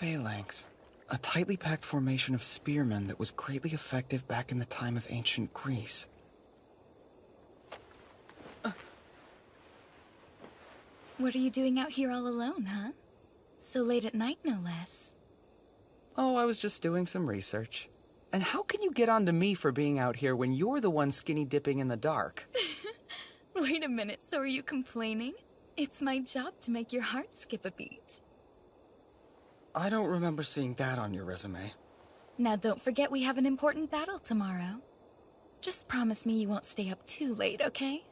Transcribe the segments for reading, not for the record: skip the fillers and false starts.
Phalanx. A tightly packed formation of spearmen that was greatly effective back in the time of ancient Greece. What are you doing out here all alone, huh? So late at night, no less. Oh, I was just doing some research. And how can you get onto me for being out here when you're the one skinny dipping in the dark? Wait a minute, so are you complaining? It's my job to make your heart skip a beat. I don't remember seeing that on your resume. Now don't forget we have an important battle tomorrow. Just promise me you won't stay up too late, okay?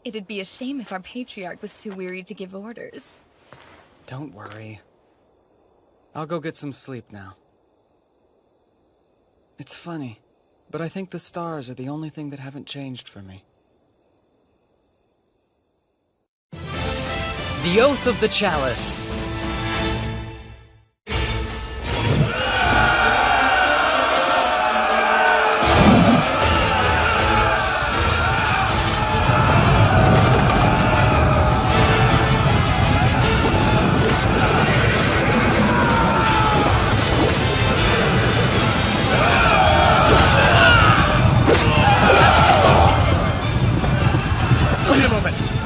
It'd be a shame if our patriarch was too weary to give orders. Don't worry. I'll go get some sleep now. It's funny, but I think the stars are the only thing that haven't changed for me. The Oath of the Chalice.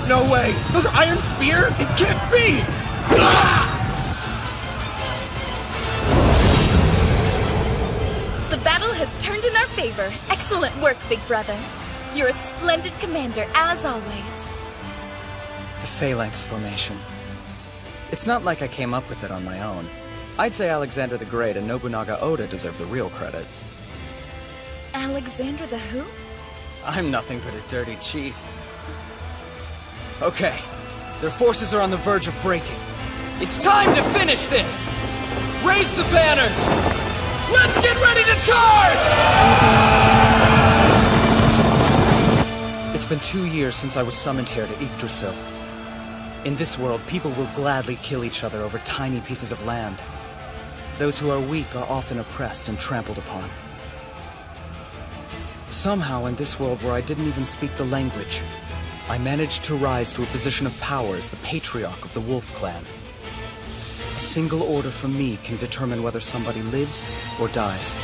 No way! Those are iron spears? It can't be! The battle has turned in our favor. Excellent work, big brother. You're a splendid commander, as always. The Phalanx formation. It's not like I came up with it on my own. I'd say Alexander the Great and Nobunaga Oda deserve the real credit. Alexander the who? I'm nothing but a dirty cheat. Okay, their forces are on the verge of breaking. It's time to finish this! Raise the banners! Let's get ready to charge! It's been 2 years since I was summoned here to Yggdrasil. In this world, people will gladly kill each other over tiny pieces of land. Those who are weak are often oppressed and trampled upon. Somehow, in this world where I didn't even speak the language, I managed to rise to a position of power as the patriarch of the Wolf Clan. A single order from me can determine whether somebody lives or dies.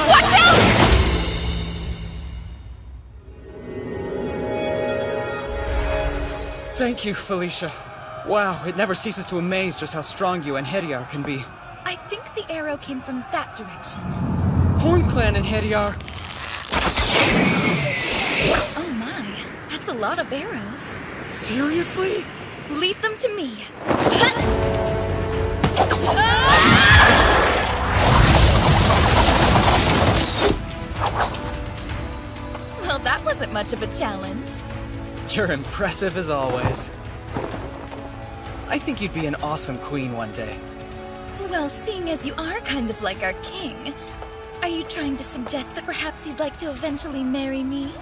Watch out! Thank you, Felicia. Wow, it never ceases to amaze just how strong you and Heriar can be. I think the arrow came from that direction. Horn Clan and Heriar. Oh my, that's a lot of arrows. Seriously? Leave them to me. Well, that wasn't much of a challenge. You're impressive as always. I think you'd be an awesome queen one day. Well, seeing as you are kind of like our king, are you trying to suggest that perhaps you'd like to eventually marry me?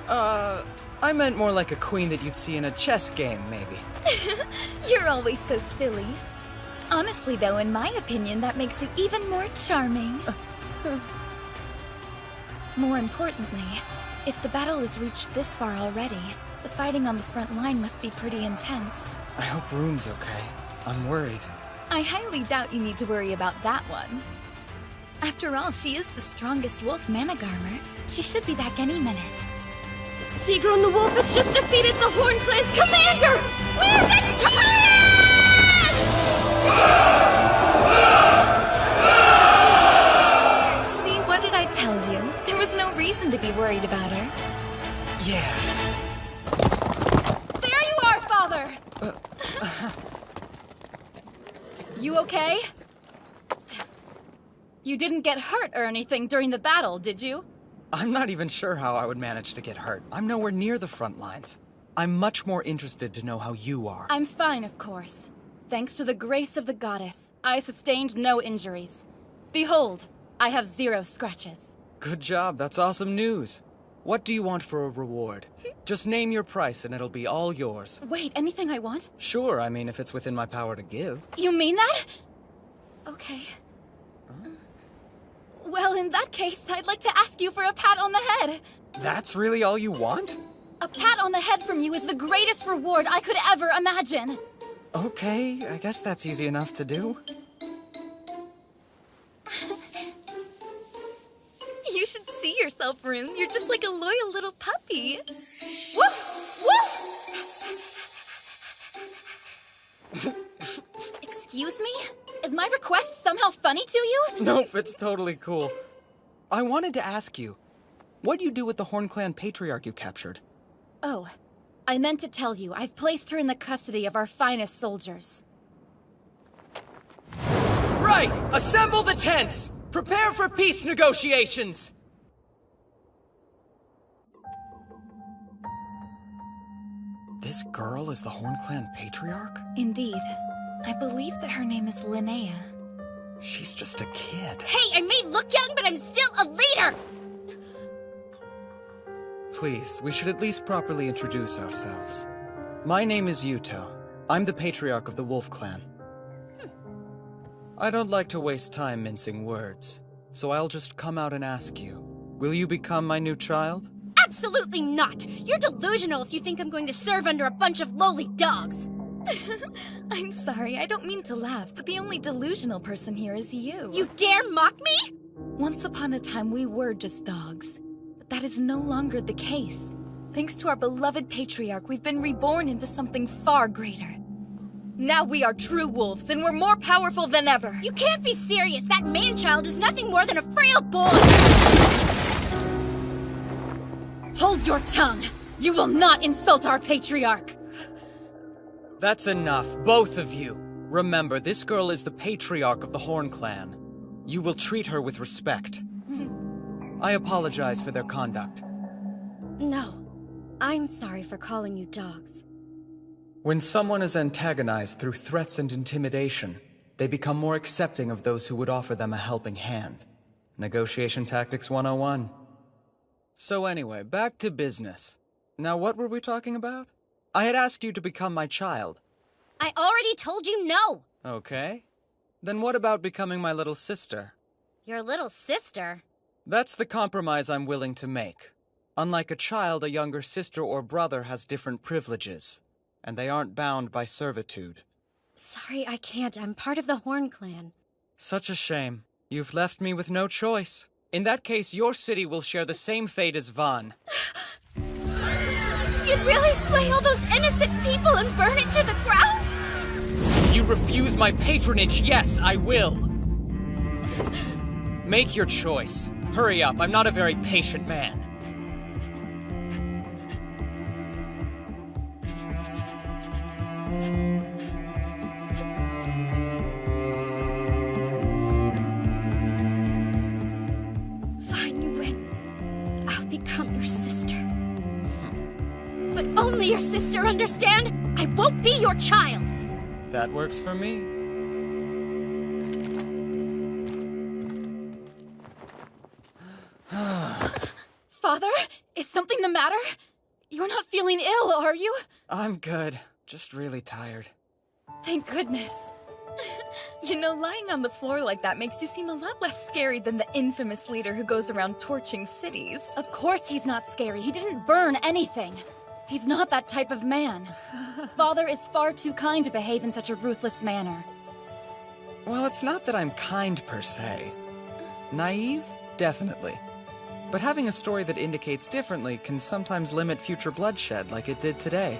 I meant more like a queen that you'd see in a chess game, maybe. You're always so silly. Honestly, though, in my opinion, that makes you even more charming. More importantly, if the battle has reached this far already, the fighting on the front line must be pretty intense. I hope Rune's okay. I'm worried. I highly doubt you need to worry about that one. After all, she is the strongest wolf Managarmer. She should be back any minute. Sigrun the Wolf has just defeated the Horn Clan's commander! We're victorious! See, what did I tell you? There was no reason to be worried about her. Yeah. There you are, Father! You okay? You didn't get hurt or anything during the battle, did you? I'm not even sure how I would manage to get hurt. I'm nowhere near the front lines. I'm much more interested to know how you are. I'm fine, of course. Thanks to the grace of the goddess, I sustained no injuries. Behold, I have 0 scratches. Good job, that's awesome news. What do you want for a reward? Just name your price and it'll be all yours. Wait, anything I want? Sure, I mean, if it's within my power to give. You mean that? Okay. Well, in that case, I'd like to ask you for a pat on the head. That's really all you want? A pat on the head from you is the greatest reward I could ever imagine. Okay, I guess that's easy enough to do. You should see yourself, Rune. You're just like a loyal little puppy. Woof! Woof! Excuse me? Is my request somehow funny to you? Nope, it's totally cool. I wanted to ask you, what'd you do with the Horn Clan patriarch you captured? Oh, I meant to tell you, I've placed her in the custody of our finest soldiers. Right! Assemble the tents! Prepare for peace negotiations! This girl is the Horn Clan patriarch? Indeed. I believe that her name is Linnea. She's just a kid. Hey, I may look young, but I'm still a leader! Please, we should at least properly introduce ourselves. My name is Yuto. I'm the patriarch of the Wolf Clan. I don't like to waste time mincing words, so I'll just come out and ask you. Will you become my new child? Absolutely not! You're delusional if you think I'm going to serve under a bunch of lowly dogs! I'm sorry, I don't mean to laugh, but the only delusional person here is you. You dare mock me? Once upon a time, we were just dogs. But that is no longer the case. Thanks to our beloved patriarch, we've been reborn into something far greater. Now we are true wolves, and we're more powerful than ever. You can't be serious! That man-child is nothing more than a frail boy! Hold your tongue! You will not insult our patriarch! That's enough, both of you. Remember, this girl is the patriarch of the Horn Clan. You will treat her with respect. I apologize for their conduct. No. I'm sorry for calling you dogs. When someone is antagonized through threats and intimidation, they become more accepting of those who would offer them a helping hand. Negotiation Tactics 101. So anyway, back to business. Now what were we talking about? I had asked you to become my child. I already told you no! Okay. Then what about becoming my little sister? Your little sister? That's the compromise I'm willing to make. Unlike a child, a younger sister or brother has different privileges, and they aren't bound by servitude. Sorry, I can't. I'm part of the Horn Clan. Such a shame. You've left me with no choice. In that case, your city will share the same fate as Van. You'd really slay all those innocent people and burn it to the ground? You refuse my patronage, yes, I will! Make your choice. Hurry up, I'm not a very patient man. Fine, you win. I'll become your sister. But only your sister, understand? I won't be your child! That works for me. Father? Is something the matter? You're not feeling ill, are you? I'm good. Just really tired. Thank goodness. You know, lying on the floor like that makes you seem a lot less scary than the infamous leader who goes around torching cities. Of course he's not scary. He didn't burn anything. He's not that type of man. Father is far too kind to behave in such a ruthless manner. Well, it's not that I'm kind per se. Naive? Definitely. But having a story that indicates differently can sometimes limit future bloodshed like it did today.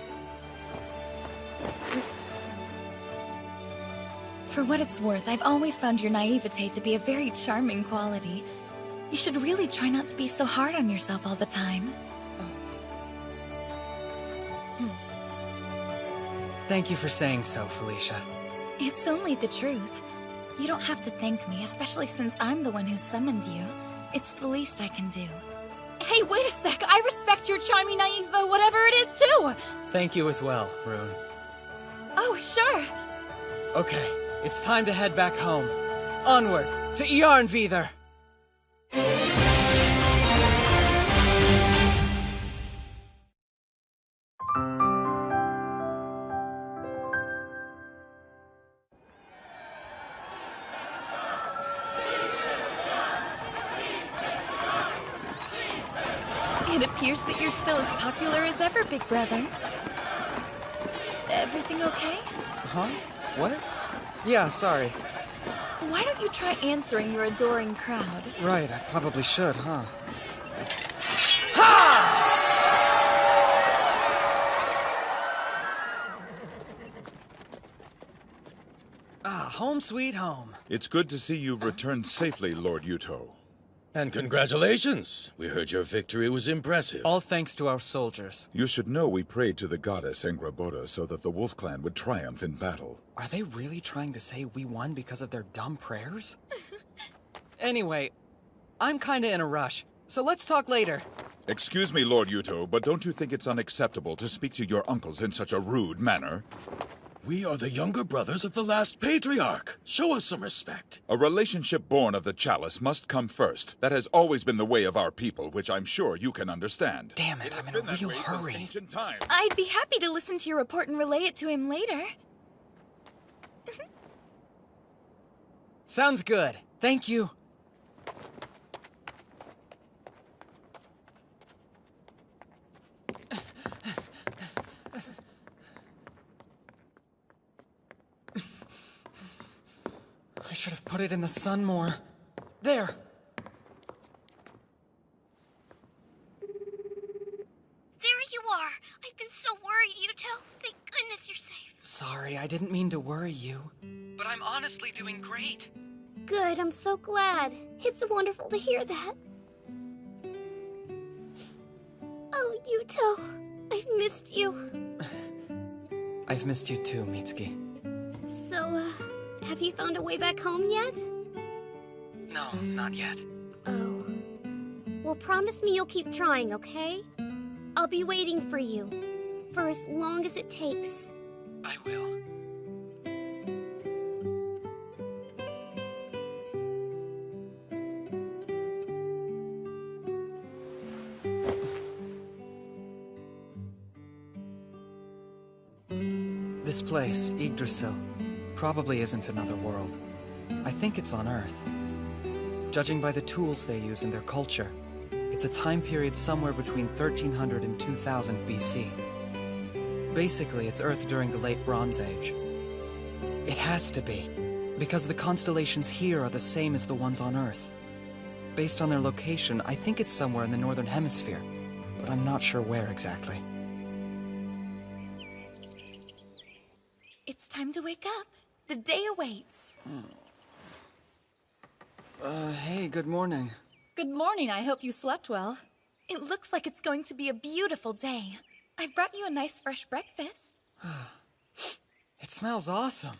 For what it's worth, I've always found your naivete to be a very charming quality. You should really try not to be so hard on yourself all the time. Thank you for saying so, Felicia. It's only the truth. You don't have to thank me, especially since I'm the one who summoned you. It's the least I can do. Hey, wait a sec! I respect your charming naive, whatever it is, too! Thank you as well, Rune. Oh, sure! Okay, it's time to head back home. Onward, to Jarnvidar! It appears that you're still as popular as ever, Big Brother. Everything okay? Huh? What? Yeah, sorry. Why don't you try answering your adoring crowd? Right, I probably should, huh? Ah, home sweet home. It's good to see you've returned safely, Lord Yuto. And congratulations! We heard your victory was impressive. All thanks to our soldiers. You should know we prayed to the goddess Engrabota so that the Wolf Clan would triumph in battle. Are they really trying to say we won because of their dumb prayers? Anyway, I'm kinda in a rush, so let's talk later. Excuse me, Lord Yuto, but don't you think it's unacceptable to speak to your uncles in such a rude manner? We are the younger brothers of the last patriarch. Show us some respect. A relationship born of the chalice must come first. That has always been the way of our people, which I'm sure you can understand. Damn it, I'm in a real hurry. I'd be happy to listen to your report and relay it to him later. Sounds good. Thank you. I should have put it in the sun more. There! There you are. I've been so worried, Yuto. Thank goodness you're safe. Sorry, I didn't mean to worry you. But I'm honestly doing great. Good, I'm so glad. It's wonderful to hear that. Oh, Yuto, I've missed you. I've missed you too, Mitsuki. So, have you found a way back home yet? No, not yet. Oh. Well, promise me you'll keep trying, okay? I'll be waiting for you. For as long as it takes. I will. This place, Yggdrasil, probably isn't another world. I think it's on Earth. Judging by the tools they use in their culture, it's a time period somewhere between 1300 and 2000 BC. Basically, it's Earth during the Late Bronze Age. It has to be, because the constellations here are the same as the ones on Earth. Based on their location, I think it's somewhere in the Northern Hemisphere, but I'm not sure where exactly. It's time to wake up. The day awaits. Hey, good morning. Good morning, I hope you slept well. It looks like it's going to be a beautiful day. I brought you a nice fresh breakfast. It smells awesome.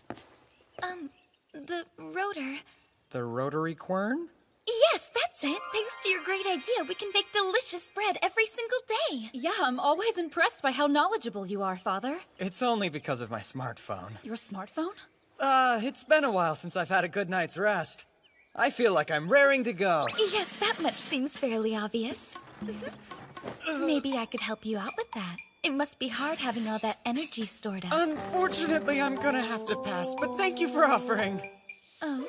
The rotor. The rotary quern? Yes, that's it. Thanks to your great idea, we can bake delicious bread every single day. Yeah, I'm always impressed by how knowledgeable you are, Father. It's only because of my smartphone. Your smartphone? It's been a while since I've had a good night's rest. I feel like I'm raring to go. Yes, that much seems fairly obvious. Maybe I could help you out with that. It must be hard having all that energy stored up. Unfortunately, I'm gonna have to pass, but thank you for offering. Oh.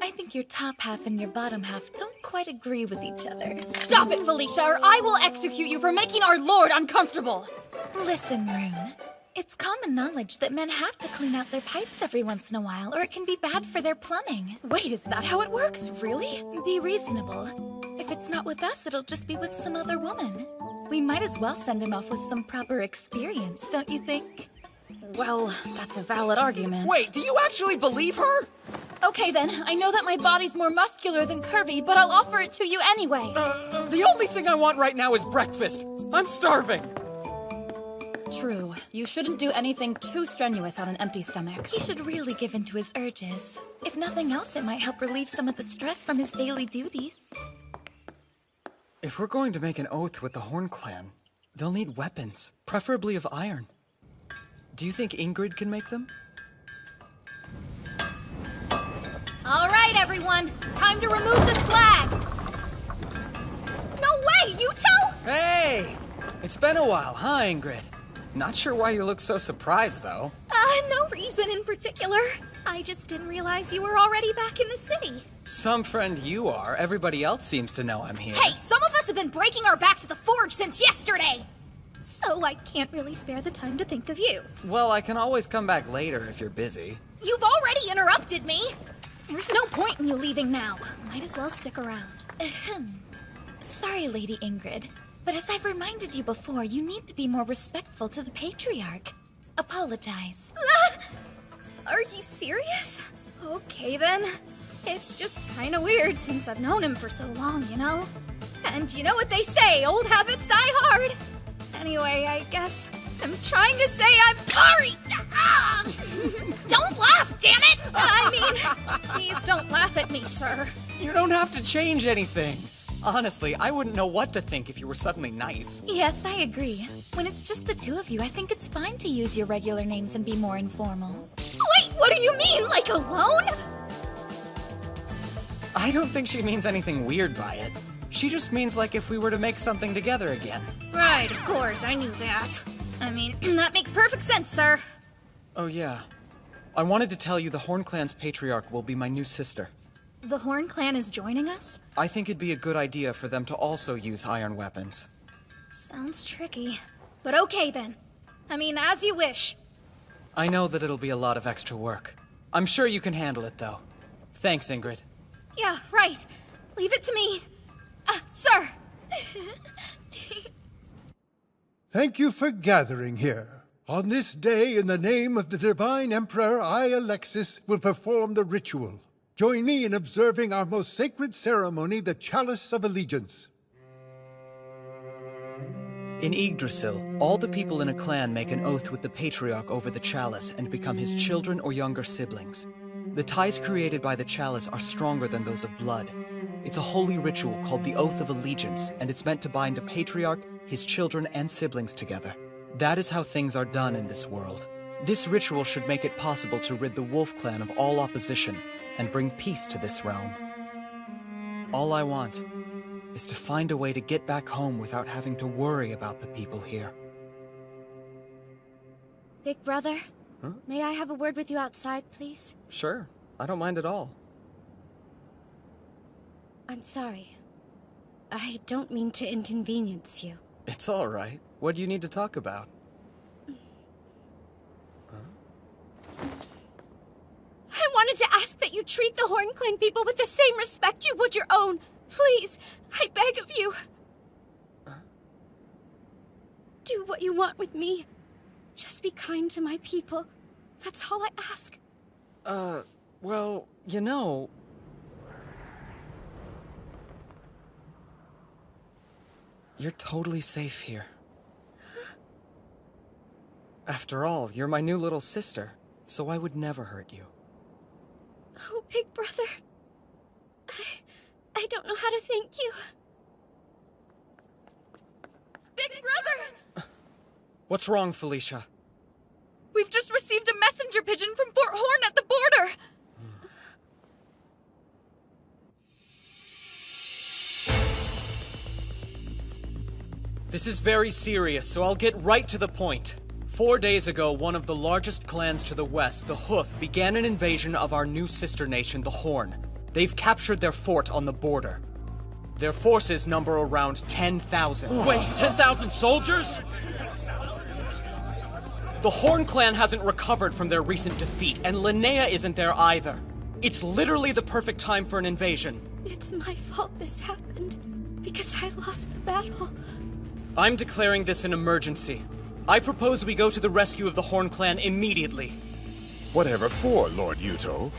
I think your top half and your bottom half don't quite agree with each other. Stop it, Felicia, or I will execute you for making our Lord uncomfortable! Listen, Rune. It's common knowledge that men have to clean out their pipes every once in a while, or it can be bad for their plumbing. Wait, is that how it works? Really? Be reasonable. If it's not with us, it'll just be with some other woman. We might as well send him off with some proper experience, don't you think? Well, that's a valid argument. Wait, do you actually believe her? Okay then, I know that my body's more muscular than curvy, but I'll offer it to you anyway. The only thing I want right now is breakfast. I'm starving. True. You shouldn't do anything too strenuous on an empty stomach. He should really give in to his urges. If nothing else, it might help relieve some of the stress from his daily duties. If we're going to make an oath with the Horn Clan, they'll need weapons, preferably of iron. Do you think Ingrid can make them? All right, everyone. Time to remove the slag. No way, Yuto! Hey! It's been a while, huh, Ingrid? Not sure why you look so surprised, though. No reason in particular. I just didn't realize you were already back in the city. Some friend you are. Everybody else seems to know I'm here. Hey, some of us have been breaking our backs at the forge since yesterday! so I can't really spare the time to think of you. Well, I can always come back later if you're busy. You've already interrupted me! There's no point in you leaving now. Might as well stick around. Ahem. Sorry, Lady Ingrid, but as I've reminded you before, you need to be more respectful to the Patriarch. Apologize. Are you serious? Okay then. It's just kinda weird since I've known him for so long, you know? And you know what they say, old habits die hard. Anyway, I guess I'm trying to say I'm sorry! Ah! Don't laugh, damn it! I mean, please don't laugh at me, sir. You don't have to change anything. Honestly, I wouldn't know what to think if you were suddenly nice. Yes, I agree. When it's just the two of you, I think it's fine to use your regular names and be more informal. Wait, what do you mean? Like alone? I don't think she means anything weird by it. She just means like if we were to make something together again. Right, of course, I knew that. I mean, that makes perfect sense, sir. Oh yeah. I wanted to tell you the Horn Clan's Patriarch will be my new sister. The Horn Clan is joining us? I think it'd be a good idea for them to also use iron weapons. Sounds tricky. But okay then. I mean, as you wish. I know that it'll be a lot of extra work. I'm sure you can handle it, though. Thanks, Ingrid. Yeah, right. Leave it to me. Sir! Thank you for gathering here. On this day, in the name of the Divine Emperor, I, Alexis, will perform the ritual. Join me in observing our most sacred ceremony, the Chalice of Allegiance. In Yggdrasil, all the people in a clan make an oath with the Patriarch over the chalice and become his children or younger siblings. The ties created by the chalice are stronger than those of blood. It's a holy ritual called the Oath of Allegiance, and it's meant to bind a patriarch, his children, and siblings together. That is how things are done in this world. This ritual should make it possible to rid the Wolf Clan of all opposition and bring peace to this realm. All I want is to find a way to get back home without having to worry about the people here. Big brother, Huh? may I have a word with you outside, please? Sure, I don't mind at all. I'm sorry. I don't mean to inconvenience you. It's all right. What do you need to talk about? I wanted to ask that you treat the Horn Clan people with the same respect you would your own. Please, I beg of you. Do what you want with me. Just be kind to my people. That's all I ask. Well, you know... You're totally safe here. After all, you're my new little sister, so I would never hurt you. Oh, Big Brother. I don't know how to thank you. Big Brother! What's wrong, Felicia? We've just received a messenger pigeon from Fort Horn at the border! This is very serious, so I'll get right to the point. 4 days ago, one of the largest clans to the west, the Hoof, began an invasion of our new sister nation, the Horn. They've captured their fort on the border. Their forces number around 10,000. Wait, 10,000 soldiers? The Horn clan hasn't recovered from their recent defeat, and Linnea isn't there either. It's literally the perfect time for an invasion. It's my fault this happened. Because I lost the battle. I'm declaring this an emergency. I propose we go to the rescue of the Horn clan immediately. Whatever for, Lord Yuto?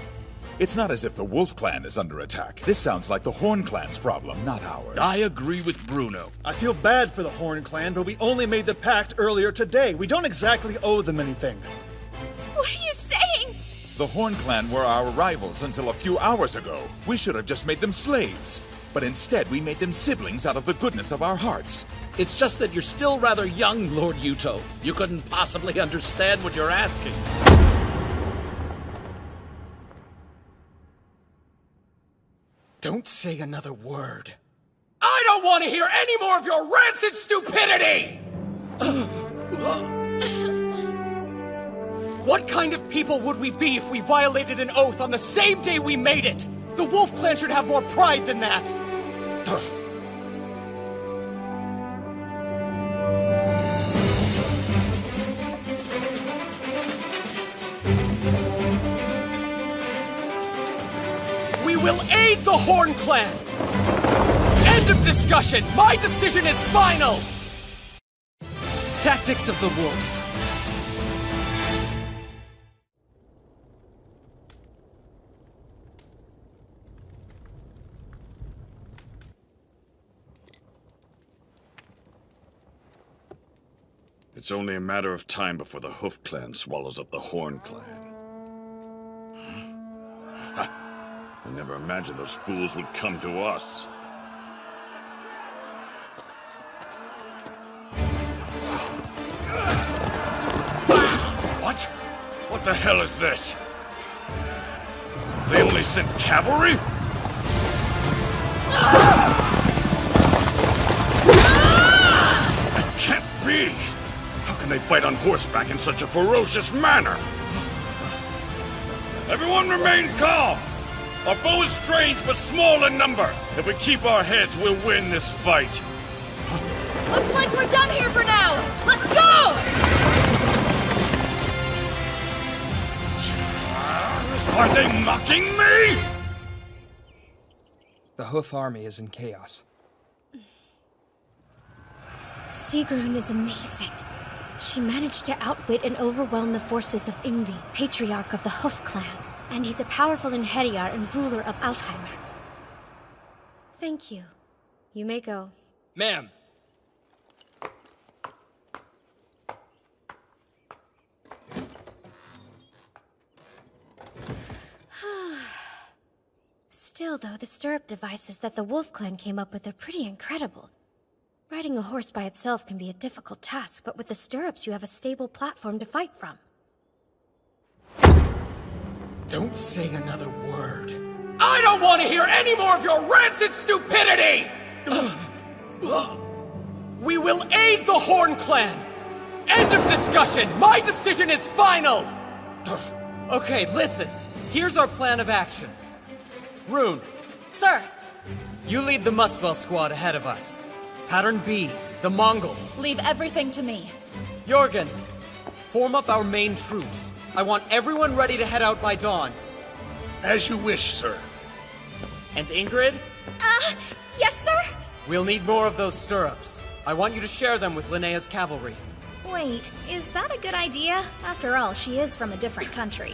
It's not as if the Wolf Clan is under attack. This sounds like the Horn Clan's problem, not ours. I agree with Bruno. I feel bad for the Horn Clan, but we only made the pact earlier today. We don't exactly owe them anything. What are you saying? The Horn Clan were our rivals until a few hours ago. We should have just made them slaves. But instead, we made them siblings out of the goodness of our hearts. It's just that you're still rather young, Lord Yuto. You couldn't possibly understand what you're asking. Don't say another word. I don't want to hear any more of your rancid stupidity! What kind of people would we be if we violated an oath on the same day we made it? The Wolf Clan should have more pride than that! will aid the Horn Clan! End of discussion! My decision is final! Tactics of the Wolf. It's only a matter of time before the Hoof Clan swallows up the Horn Clan. I never imagined those fools would come to us. What? What the hell is this? They only sent cavalry? That can't be! How can they fight on horseback in such a ferocious manner? Everyone remain calm! Our foe is strange but small in number. If we keep our heads, we'll win this fight. Looks like we're done here for now! Let's go! Are they mocking me? The Hoof army is in chaos. Sigrun is amazing. She managed to outwit and overwhelm the forces of Yngvi, Patriarch of the Hoof Clan. And he's a powerful Einherjar and ruler of Alfheimr. Thank you. You may go. Ma'am! Still, though, the stirrup devices that the Wolf Clan came up with are pretty incredible. Riding a horse by itself can be a difficult task, but with the stirrups you have a stable platform to fight from. Don't say another word. I don't want to hear any more of your rancid stupidity! We will aid the Horn Clan! End of discussion! My decision is final! Okay, listen. Here's our plan of action. Rune. Sir! You lead the Muspel squad ahead of us. Pattern B, the Mongol. Leave everything to me. Jorgen, form up our main troops. I want everyone ready to head out by dawn. As you wish, sir. And Ingrid? Yes, sir? We'll need more of those stirrups. I want you to share them with Linnea's cavalry. Wait, is that a good idea? After all, she is from a different country.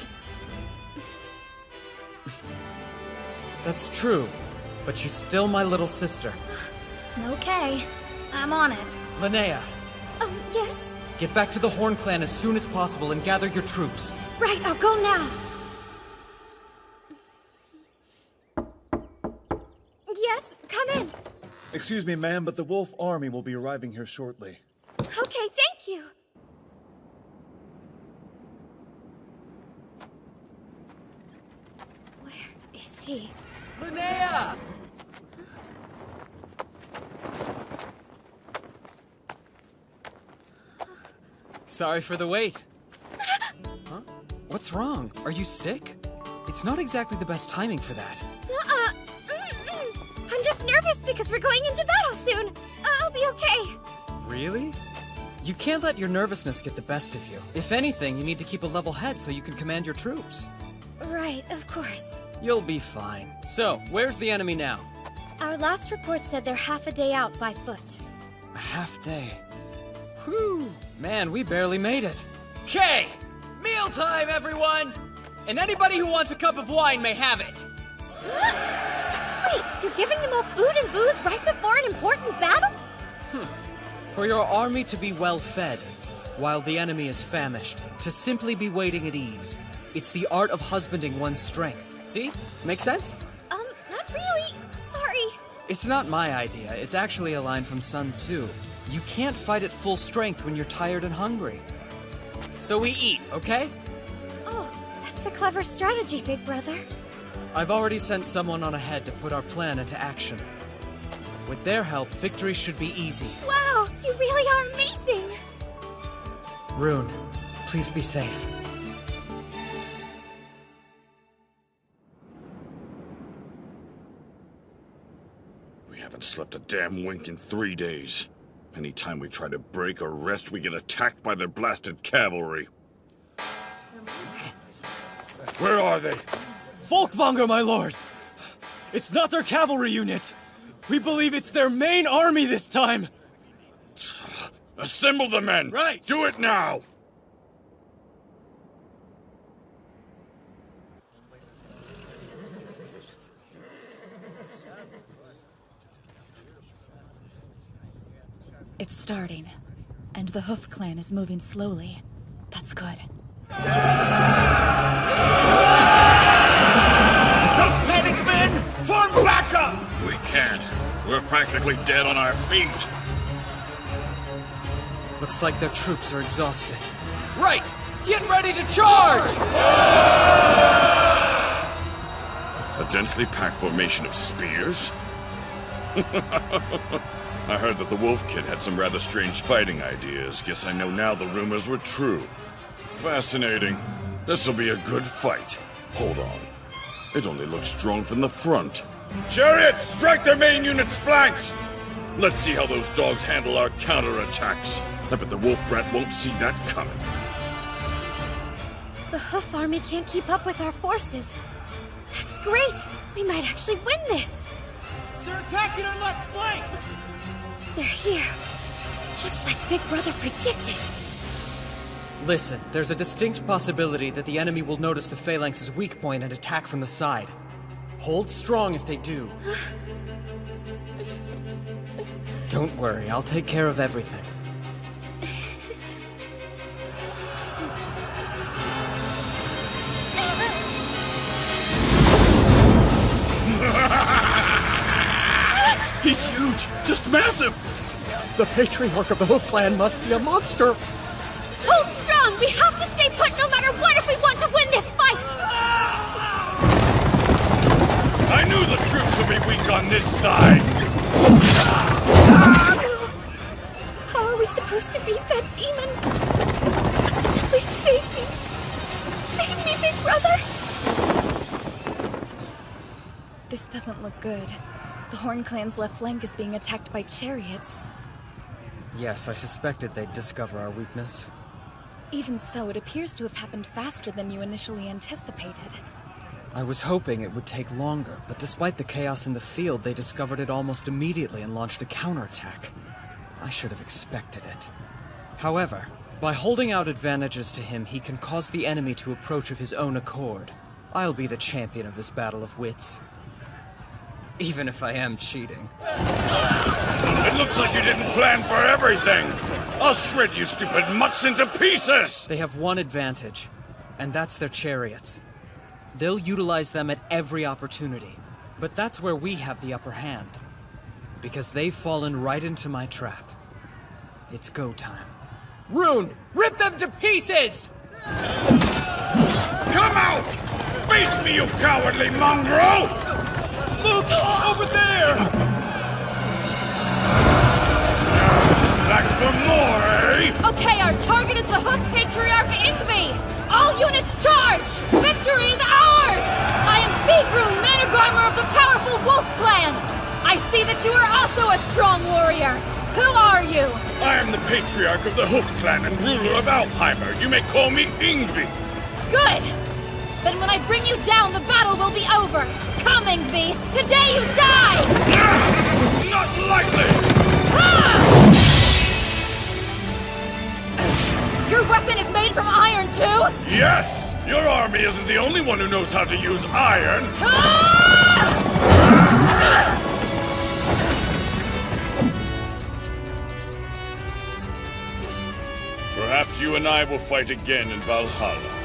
That's true, but she's still my little sister. Okay, I'm on it. Linnea, Oh, yes? get back to the Horn Clan as soon as possible and gather your troops. Right, I'll go now. Yes, come in. Excuse me, ma'am, but the Wolf army will be arriving here shortly. Okay, thank you. Where is he? Linnea! Sorry for the wait. Huh? What's wrong? Are you sick? It's not exactly the best timing for that. I'm just nervous because we're going into battle soon. I'll be okay. Really? You can't let your nervousness get the best of you. If anything, you need to keep a level head so you can command your troops. Right, of course. You'll be fine. So, where's the enemy now? Our last report said they're half a day out by foot. A half day. Whew. Man, we barely made it. Okay! Mealtime, everyone! And anybody who wants a cup of wine may have it. Wait, you're giving them all food and booze right before an important battle? For your army to be well fed, while the enemy is famished, to simply be waiting at ease. It's the art of husbanding one's strength. See? Make sense? Not really. Sorry. It's not my idea. It's actually a line from Sun Tzu. You can't fight at full strength when you're tired and hungry. So we eat, okay? Oh, that's a clever strategy, big brother. I've already sent someone on ahead to put our plan into action. With their help, victory should be easy. Wow, you really are amazing. Rune, please be safe. We haven't slept a damn wink in 3 days. Anytime we try to break or rest, we get attacked by their blasted cavalry. Where are they? Folkvanger, my lord! It's not their cavalry unit! We believe it's their main army this time! Assemble the men! Right! Do it now! It's starting. And the Hoof Clan is moving slowly. That's good. Don't panic, men! Form back up! We can't. We're practically dead on our feet. Looks like their troops are exhausted. Right! Get ready to charge! A densely packed formation of spears? I heard that the Wolf Kid had some rather strange fighting ideas. Guess I know now the rumors were true. Fascinating. This'll be a good fight. Hold on. It only looks strong from the front. Chariots, strike their main unit's flanks! Let's see how those dogs handle our counterattacks. I bet the Wolf Brat won't see that coming. The Hoof Army can't keep up with our forces. That's great! We might actually win this! They're attacking our left flank! They're here. Just like Big Brother predicted. Listen, there's a distinct possibility that the enemy will notice the Phalanx's weak point and attack from the side. Hold strong if they do. Don't worry, I'll take care of everything. He's huge! Just massive! The Patriarch of the Hoof Clan must be a monster! Hold strong! We have to stay put no matter what if we want to win this fight! I knew the troops would be weak on this side! How are we supposed to beat that demon? Please save me! Save me, Big Brother! This doesn't look good. The Horn Clan's left flank is being attacked by chariots. Yes, I suspected they'd discover our weakness. Even so, it appears to have happened faster than you initially anticipated. I was hoping it would take longer, but despite the chaos in the field, they discovered it almost immediately and launched a counterattack. I should have expected it. However, by holding out advantages to him, he can cause the enemy to approach of his own accord. I'll be the champion of this battle of wits. Even if I am cheating. It looks like you didn't plan for everything! I'll shred you stupid mutts into pieces! They have one advantage, and that's their chariots. They'll utilize them at every opportunity, but that's where we have the upper hand. Because they've fallen right into my trap. It's go time. Rune, rip them to pieces! Come out! Face me, you cowardly mongrel! Look! Over there! Back for more, eh? Okay, our target is the Hoof Patriarch Ingvi! All units charge! Victory is ours! I am Sigrun, Managrimer of the powerful Wolf Clan! I see that you are also a strong warrior! Who are you? I am the Patriarch of the Hoof Clan and ruler of Alfheimer. You may call me Ingvi. Good! Then when I bring you down, the battle will be over! Come, Ingvi! Today you die! Not likely! Ah! Your weapon is made from iron, too? Yes! Your army isn't the only one who knows how to use iron! Ah! Perhaps you and I will fight again in Valhalla.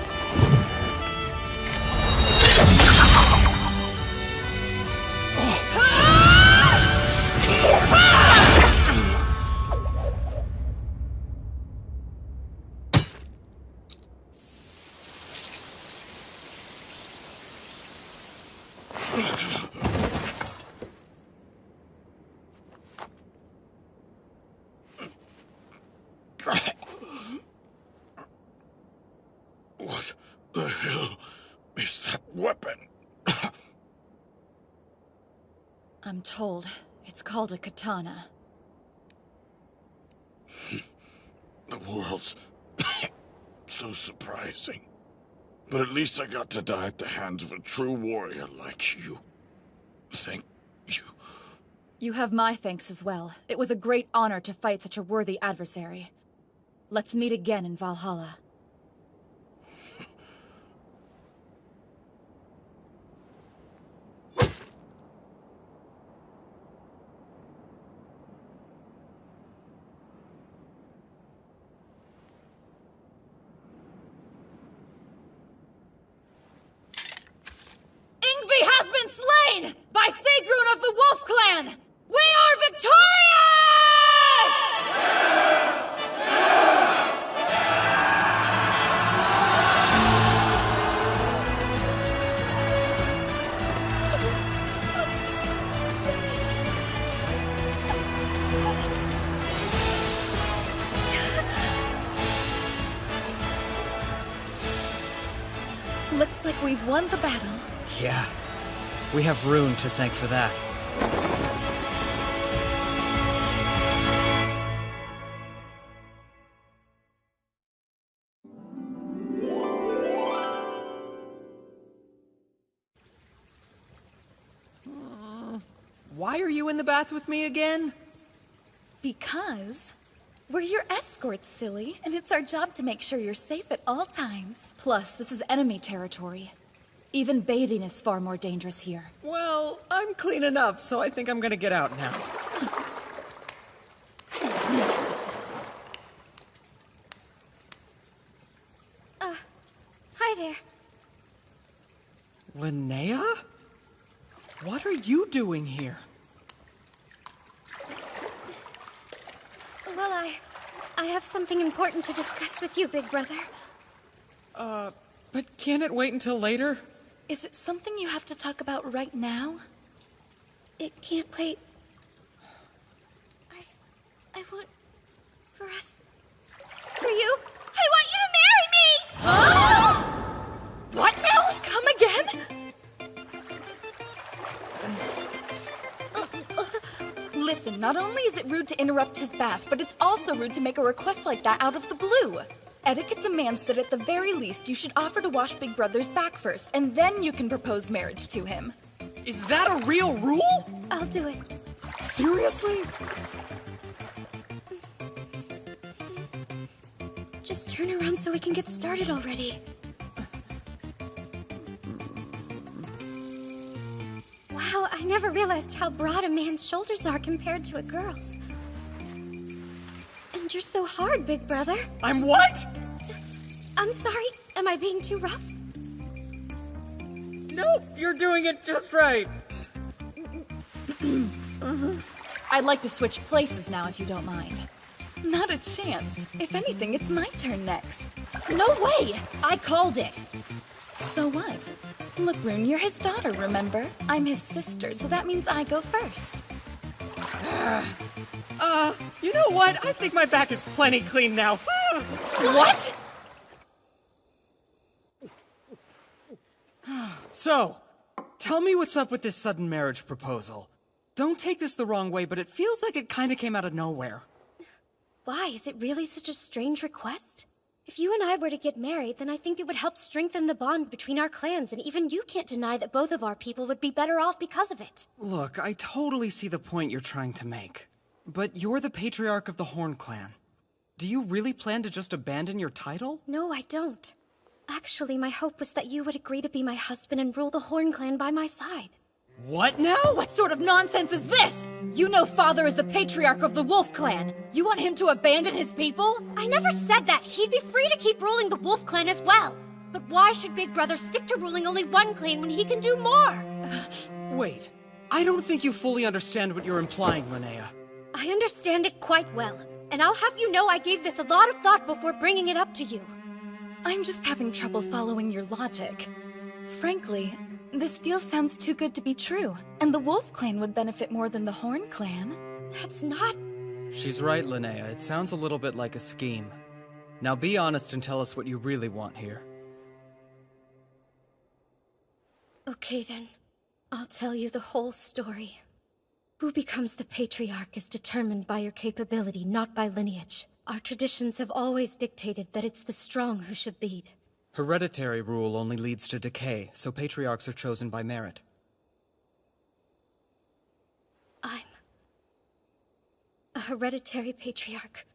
What the hell is that weapon? I'm told it's called a katana. The world's so surprising. But at least I got to die at the hands of a true warrior like you. Thank you. You have my thanks as well. It was a great honor to fight such a worthy adversary. Let's meet again in Valhalla. Yngvi has been slain by Sigrun of the Wolf Clan! We are victorious! Looks like we've won the battle. Yeah. We have Rune to thank for that. Why are you in the bath with me again? Because we're your escorts, silly, and it's our job to make sure you're safe at all times. Plus, this is enemy territory. Even bathing is far more dangerous here. Well, I'm clean enough, so I think I'm gonna get out now. Hi there. Linnea? What are you doing here? Well, I have something important to discuss with you, big brother. But can't it wait until later? Is it something you have to talk about right now? It can't wait. I want for us, for you. I want you to marry me! Huh? What now? Come again? Listen, not only is it rude to interrupt his bath, but it's also rude to make a request like that out of the blue. Etiquette demands that at the very least you should offer to wash Big Brother's back first, and then you can propose marriage to him. Is that a real rule? I'll do it. Seriously? Just turn around so we can get started already. Wow, I never realized how broad a man's shoulders are compared to a girl's. And you're so hard, Big Brother. I'm what? I'm sorry. Am I being too rough? Nope, you're doing it just right. I'd like to switch places now, if you don't mind. Not a chance. If anything, it's my turn next. No way! I called it! So what? Look, Rune, you're his daughter, remember? I'm his sister, so that means I go first. You know what? I think my back is plenty clean now. What? So, tell me what's up with this sudden marriage proposal. Don't take this the wrong way, but it feels like it kind of came out of nowhere. Why? Is it really such a strange request? If you and I were to get married, then I think it would help strengthen the bond between our clans, and even you can't deny that both of our people would be better off because of it. Look, I totally see the point you're trying to make. But you're the patriarch of the Horn Clan. Do you really plan to just abandon your title? No, I don't. Actually, my hope was that you would agree to be my husband and rule the Horn Clan by my side. What now? What sort of nonsense is this? You know Father is the patriarch of the Wolf Clan. You want him to abandon his people? I never said that. He'd be free to keep ruling the Wolf Clan as well. But why should Big Brother stick to ruling only one clan when he can do more? Wait, I don't think you fully understand what you're implying, Linnea. I understand it quite well. And I'll have you know I gave this a lot of thought before bringing it up to you. I'm just having trouble following your logic. Frankly, this deal sounds too good to be true, and the Wolf Clan would benefit more than the Horn Clan. That's not... She's right, Linnea. It sounds a little bit like a scheme. Now be honest and tell us what you really want here. Okay then. I'll tell you the whole story. Who becomes the patriarch is determined by your capability, not by lineage. Our traditions have always dictated that it's the strong who should lead. Hereditary rule only leads to decay, so patriarchs are chosen by merit. hereditary patriarch.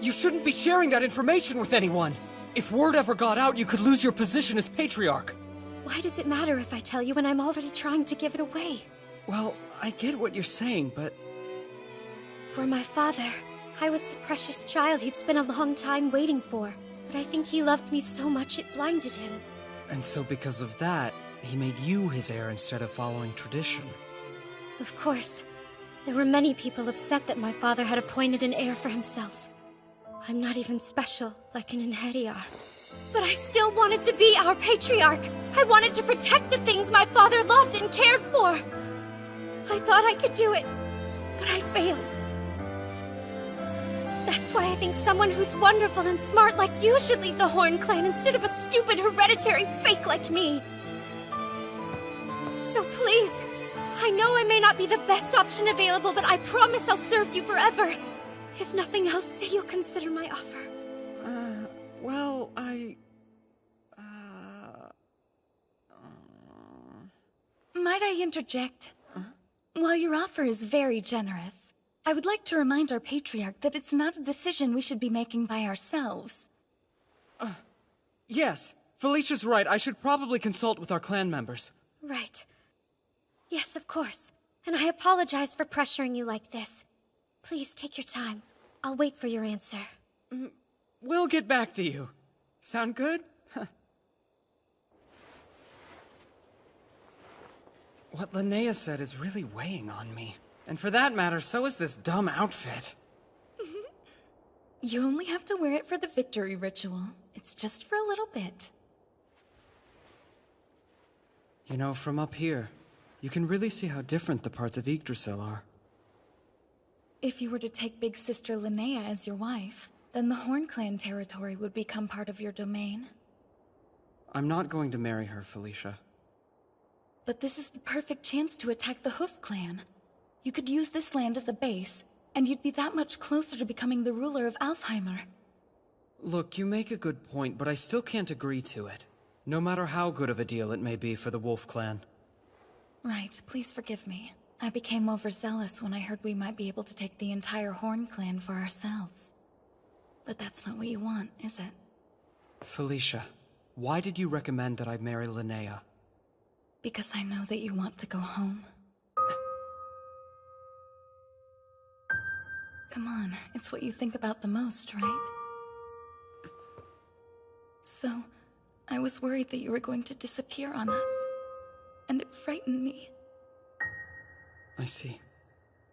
You shouldn't be sharing that information with anyone! If word ever got out, you could lose your position as patriarch. Why does it matter if I tell you when I'm already trying to give it away? Well, I get what you're saying, but... For my father, I was the precious child he'd spent a long time waiting for. But I think he loved me so much it blinded him. And so because of that, he made you his heir instead of following tradition. Of course. There were many people upset that my father had appointed an heir for himself. I'm not even special, like an Inheriar. But I still wanted to be our patriarch! I wanted to protect the things my father loved and cared for! I thought I could do it, but I failed. That's why I think someone who's wonderful and smart like you should lead the Horn Clan instead of a stupid hereditary fake like me. So please, I know I may not be the best option available, but I promise I'll serve you forever. If nothing else, say you'll consider my offer. Well, Might I interject? While your offer is very generous, I would like to remind our patriarch that it's not a decision we should be making by ourselves. yes, Felicia's right. I should probably consult with our clan members. Right. Yes, of course. And I apologize for pressuring you like this. Please take your time. I'll wait for your answer. We'll get back to you. Sound good? What Linnea said is really weighing on me. And for that matter, so is this dumb outfit. You only have to wear it for the victory ritual. It's just for a little bit. You know, from up here, you can really see how different the parts of Yggdrasil are. If you were to take Big Sister Linnea as your wife, then the Horn Clan territory would become part of your domain. I'm not going to marry her, Felicia. But this is the perfect chance to attack the Hoof Clan. You could use this land as a base, and you'd be that much closer to becoming the ruler of Alfheimr. Look, you make a good point, but I still can't agree to it. No matter how good of a deal it may be for the Wolf Clan. Right, please forgive me. I became overzealous when I heard we might be able to take the entire Horn Clan for ourselves. But that's not what you want, is it? Felicia, why did you recommend that I marry Linnea? Because I know that you want to go home. Come on, it's what you think about the most, right? So, I was worried that you were going to disappear on us. And it frightened me. I see.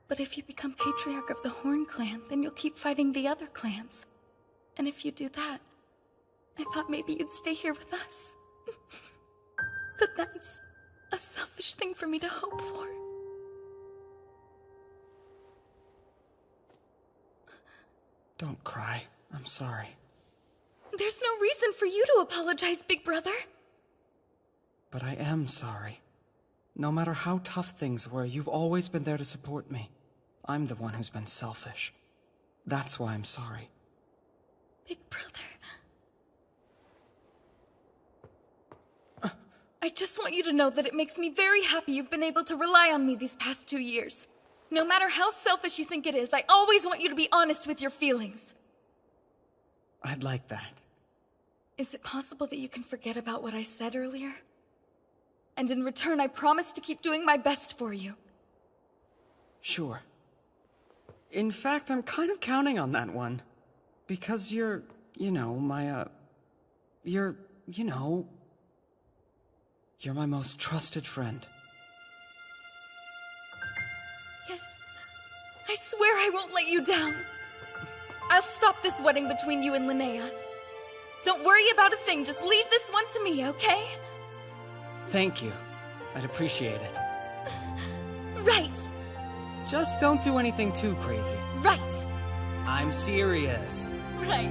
But if you become Patriarch of the Horn Clan, then you'll keep fighting the other clans. And if you do that, I thought maybe you'd stay here with us. But that's a selfish thing for me to hope for. Don't cry. I'm sorry. There's no reason for you to apologize, Big Brother. But I am sorry. No matter how tough things were, you've always been there to support me. I'm the one who's been selfish. That's why I'm sorry. Big Brother. I just want you to know that it makes me very happy you've been able to rely on me these past 2 years. No matter how selfish you think it is, I always want you to be honest with your feelings. I'd like that. Is it possible that you can forget about what I said earlier? And in return, I promise to keep doing my best for you. Sure. In fact, I'm kind of counting on that one. Because you're, you're my most trusted friend. Yes. I swear I won't let you down. I'll stop this wedding between you and Linnea. Don't worry about a thing, just leave this one to me, okay? Thank you. I'd appreciate it. Right. Just don't do anything too crazy. Right. I'm serious. Right.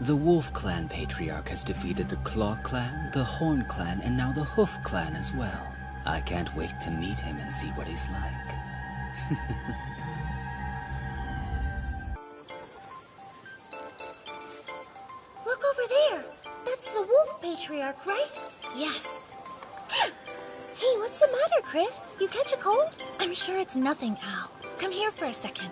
The Wolf Clan Patriarch has defeated the Claw Clan, the Horn Clan, and now the Hoof Clan as well. I can't wait to meet him and see what he's like. Look over Patriarch, right? Yes. Hey, what's the matter, Chris? You catch a cold? I'm sure it's nothing, Al. Come here for a second.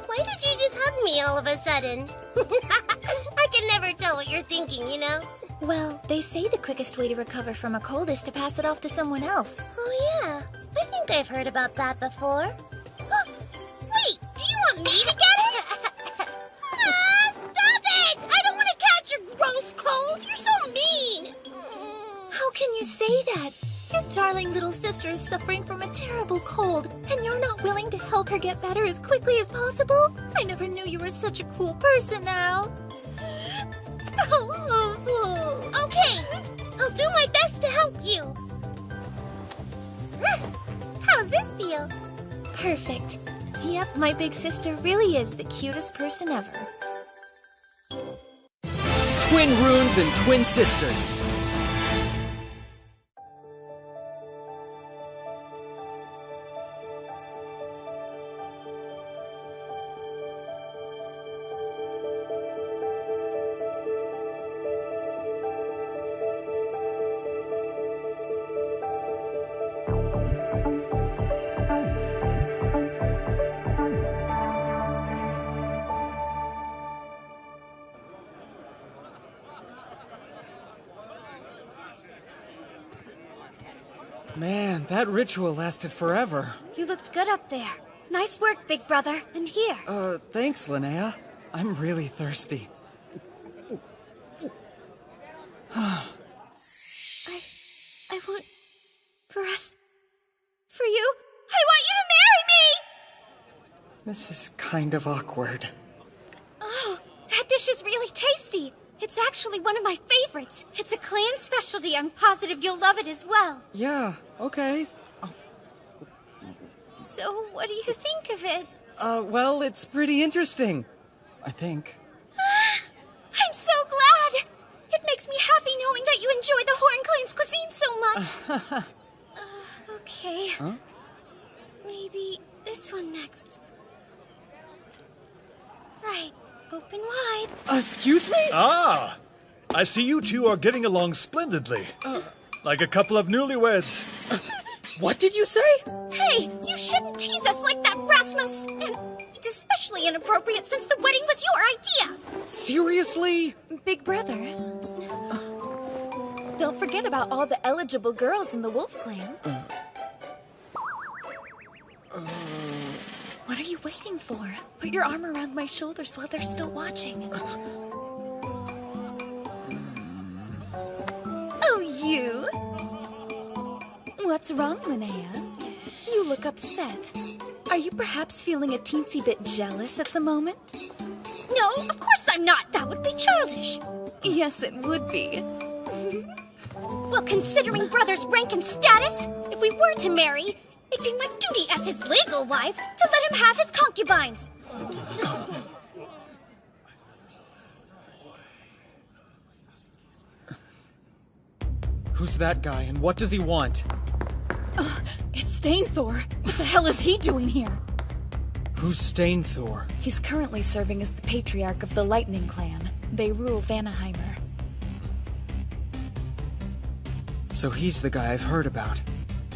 Why did you just hug me all of a sudden? I can never tell what you're thinking, you know? Well, they say the quickest way to recover from a cold is to pass it off to someone else. Oh, yeah. I think I've heard about that before. Wait, do you want me to get it? Stop it! I don't want to catch your gross cold. You're so mean. How can you say that? Your darling little sister is suffering from a terrible cold, and you're not willing to help her get better as quickly as possible? I never knew you were such a cool person, Al. Okay, I'll do my best to help you. How's this feel? Perfect. Yep, my big sister really is the cutest person ever. Twin runes and twin sisters. Man, that ritual lasted forever. You looked good up there. Nice work, big brother. And here. Thanks, Linnea. I'm really thirsty. I want for us, for you. I want you to marry me! This is kind of awkward. Oh, that dish is really tasty. It's actually one of my favorites. It's a clan specialty. I'm positive you'll love it as well. Yeah, okay. So, what do you think of it? Well, it's pretty interesting. I think. I'm so glad! It makes me happy knowing that you enjoy the Horn Clan's cuisine so much. Okay. Huh? Maybe this one next. Right. Open wide. Excuse me? Ah! I see you two are getting along splendidly. Like a couple of newlyweds. What did you say? Hey, you shouldn't tease us like that, Rasmus! And it's especially inappropriate since the wedding was your idea! Seriously? Big brother. Don't forget about all the eligible girls in the Wolf Clan. What are you waiting for? Put your arm around my shoulders while they're still watching. Oh, you? What's wrong, Linnea? You look upset. Are you perhaps feeling a teensy bit jealous at the moment? No, of course I'm not. That would be childish. Yes, it would be. Well, considering brother's rank and status, if we were to marry, it'd be my duty as his legal wife to let him have his concubines. Who's that guy, and what does he want? It's Stainthor. What the hell is he doing here? Who's Stainthor? He's currently serving as the Patriarch of the Lightning Clan. They rule Vanaheimr. So he's the guy I've heard about.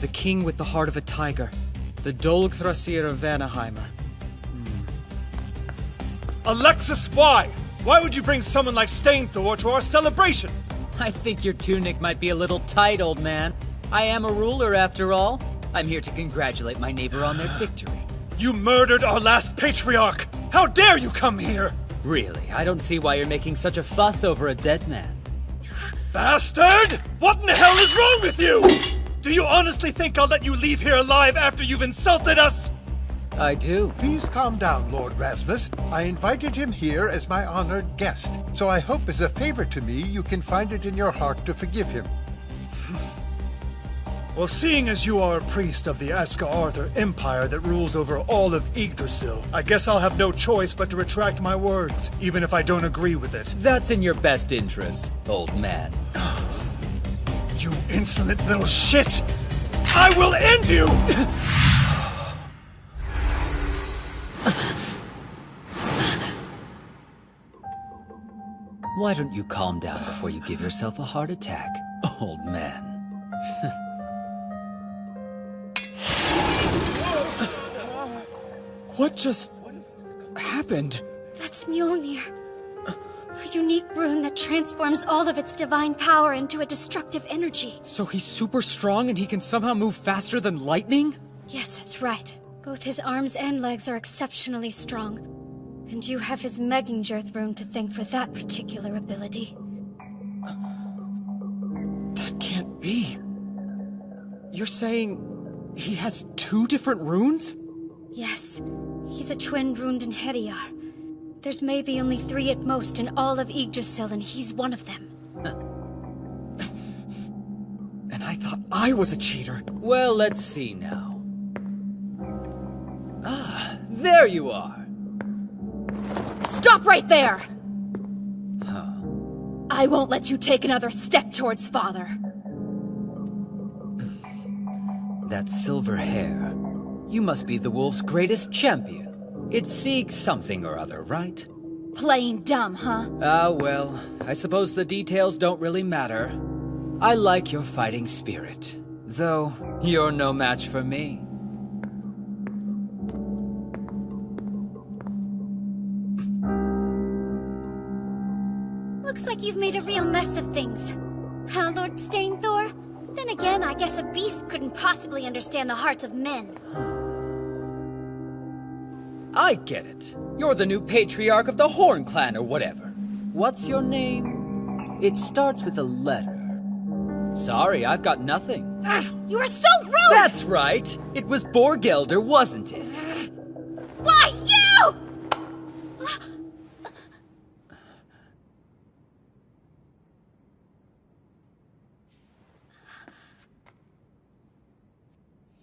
The king with the heart of a tiger. The Dolgthrasir of Vanaheimr. Alexis, why? Why would you bring someone like Stainthor to our celebration? I think your tunic might be a little tight, old man. I am a ruler, after all. I'm here to congratulate my neighbor on their victory. You murdered our last patriarch! How dare you come here? Really? I don't see why you're making such a fuss over a dead man. Bastard! What in the hell is wrong with you? Do you honestly think I'll let you leave here alive after you've insulted us? I do. Please calm down, Lord Rasmus. I invited him here as my honored guest, so I hope as a favor to me you can find it in your heart to forgive him. Well, seeing as you are a priest of the Aska-Arthur Empire that rules over all of Yggdrasil, I guess I'll have no choice but to retract my words, even if I don't agree with it. That's in your best interest, old man. You insolent little shit! I will end you! Why don't you calm down before you give yourself a heart attack, old man? What just happened? That's Mjolnir. A unique rune that transforms all of its divine power into a destructive energy. So he's super strong and he can somehow move faster than lightning? Yes, that's right. Both his arms and legs are exceptionally strong. And you have his Megingerth rune to thank for that particular ability. That can't be. You're saying he has 2 different runes? Yes. He's a twin runed in Hediar. There's maybe only 3 at most in all of Yggdrasil, and he's one of them. And I thought I was a cheater. Well, let's see now. Ah, there you are! Stop right there! I won't let you take another step towards father. That silver hair. You must be the wolf's greatest champion. It's Sieg something or other, right? Plain dumb, huh? Ah, well, I suppose the details don't really matter. I like your fighting spirit, though you're no match for me. Looks like you've made a real mess of things. Huh, Lord Stainthor? Then again, I guess a beast couldn't possibly understand the hearts of men. I get it. You're the new patriarch of the Horn Clan or whatever. What's your name? It starts with a letter. Sorry, I've got nothing. You are so rude! That's right! It was Borgelder, wasn't it? Why, you?!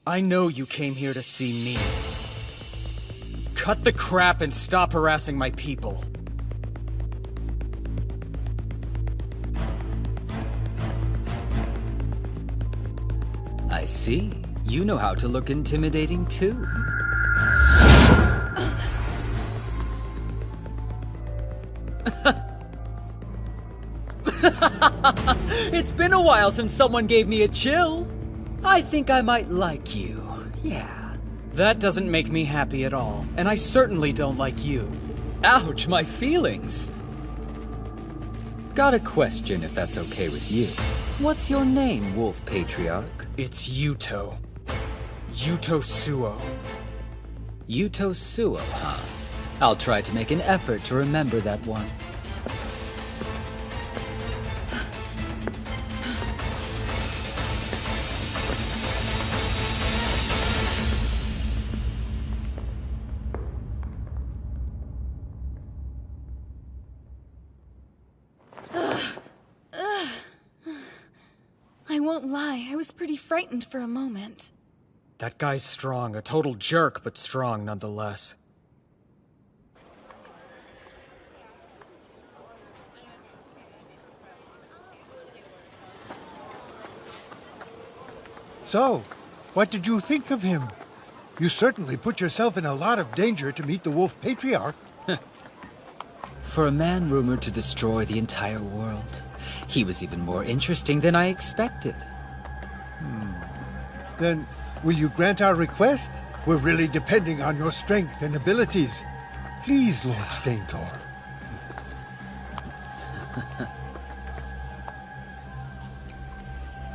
I know you came here to see me. Cut the crap and stop harassing my people. I see. You know how to look intimidating, too. It's been a while since someone gave me a chill. I think I might like you. Yeah. That doesn't make me happy at all, and I certainly don't like you. Ouch, my feelings. Got a question, if that's okay with you. What's your name, Wolf Patriarch? It's Yuto. Yuto Suo. Yuto Suo, huh? I'll try to make an effort to remember that one. I won't lie, I was pretty frightened for a moment. That guy's strong, a total jerk, but strong nonetheless. So, what did you think of him? You certainly put yourself in a lot of danger to meet the Wolf Patriarch. For a man rumored to destroy the entire world, he was even more interesting than I expected. Then, will you grant our request? We're really depending on your strength and abilities. Please, Lord Stainthor.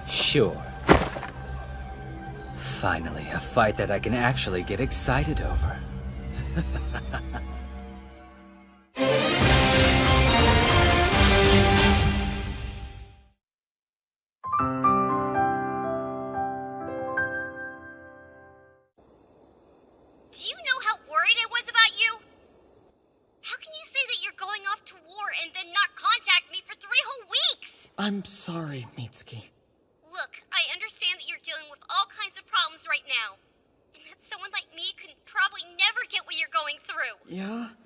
Sure. Finally, a fight that I can actually get excited over. Do you know how worried I was about you? How can you say that you're going off to war and then not contact me for 3 whole weeks? I'm sorry, Mitsuki. Look, I understand that you're dealing with all kinds of problems right now. And that someone like me could probably never get what you're going through. Yeah?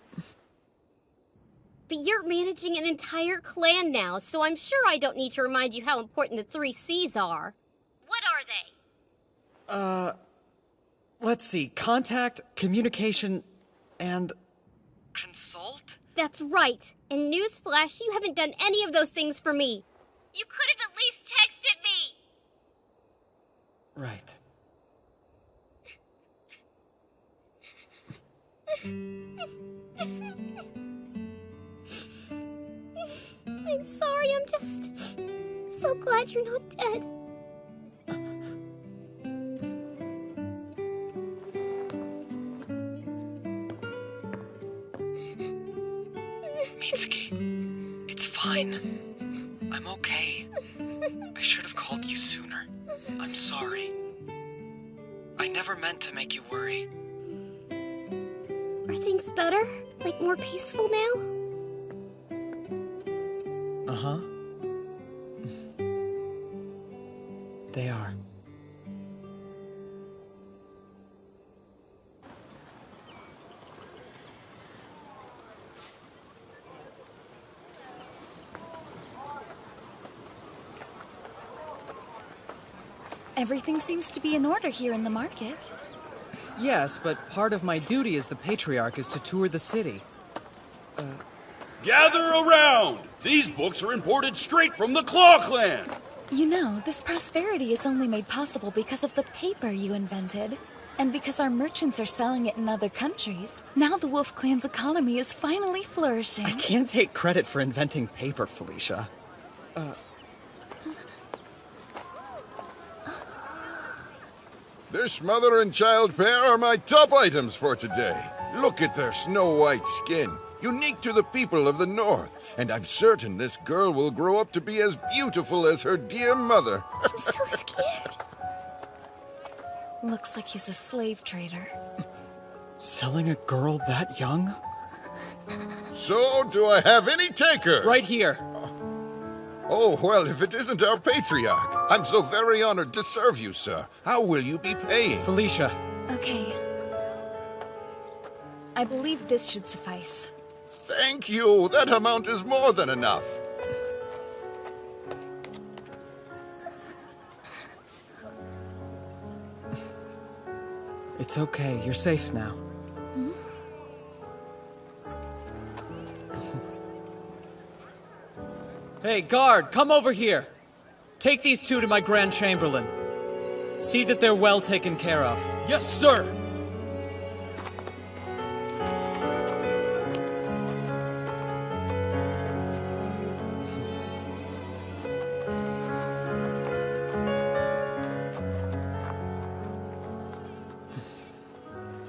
But you're managing an entire clan now, so I'm sure I don't need to remind you how important the 3 C's are. What are they? Let's see. Contact, communication, and... consult? That's right. And newsflash, you haven't done any of those things for me. You could have at least texted me! Right. I'm sorry, I'm just so glad you're not dead. Mitsuki, it's fine. I'm okay. I should have called you sooner. I'm sorry. I never meant to make you worry. Are things better? Like more peaceful now? Uh-huh. They are. Everything seems to be in order here in the market. Yes, but part of my duty as the Patriarch is to tour the city. Gather around! These books are imported straight from the Claw Clan! You know, this prosperity is only made possible because of the paper you invented. And because our merchants are selling it in other countries. Now the Wolf Clan's economy is finally flourishing. I can't take credit for inventing paper, Felicia. This mother and child pair are my top items for today. Look at their snow-white skin, unique to the people of the North. And I'm certain this girl will grow up to be as beautiful as her dear mother. I'm so scared. Looks like he's a slave trader. Selling a girl that young? So, do I have any takers? Right here. Oh, well, if it isn't our Patriarch. I'm so very honored to serve you, sir. How will you be paying? Felicia. Okay. I believe this should suffice. Thank you. That amount is more than enough. It's okay. You're safe now. Hmm? Hey, guard, come over here. Take these two to my Grand Chamberlain. See that they're well taken care of. Yes, sir!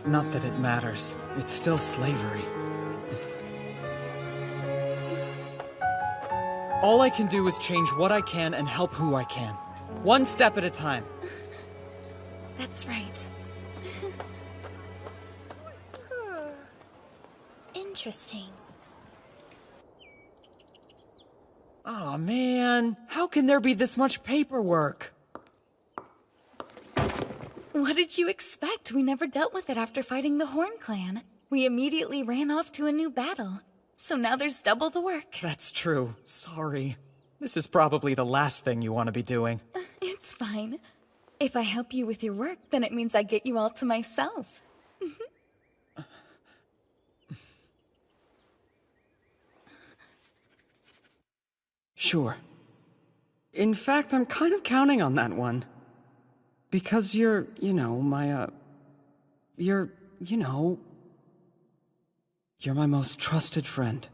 Not that it matters. It's still slavery. All I can do is change what I can and help who I can. One step at a time. That's right. Interesting. Aw, man. How can there be this much paperwork? What did you expect? We never dealt with it after fighting the Horn Clan. We immediately ran off to a new battle. So now there's double the work. That's true. Sorry. This is probably the last thing you want to be doing. It's fine. If I help you with your work, then it means I get you all to myself. Sure. In fact, I'm kind of counting on that one. Because you're, my, you're my most trusted friend.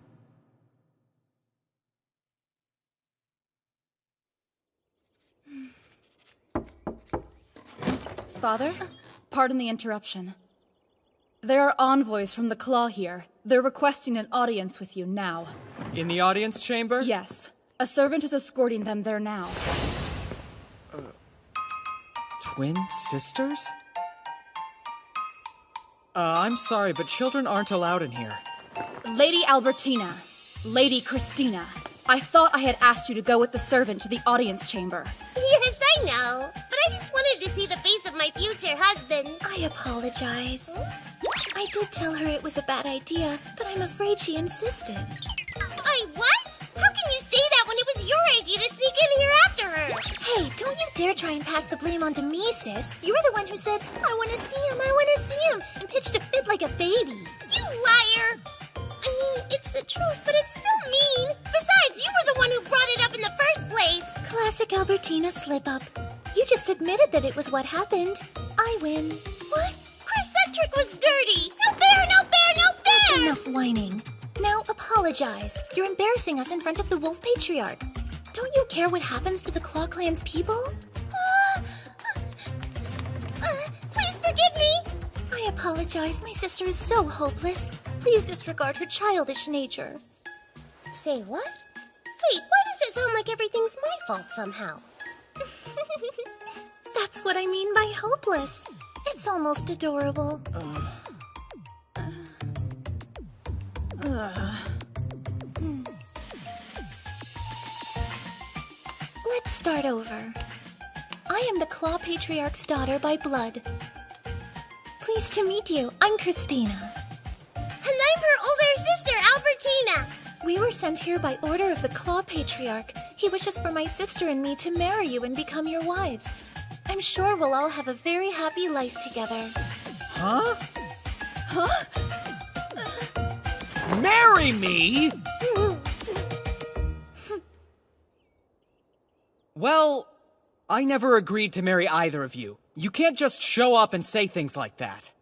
Father, pardon the interruption. There are envoys from the Claw here. They're requesting an audience with you now. In the audience chamber? Yes. A servant is escorting them there now. Twin sisters? I'm sorry, but children aren't allowed in here. Lady Albertina, Lady Christina, I thought I had asked you to go with the servant to the audience chamber. Yes, I know. But I just wanted to see the face of my future husband. I apologize. I did tell her it was a bad idea, but I'm afraid she insisted. What? How can you say that when it was your idea to sneak in here after her? Hey, don't you dare try and pass the blame on to me, sis. You were the one who said, I want to see him, and pitched a fit like a baby. You liar! I mean, It's the truth, but it's still mean. Besides, you were the one who brought it up in the first place. Classic Albertina slip-up. You just admitted that it was what happened. I win. What? Chris, that trick was dirty. No fair, no fair, no fair! That's enough whining. Now apologize. You're embarrassing us in front of the Wolf Patriarch. Don't you care what happens to the Claw Clan's people? Please forgive me. I apologize. My sister is so hopeless. Please disregard her childish nature. Say what? Wait, why does it sound like everything's my fault somehow? That's what I mean by hopeless. It's almost adorable. Let's start over. I am the Claw Patriarch's daughter by blood. Pleased to meet you. I'm Christina. And I'm her older sister, Albertina. We were sent here by order of the Claw Patriarch. He wishes for my sister and me to marry you and become your wives. I'm sure we'll all have a very happy life together. Huh? Huh? Marry me? Well, I never agreed to marry either of you. You can't just show up and say things like that.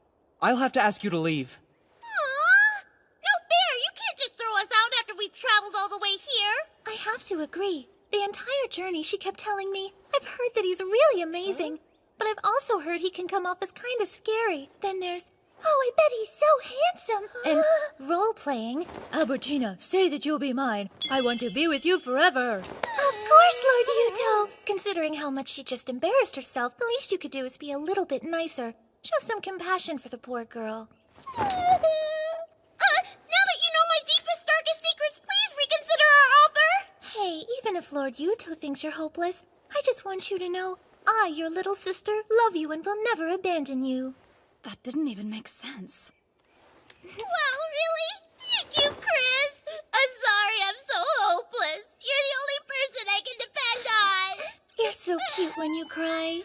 I'll have to ask you to leave. Aww! No fair! You can't just throw us out after we've traveled all the way here! I have to agree. The entire journey she kept telling me, I've heard that he's really amazing, but I've also heard he can come off as kinda scary. Then there's, oh, I bet he's so handsome, and role-playing. Albertina, say that you'll be mine. I want to be with you forever. Of course, Lord Yuto! Considering how much she just embarrassed herself, the least you could do is be a little bit nicer. Show some compassion for the poor girl. Now that you know my deepest, darkest secrets, please reconsider our offer! Hey, even if Lord Yuto thinks you're hopeless, I just want you to know, I, your little sister, love you and will never abandon you. That didn't even make sense. Wow, really? Thank you, Chris! I'm sorry I'm so hopeless. You're the only person I can depend on! You're so cute when you cry.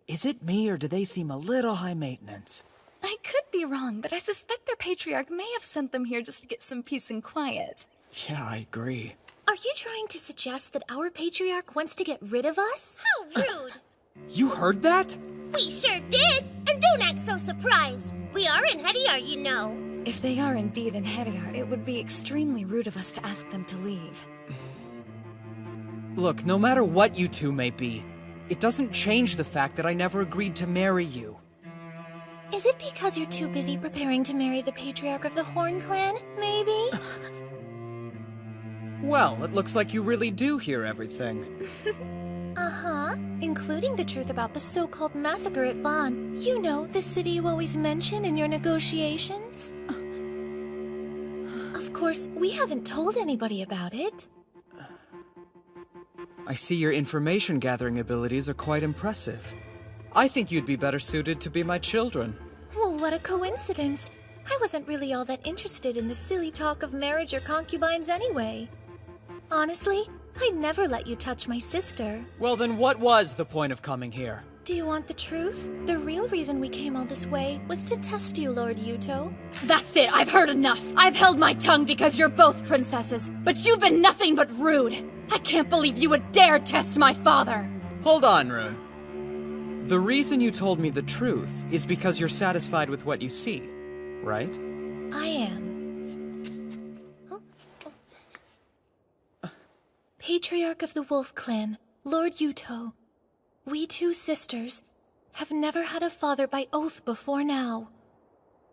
Is it me, or do they seem a little high maintenance? I could be wrong, but I suspect their patriarch may have sent them here just to get some peace and quiet. Yeah, I agree. Are you trying to suggest that our patriarch wants to get rid of us? How rude! You heard that? We sure did! And don't act so surprised! We are in Hediar, you know. If they are indeed in Hediar, it would be extremely rude of us to ask them to leave. Look, no matter what you two may be, it doesn't change the fact that I never agreed to marry you. Is it because you're too busy preparing to marry the patriarch of the Horn Clan, maybe? Well, it looks like you really do hear everything. Uh-huh, including the truth about the so-called massacre at Vaughn. You know, the city you always mention in your negotiations? Of course, we haven't told anybody about it. I see your information-gathering abilities are quite impressive. I think you'd be better suited to be my children. Well, what a coincidence. I wasn't really all that interested in the silly talk of marriage or concubines anyway. Honestly, I'd never let you touch my sister. Well, then what was the point of coming here? Do you want the truth? The real reason we came all this way was to test you, Lord Yuto. That's it! I've heard enough! I've held my tongue because you're both princesses, but you've been nothing but rude! I can't believe you would dare test my father! Hold on, Rune. The reason you told me the truth is because you're satisfied with what you see, right? I am. Patriarch of the Wolf Clan, Lord Yuto. We two sisters have never had a father by oath before now.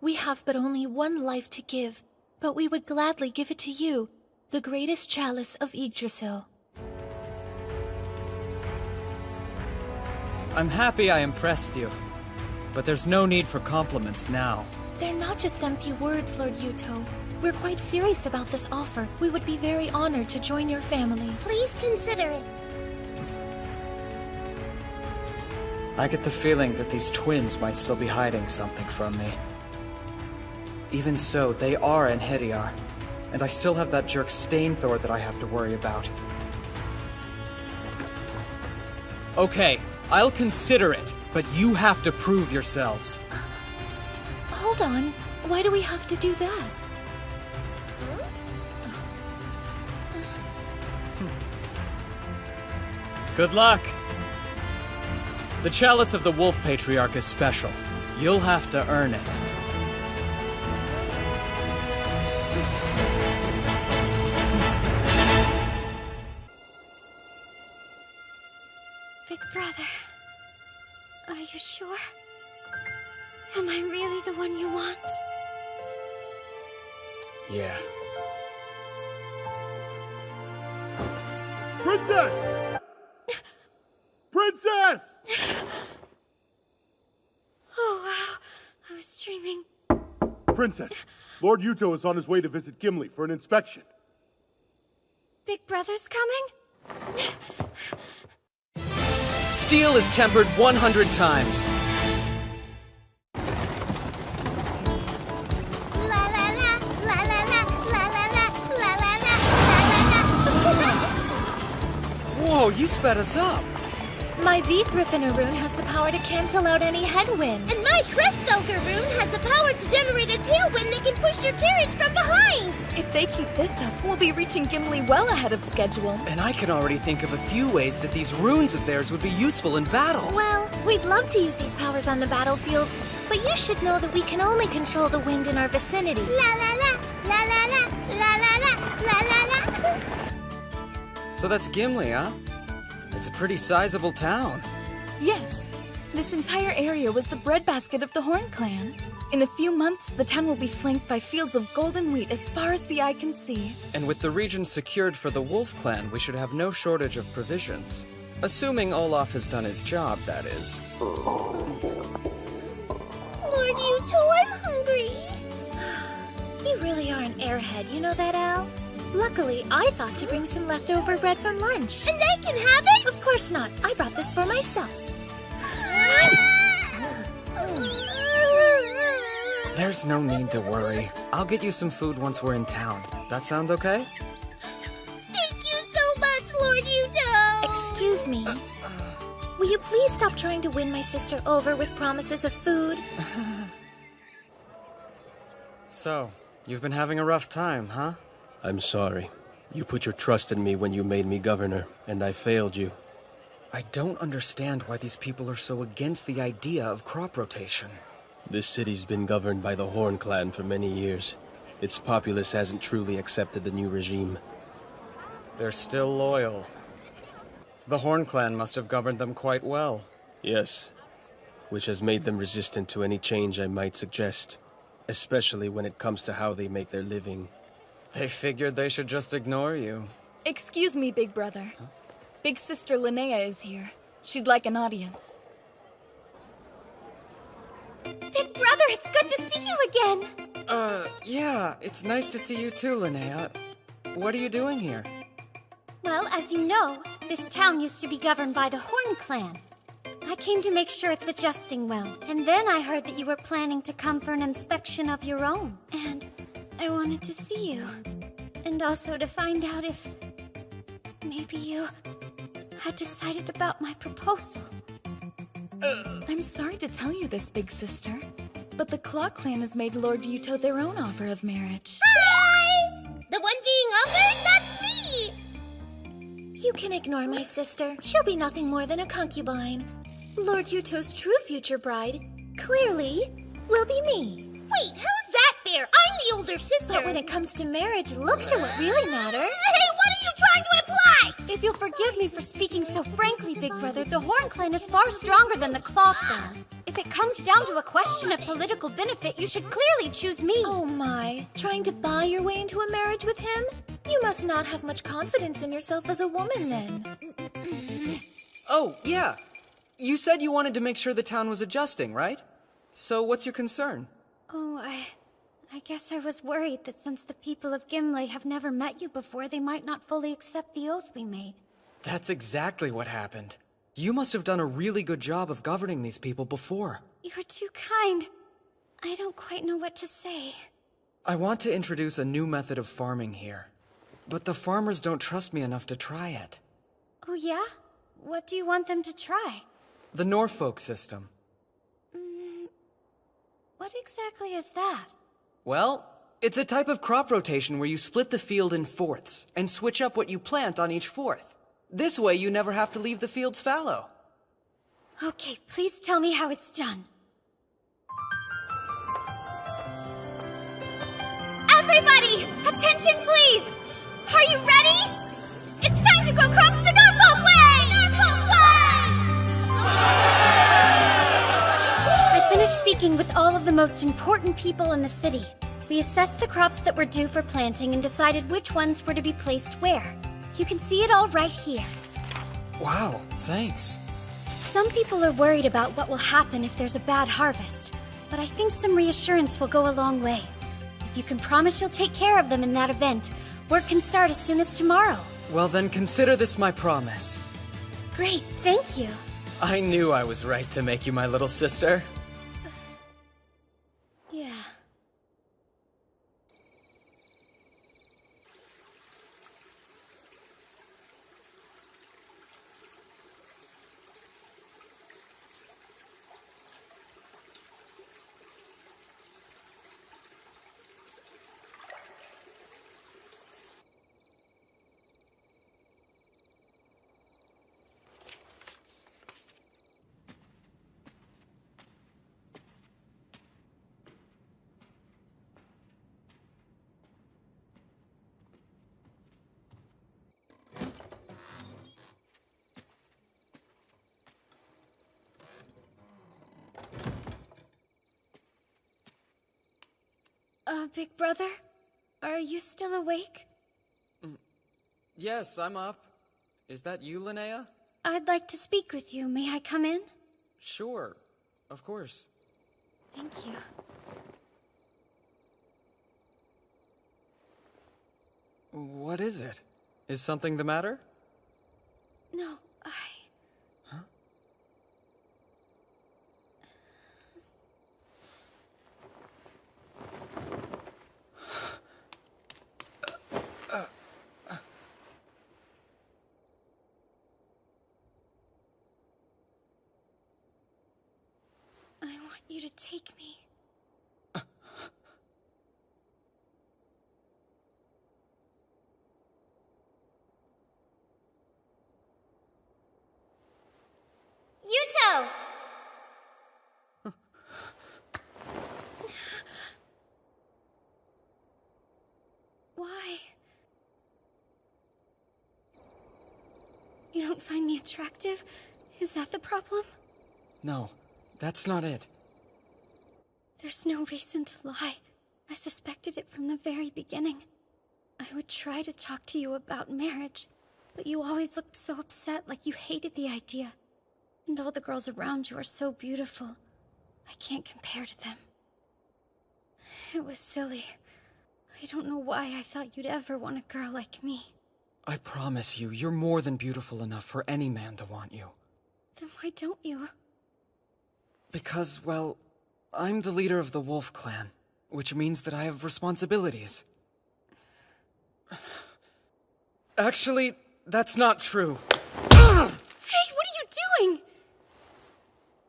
We have but only one life to give, but we would gladly give it to you, the greatest chalice of Yggdrasil. I'm happy I impressed you, but there's no need for compliments now. They're not just empty words, Lord Yuto. We're quite serious about this offer. We would be very honored to join your family. Please consider it. I get the feeling that these twins might still be hiding something from me. Even so, they are in Hediar, and I still have that jerk Stainthor that I have to worry about. Okay, I'll consider it, but you have to prove yourselves. Hold on. Why do we have to do that? Good luck! The Chalice of the Wolf Patriarch is special. You'll have to earn it. Big brother, are you sure? Am I really the one you want? Yeah. Princess! Princess! Oh, wow. I was dreaming. Princess, Lord Yuto is on his way to visit Gimli for an inspection. Big brother's coming? Steel is tempered 100 times. Whoa, you sped us up. My V-Thriffener rune has the power to cancel out any headwind. And my Crestfelker rune has the power to generate a tailwind that can push your carriage from behind! If they keep this up, we'll be reaching Gimli well ahead of schedule. And I can already think of a few ways that these runes of theirs would be useful in battle. Well, we'd love to use these powers on the battlefield, but you should know that we can only control the wind in our vicinity. La la la, la la la, la la la, la la la. So that's Gimli, huh? It's a pretty sizable town. Yes. This entire area was the breadbasket of the Horn Clan. In a few months, the town will be flanked by fields of golden wheat as far as the eye can see. And with the region secured for the Wolf Clan, we should have no shortage of provisions. Assuming Olaf has done his job, that is. Lord Yuto, I'm hungry. You really are an airhead, you know that, Al? Luckily, I thought to bring some leftover bread from lunch. And I can have it? Of course not. I brought this for myself. There's no need to worry. I'll get you some food once we're in town. That sound okay? Thank you so much, Lord Yuto! Excuse me. Will you please stop trying to win my sister over with promises of food? So, you've been having a rough time, huh? I'm sorry. You put your trust in me when you made me governor, and I failed you. I don't understand why these people are so against the idea of crop rotation. This city's been governed by the Horn Clan for many years. Its populace hasn't truly accepted the new regime. They're still loyal. The Horn Clan must have governed them quite well. Yes, which has made them resistant to any change I might suggest, especially when it comes to how they make their living. They figured they should just ignore you. Excuse me, Big Brother. Huh? Big Sister Linnea is here. She'd like an audience. Big Brother, it's good to see you again! Yeah, it's nice to see you too, Linnea. What are you doing here? Well, as you know, this town used to be governed by the Horn Clan. I came to make sure it's adjusting well, and then I heard that you were planning to come for an inspection of your own. And I wanted to see you. And also to find out if maybe you had decided about my proposal. I'm sorry to tell you this, Big Sister, but the Claw Clan has made Lord Yuto their own offer of marriage. Hi! The one being offered? That's me! You can ignore my sister. She'll be nothing more than a concubine. Lord Yuto's true future bride, clearly, will be me. Wait, how's that fair? I'm the older sister. But when it comes to marriage, looks are what really matter. Hey, what are you trying to imply? If you'll forgive me for speaking so frankly, Big Brother, the Horn Clan is far stronger than the Claw Clan. If it comes down to a question of political benefit, you should clearly choose me. Oh my, trying to buy your way into a marriage with him? You must not have much confidence in yourself as a woman, then. Oh, yeah. You said you wanted to make sure the town was adjusting, right? So what's your concern? Oh, I guess I was worried that since the people of Gimli have never met you before, they might not fully accept the oath we made. That's exactly what happened. You must have done a really good job of governing these people before. You're too kind. I don't quite know what to say. I want to introduce a new method of farming here. But the farmers don't trust me enough to try it. Oh yeah? What do you want them to try? The Norfolk system. What exactly is that? Well, it's a type of crop rotation where you split the field in fourths and switch up what you plant on each fourth. This way you never have to leave the fields fallow. Okay, please tell me how it's done. Everybody, attention please! Are you ready? It's time to go across the Norfolk Way! Norfolk Way! I finished speaking with all of the most important people in the city. We assessed the crops that were due for planting and decided which ones were to be placed where. You can see it all right here. Wow, thanks. Some people are worried about what will happen if there's a bad harvest, but I think some reassurance will go a long way. If you can promise you'll take care of them in that event, work can start as soon as tomorrow. Well then, consider this my promise. Great, thank you. I knew I was right to make you my little sister. Yeah. Big Brother? Are you still awake? Yes, I'm up. Is that you, Linnea? I'd like to speak with you. May I come in? Sure, of course. Thank you. What is it? Is something the matter? No, I want you to take me. Yuto! Why? You don't find me attractive? Is that the problem? No, that's not it. There's no reason to lie. I suspected it from the very beginning. I would try to talk to you about marriage, but you always looked so upset, like you hated the idea. And all the girls around you are so beautiful. I can't compare to them. It was silly. I don't know why I thought you'd ever want a girl like me. I promise you, you're more than beautiful enough for any man to want you. Then why don't you? Because, well, I'm the leader of the Wolf Clan, which means that I have responsibilities. Actually, that's not true. Hey, what are you doing?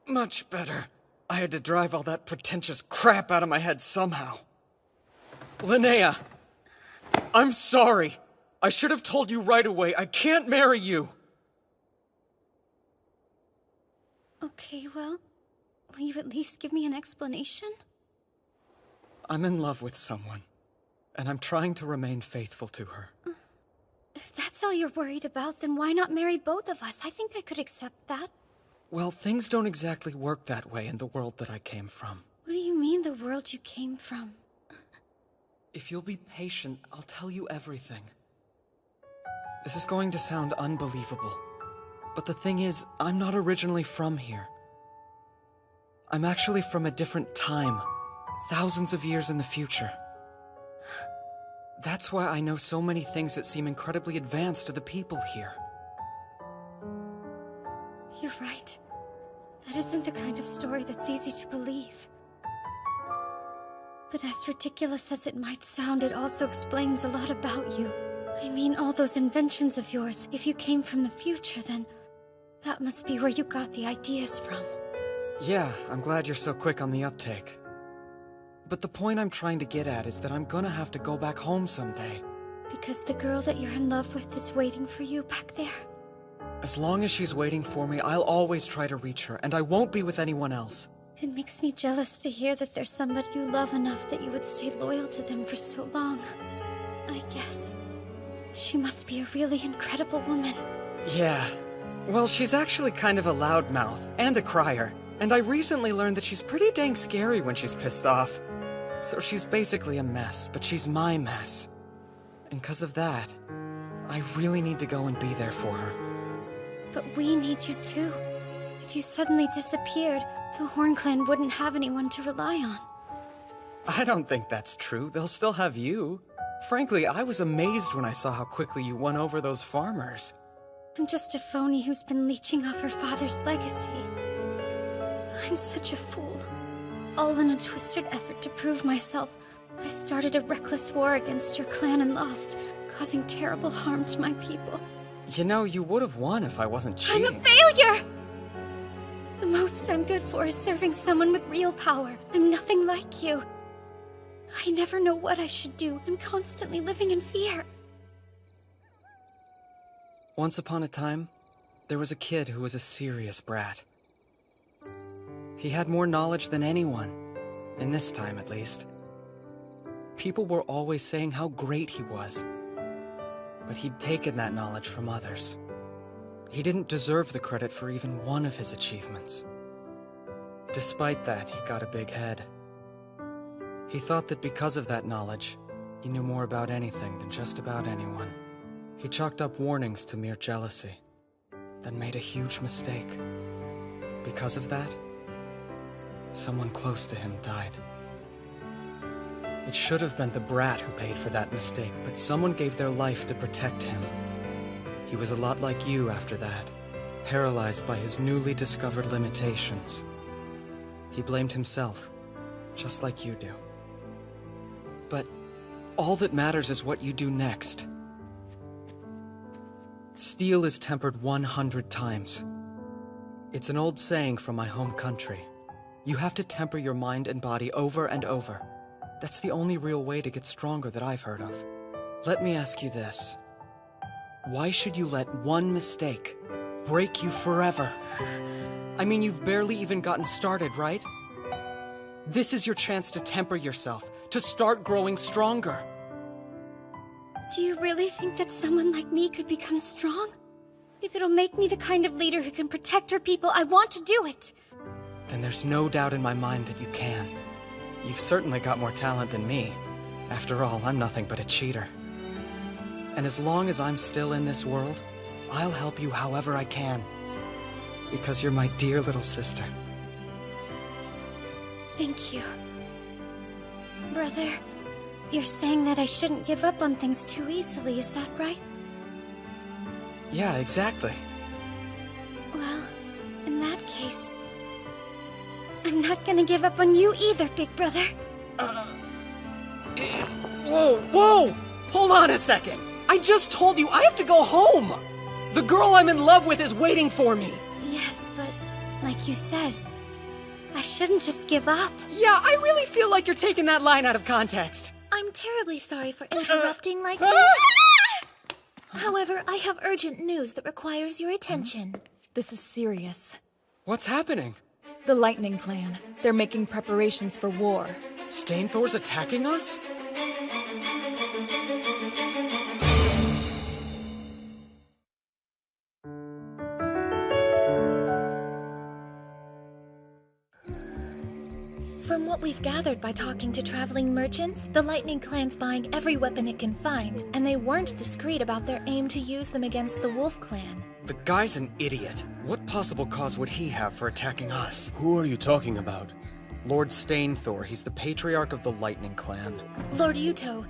Much better. I had to drive all that pretentious crap out of my head somehow. Linnea, I'm sorry. I should have told you right away. I can't marry you. Okay, well, will you at least give me an explanation? I'm in love with someone, and I'm trying to remain faithful to her. If that's all you're worried about, then why not marry both of us? I think I could accept that. Well, things don't exactly work that way in the world that I came from. What do you mean, the world you came from? If you'll be patient, I'll tell you everything. This is going to sound unbelievable, but the thing is, I'm not originally from here. I'm actually from a different time, thousands of years in the future. That's why I know so many things that seem incredibly advanced to the people here. You're right. That isn't the kind of story that's easy to believe. But as ridiculous as it might sound, it also explains a lot about you. I mean, all those inventions of yours, if you came from the future, then that must be where you got the ideas from. Yeah, I'm glad you're so quick on the uptake. But the point I'm trying to get at is that I'm gonna have to go back home someday. Because the girl that you're in love with is waiting for you back there? As long as she's waiting for me, I'll always try to reach her, and I won't be with anyone else. It makes me jealous to hear that there's somebody you love enough that you would stay loyal to them for so long. I guess she must be a really incredible woman. Yeah. Well, she's actually kind of a loudmouth and a crier, and I recently learned that she's pretty dang scary when she's pissed off. So she's basically a mess, but she's my mess. And because of that, I really need to go and be there for her. But we need you too. If you suddenly disappeared, the Horn Clan wouldn't have anyone to rely on. I don't think that's true. They'll still have you. Frankly, I was amazed when I saw how quickly you won over those farmers. I'm just a phony who's been leeching off her father's legacy. I'm such a fool. All in a twisted effort to prove myself, I started a reckless war against your clan and lost, causing terrible harm to my people. You know, you would have won if I wasn't cheating. I'm a failure! The most I'm good for is serving someone with real power. I'm nothing like you. I never know what I should do. I'm constantly living in fear. Once upon a time, there was a kid who was a serious brat. He had more knowledge than anyone, in this time at least. People were always saying how great he was, but he'd taken that knowledge from others. He didn't deserve the credit for even one of his achievements. Despite that, he got a big head. He thought that because of that knowledge, he knew more about anything than just about anyone. He chalked up warnings to mere jealousy, then made a huge mistake. Because of that, someone close to him died. It should have been the brat who paid for that mistake, but someone gave their life to protect him. He was a lot like you after that, paralyzed by his newly discovered limitations. He blamed himself, just like you do. But all that matters is what you do next. Steel is tempered 100 times. It's an old saying from my home country. You have to temper your mind and body over and over. That's the only real way to get stronger that I've heard of. Let me ask you this. Why should you let one mistake break you forever? I mean, you've barely even gotten started, right? This is your chance to temper yourself, to start growing stronger. Do you really think that someone like me could become strong? If it'll make me the kind of leader who can protect her people, I want to do it. Then there's no doubt in my mind that you can. You've certainly got more talent than me. After all, I'm nothing but a cheater. And as long as I'm still in this world, I'll help you however I can. Because you're my dear little sister. Thank you. Brother, you're saying that I shouldn't give up on things too easily, is that right? Yeah, exactly. Well, in that case, I'm not gonna give up on you either, big brother. Whoa, whoa! Hold on a second! I just told you I have to go home! The girl I'm in love with is waiting for me! Yes, but like you said, I shouldn't just give up. Yeah, I really feel like you're taking that line out of context. I'm terribly sorry for interrupting like this. However, I have urgent news that requires your attention. This is serious. What's happening? The Lightning Clan. They're making preparations for war. Stainthor's attacking us? From what we've gathered by talking to traveling merchants, the Lightning Clan's buying every weapon it can find, and they weren't discreet about their aim to use them against the Wolf Clan. The guy's an idiot. What possible cause would he have for attacking us? Who are you talking about? Lord Stainthor. He's the Patriarch of the Lightning Clan. Lord Yuto,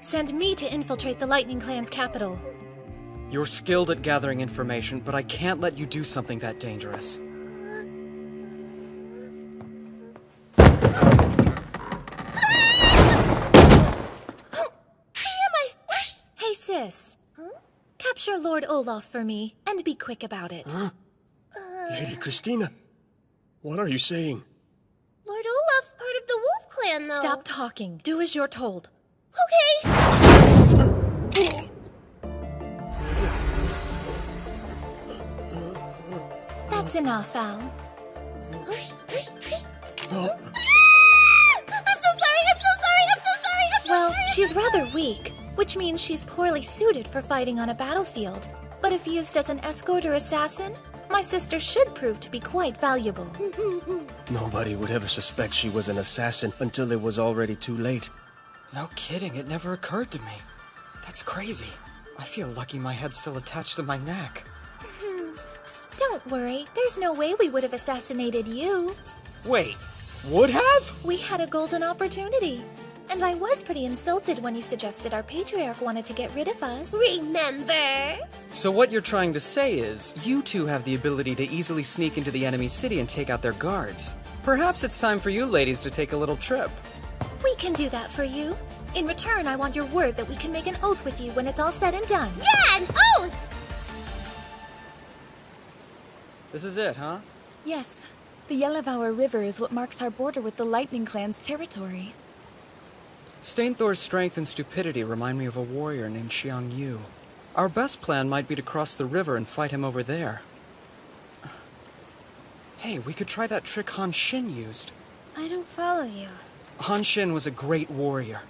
send me to infiltrate the Lightning Clan's capital. You're skilled at gathering information, but I can't let you do something that dangerous. Hey, sis. Capture Lord Olaf for me, and be quick about it. Huh? Lady Christina, what are you saying? Lord Olaf's part of the Wolf Clan, though. Stop talking. Do as you're told. Okay. That's enough, Al. Well, she's rather weak, which means she's poorly suited for fighting on a battlefield. But if used as an escort or assassin, my sister should prove to be quite valuable. Nobody would ever suspect she was an assassin until it was already too late. No kidding, it never occurred to me. That's crazy. I feel lucky my head's still attached to my neck. Don't worry, there's no way we would have assassinated you. Wait, would have? We had a golden opportunity. And I was pretty insulted when you suggested our patriarch wanted to get rid of us. Remember? So what you're trying to say is, you two have the ability to easily sneak into the enemy city and take out their guards. Perhaps it's time for you ladies to take a little trip. We can do that for you. In return, I want your word that we can make an oath with you when it's all said and done. Yeah, an oath! This is it, huh? Yes. The Yellowvour River is what marks our border with the Lightning Clan's territory. Stainthor's strength and stupidity remind me of a warrior named Xiang Yu. Our best plan might be to cross the river and fight him over there. Hey, we could try that trick Han Xin used. I don't follow you. Han Xin was a great warrior.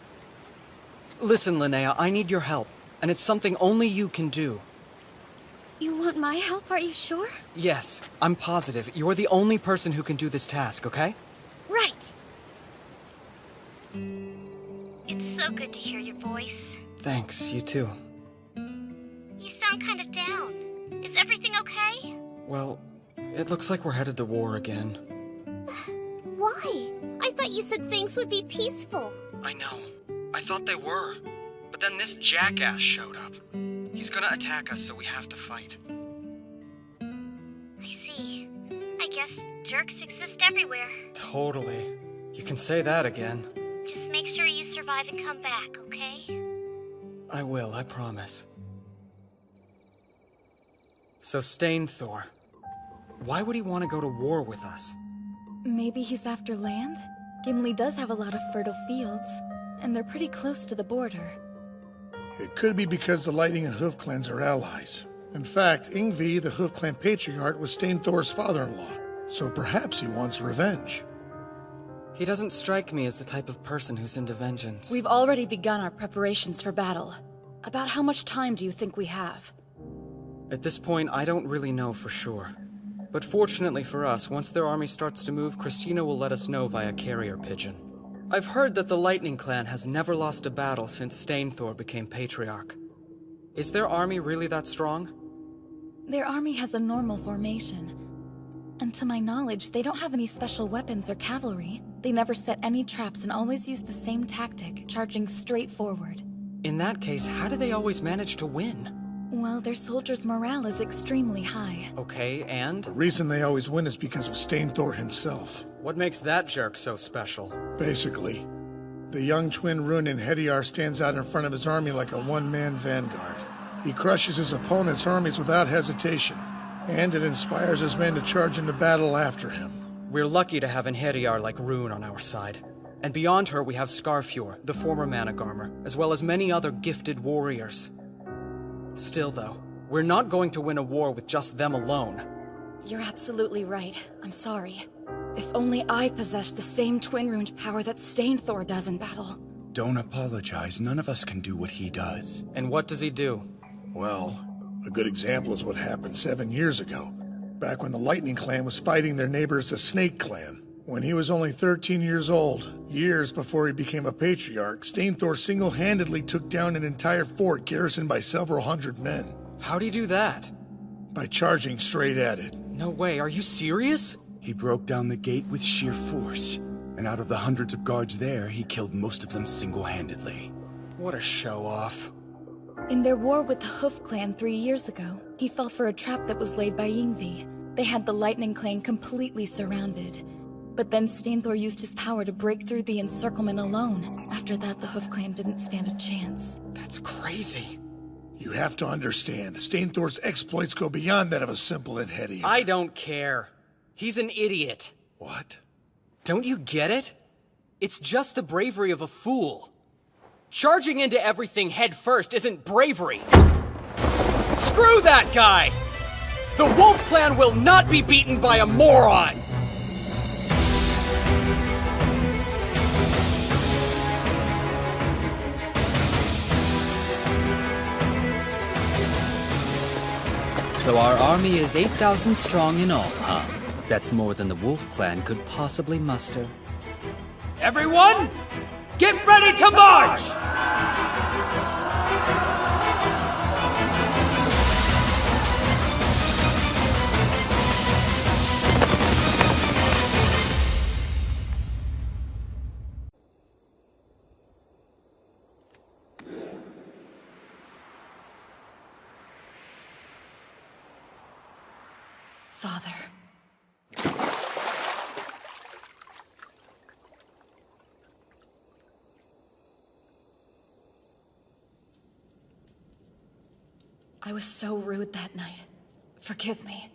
Listen, Linnea, I need your help, and it's something only you can do. You want my help, are you sure? Yes, I'm positive. You're the only person who can do this task, okay? Right. It's so good to hear your voice. Thanks, you too. You sound kind of down. Is everything okay? Well, it looks like we're headed to war again. Why? I thought you said things would be peaceful. I know. I thought they were. But then this jackass showed up. He's gonna attack us, so we have to fight. I see. I guess jerks exist everywhere. Totally. You can say that again. Just make sure you survive and come back, okay? I will, I promise. So Stainthor, why would he want to go to war with us? Maybe he's after land? Gimli does have a lot of fertile fields, and they're pretty close to the border. It could be because the Lightning and Hoof clans are allies. In fact, Yngvi, the Hoof clan patriarch, was Stainthor's father-in-law, so perhaps he wants revenge. He doesn't strike me as the type of person who's into vengeance. We've already begun our preparations for battle. About how much time do you think we have? At this point, I don't really know for sure. But fortunately for us, once their army starts to move, Christina will let us know via carrier pigeon. I've heard that the Lightning Clan has never lost a battle since Stainthor became Patriarch. Is their army really that strong? Their army has a normal formation. And to my knowledge, they don't have any special weapons or cavalry. They never set any traps and always use the same tactic, charging straight forward. In that case, how do they always manage to win? Well, their soldiers' morale is extremely high. Okay, and? The reason they always win is because of Stainthor himself. What makes that jerk so special? Basically, the young twin Runin Hediar stands out in front of his army like a one-man vanguard. He crushes his opponent's armies without hesitation, and it inspires his men to charge into battle after him. We're lucky to have an Hediar like Rune on our side. And beyond her, we have Scarfjord, the former Managarmer, as well as many other gifted warriors. Still, though, we're not going to win a war with just them alone. You're absolutely right. I'm sorry. If only I possessed the same twin-runed power that Stainthor does in battle. Don't apologize. None of us can do what he does. And what does he do? Well, a good example is what happened 7 years ago, back when the Lightning Clan was fighting their neighbors, the Snake Clan. When he was only 13 years old, years before he became a patriarch, Stainthor single-handedly took down an entire fort garrisoned by several hundred men. How'd he do that? By charging straight at it. No way, are you serious? He broke down the gate with sheer force, and out of the hundreds of guards there, he killed most of them single-handedly. What a show-off. In their war with the Hoof Clan 3 years ago, he fell for a trap that was laid by Yngvi. They had the Lightning Clan completely surrounded. But then Stainthor used his power to break through the encirclement alone. After that, the Hoof Clan didn't stand a chance. That's crazy. You have to understand, Stainthor's exploits go beyond that of a simple Hediar. I don't care. He's an idiot. What? Don't you get it? It's just the bravery of a fool. Charging into everything head first isn't bravery. Screw that guy! The Wolf Clan will not be beaten by a moron! So our army is 8,000 strong in all, huh? That's more than the Wolf Clan could possibly muster. Everyone, get ready to march! Father. I was so rude that night. Forgive me.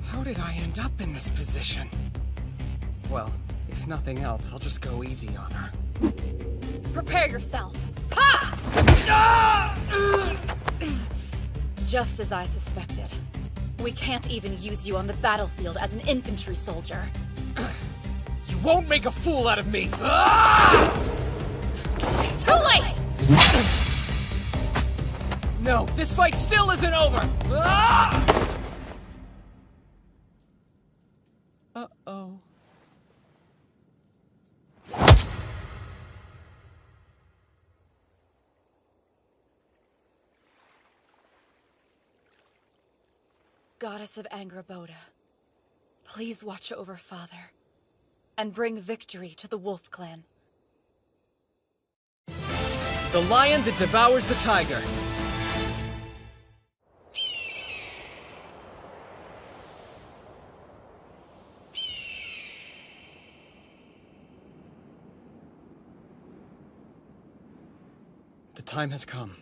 How did I end up in this position? Well, if nothing else, I'll just go easy on her. Prepare yourself. Ha! Just as I suspected. We can't even use you on the battlefield as an infantry soldier. You won't make a fool out of me! Too late! No, this fight still isn't over! Uh-oh. Goddess of Angrboda, please watch over Father, and bring victory to the Wolf Clan. The lion that devours the tiger. The time has come.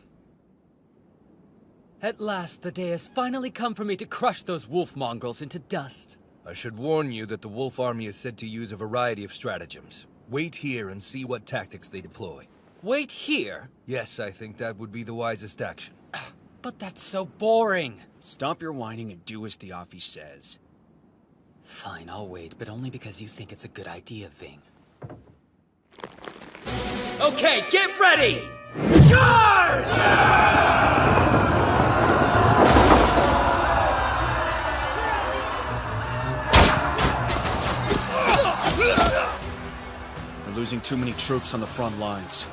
At last, the day has finally come for me to crush those wolf mongrels into dust. I should warn you that the Wolf Army is said to use a variety of stratagems. Wait here and see what tactics they deploy. Wait here? Yes, I think that would be the wisest action. But that's so boring. Stop your whining and do as Thiafi says. Fine, I'll wait, but only because you think it's a good idea, Ving. Okay, get ready! Charge! We're losing too many troops on the front lines.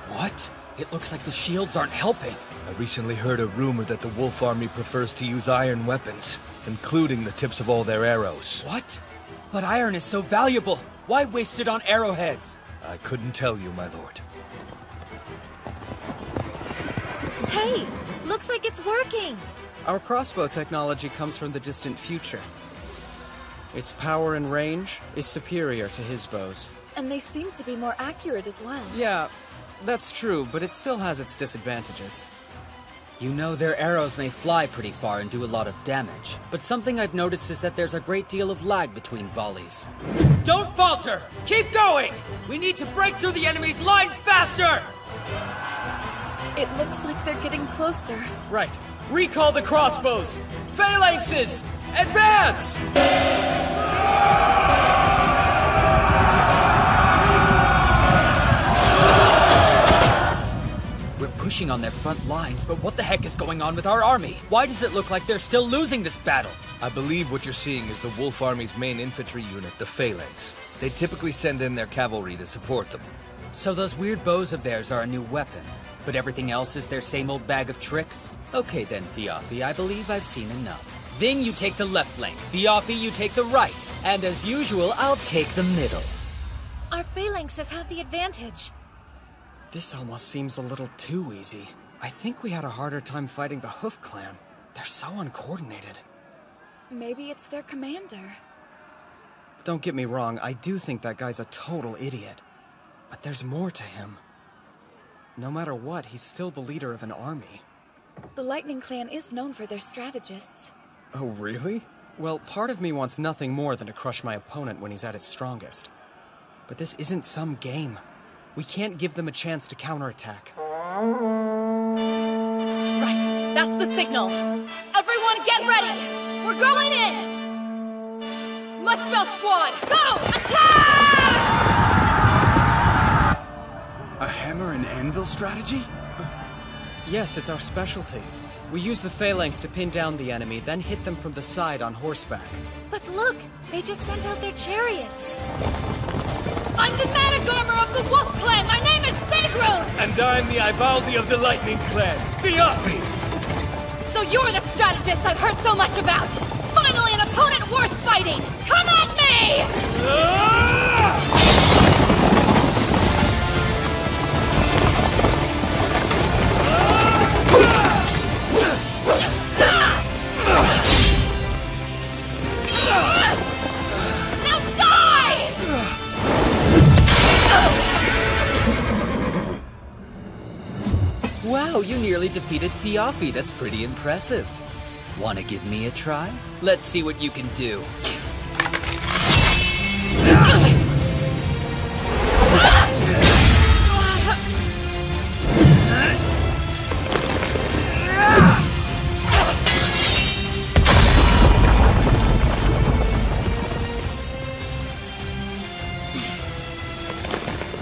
What? It looks like the shields aren't helping. I recently heard a rumor that the Wolf Army prefers to use iron weapons, including the tips of all their arrows. What? But iron is so valuable. Why waste it on arrowheads? I couldn't tell you, my lord. Hey, looks like it's working. Our crossbow technology comes from the distant future. Its power and range is superior to his bows. And they seem to be more accurate as well. Yeah, that's true, but it still has its disadvantages. You know, their arrows may fly pretty far and do a lot of damage, but something I've noticed is that there's a great deal of lag between volleys. Don't falter! Keep going! We need to break through the enemy's lines faster! It looks like they're getting closer. Right. Recall the crossbows! Phalanxes! Advance! We're pushing on their front lines, but what the heck is going on with our army? Why does it look like they're still losing this battle? I believe what you're seeing is the Wolf Army's main infantry unit, the Phalanx. They typically send in their cavalry to support them. So those weird bows of theirs are a new weapon, but everything else is their same old bag of tricks? Okay then, Thiafi, I believe I've seen enough. Ving, you take the left flank. Thiafi, you take the right. And as usual, I'll take the middle. Our phalanxes have the advantage. This almost seems a little too easy. I think we had a harder time fighting the Hoof Clan. They're so uncoordinated. Maybe it's their commander. Don't get me wrong, I do think that guy's a total idiot. But there's more to him. No matter what, he's still the leader of an army. The Lightning Clan is known for their strategists. Oh, really? Well, part of me wants nothing more than to crush my opponent when he's at his strongest. But this isn't some game. We can't give them a chance to counterattack. Right, that's the signal. Everyone get ready! We're going in! Muspel Squad, go! Attack! A hammer and anvil strategy? Yes, it's our specialty. We use the phalanx to pin down the enemy, then hit them from the side on horseback. But look, they just sent out their chariots. I'm the Managarmer of the Wolf Clan! My name is Sigrun! And I'm the Ivaldi of the Lightning Clan, Viafi! So you're the strategist I've heard so much about! Finally an opponent worth fighting! Come at me! Now die! Wow, you nearly defeated Fiafi. That's pretty impressive. Wanna give me a try? Let's see what you can do.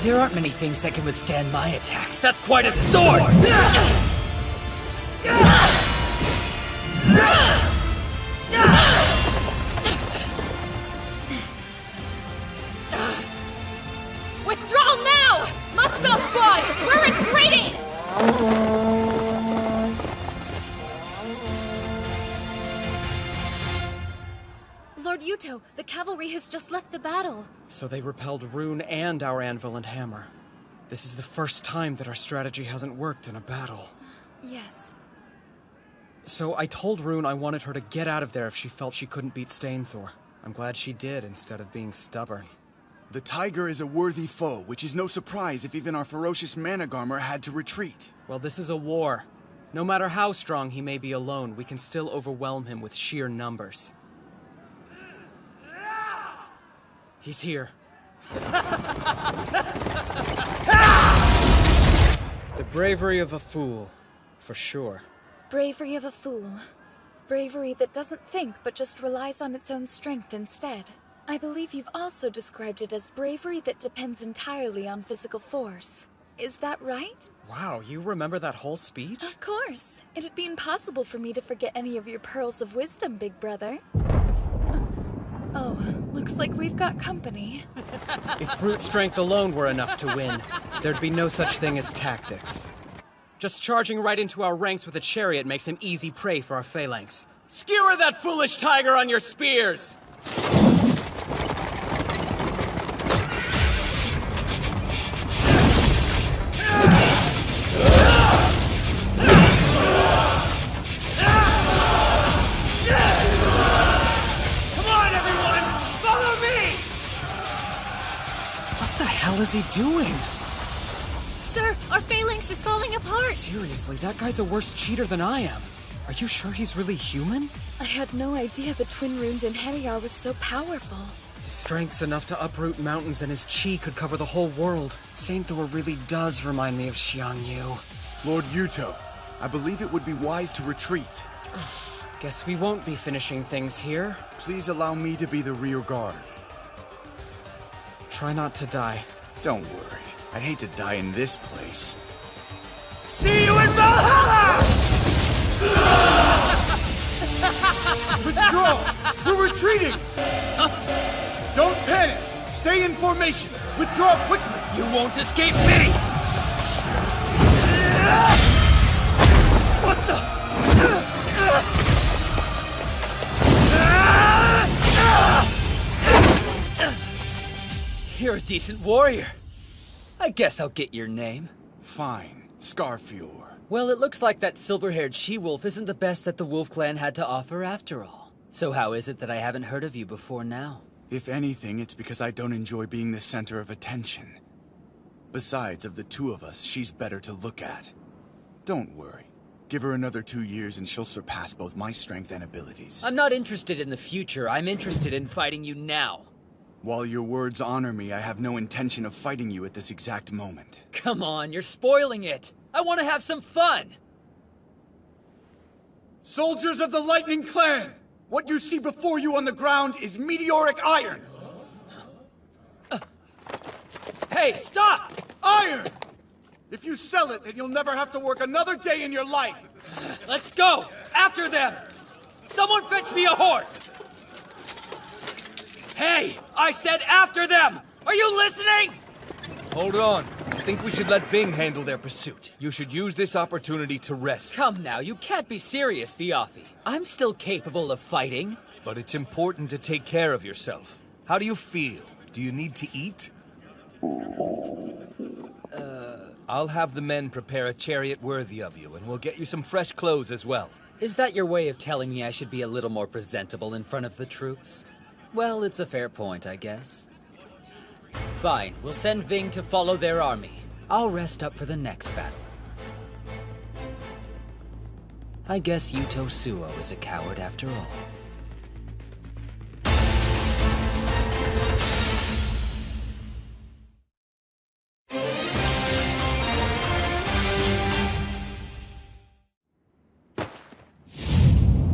There aren't many things that can withstand my attacks. That's quite a sword! Withdraw now! Muspel Squad, we're retreating! Lord Yuto, the cavalry has just left the battle. So they repelled Rune and our anvil and hammer. This is the first time that our strategy hasn't worked in a battle. Yes. So I told Rune I wanted her to get out of there if she felt she couldn't beat Stainthor. I'm glad she did, instead of being stubborn. The tiger is a worthy foe, which is no surprise if even our ferocious Managarmer had to retreat. Well, this is a war. No matter how strong he may be alone, we can still overwhelm him with sheer numbers. He's here. The bravery of a fool, for sure. Bravery of a fool. Bravery that doesn't think but just relies on its own strength instead. I believe you've also described it as bravery that depends entirely on physical force. Is that right? Wow, you remember that whole speech? Of course. It'd be impossible for me to forget any of your pearls of wisdom, big brother. Oh, looks like we've got company. If brute strength alone were enough to win, there'd be no such thing as tactics. Just charging right into our ranks with a chariot makes him easy prey for our phalanx. Skewer that foolish tiger on your spears! What is he doing? Sir, our phalanx is falling apart! Seriously, that guy's a worse cheater than I am. Are you sure he's really human? I had no idea the twin-runed Inheriar was so powerful. His strength's enough to uproot mountains and his chi could cover the whole world. Stainthor really does remind me of Xiangyu. Lord Yuto, I believe it would be wise to retreat. Guess we won't be finishing things here. Please allow me to be the rear guard. Try not to die. Don't worry. I'd hate to die in this place. See you in Valhalla! Withdraw! We're retreating! Don't panic! Stay in formation! Withdraw quickly! You won't escape me! What the? You're a decent warrior. I guess I'll get your name. Fine. Scarfjord. Well, it looks like that silver-haired she-wolf isn't the best that the Wolf Clan had to offer after all. So how is it that I haven't heard of you before now? If anything, it's because I don't enjoy being the center of attention. Besides, of the two of us, she's better to look at. Don't worry. Give her another 2 years and she'll surpass both my strength and abilities. I'm not interested in the future. I'm interested in fighting you now. While your words honor me, I have no intention of fighting you at this exact moment. Come on, you're spoiling it. I want to have some fun. Soldiers of the Lightning Clan! What you see before you on the ground is meteoric iron! Hey, stop! Iron! If you sell it, then you'll never have to work another day in your life! Let's go! After them! Someone fetch me a horse! Hey! I said after them! Are you listening? Hold on. I think we should let Ving handle their pursuit. You should use this opportunity to rest. Come now, you can't be serious, Viafi. I'm still capable of fighting. But it's important to take care of yourself. How do you feel? Do you need to eat? I'll have the men prepare a chariot worthy of you, and we'll get you some fresh clothes as well. Is that your way of telling me I should be a little more presentable in front of the troops? Well, it's a fair point, I guess. Fine, we'll send Ving to follow their army. I'll rest up for the next battle. I guess Yuto Suo is a coward after all.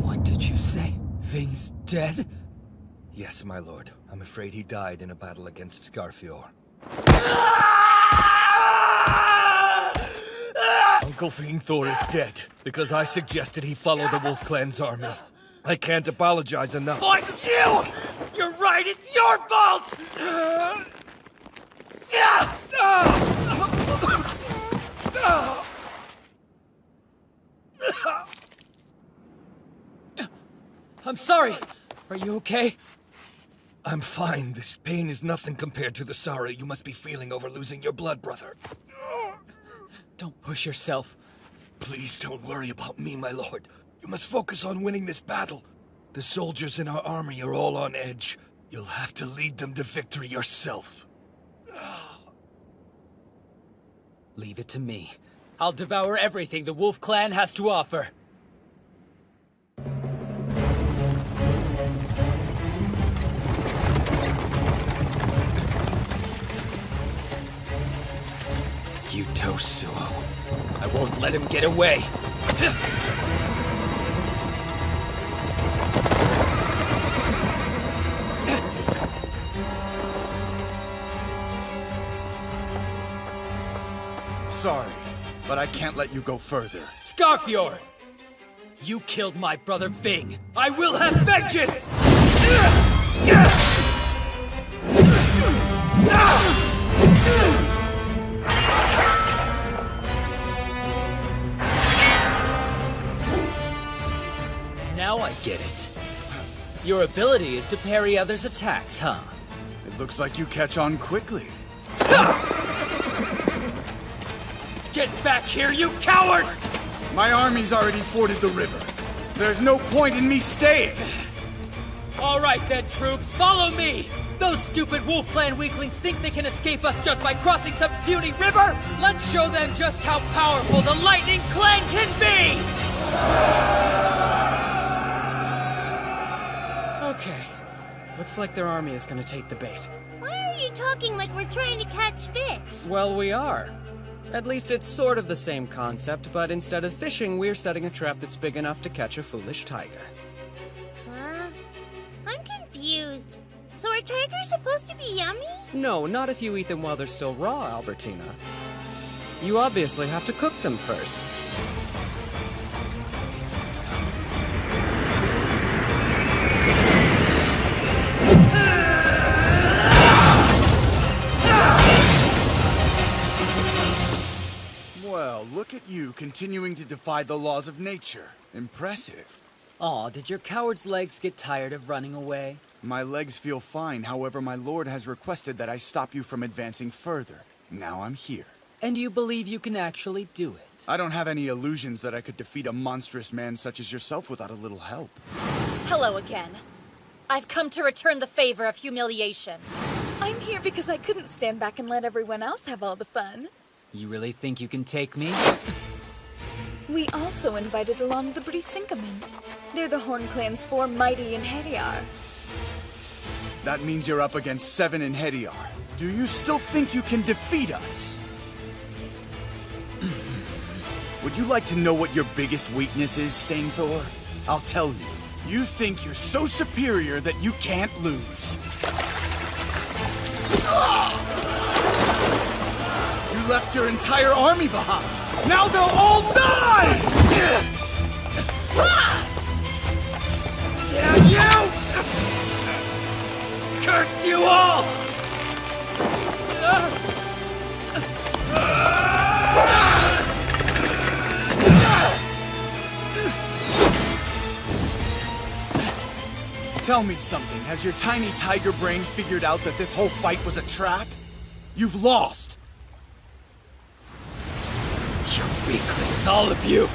What did you say? Ving's dead? Yes, my lord. I'm afraid he died in a battle against Scarfior. Uncle Vingthor is dead, because I suggested he follow the Wolf Clan's army. I can't apologize enough. Fuck you! You're right, it's your fault! I'm sorry. Are you okay? I'm fine. This pain is nothing compared to the sorrow you must be feeling over losing your blood brother. Don't push yourself. Please don't worry about me, my lord. You must focus on winning this battle. The soldiers in our army are all on edge. You'll have to lead them to victory yourself. Leave it to me. I'll devour everything the Wolf Clan has to offer. Yuto Suo. I won't let him get away. Sorry, but I can't let you go further. Scarfior! You killed my brother Ving. I will have vengeance! Now I get it. Your ability is to parry others' attacks, huh? It looks like you catch on quickly. Get back here, you coward! My army's already forded the river. There's no point in me staying. All right then, troops, follow me! Those stupid Wolf Clan weaklings think they can escape us just by crossing some puny river? Let's show them just how powerful the Lightning Clan can be! Okay. Looks like their army is gonna take the bait. Why are you talking like we're trying to catch fish? Well, we are. At least it's sort of the same concept, but instead of fishing, we're setting a trap that's big enough to catch a foolish tiger. Huh? I'm confused. So are tigers supposed to be yummy? No, not if you eat them while they're still raw, Albertina. You obviously have to cook them first. Well, look at you continuing to defy the laws of nature. Impressive. Aw, did your coward's legs get tired of running away? My legs feel fine, however my lord has requested that I stop you from advancing further. Now I'm here. And you believe you can actually do it? I don't have any illusions that I could defeat a monstrous man such as yourself without a little help. Hello again. I've come to return the favor of humiliation. I'm here because I couldn't stand back and let everyone else have all the fun. You really think you can take me? We also invited along the Brisinkamen. They're the Horn Clan's four mighty in Heriar. That means you're up against Seven and Hediar. Do you still think you can defeat us? Would you like to know what your biggest weakness is, Stainthor? I'll tell you. You think you're so superior that you can't lose. You left your entire army behind. Now they'll all die! Damn you! Curse you all! Tell me something. Has your tiny tiger brain figured out that this whole fight was a trap? You've lost! You weaklings, all of you!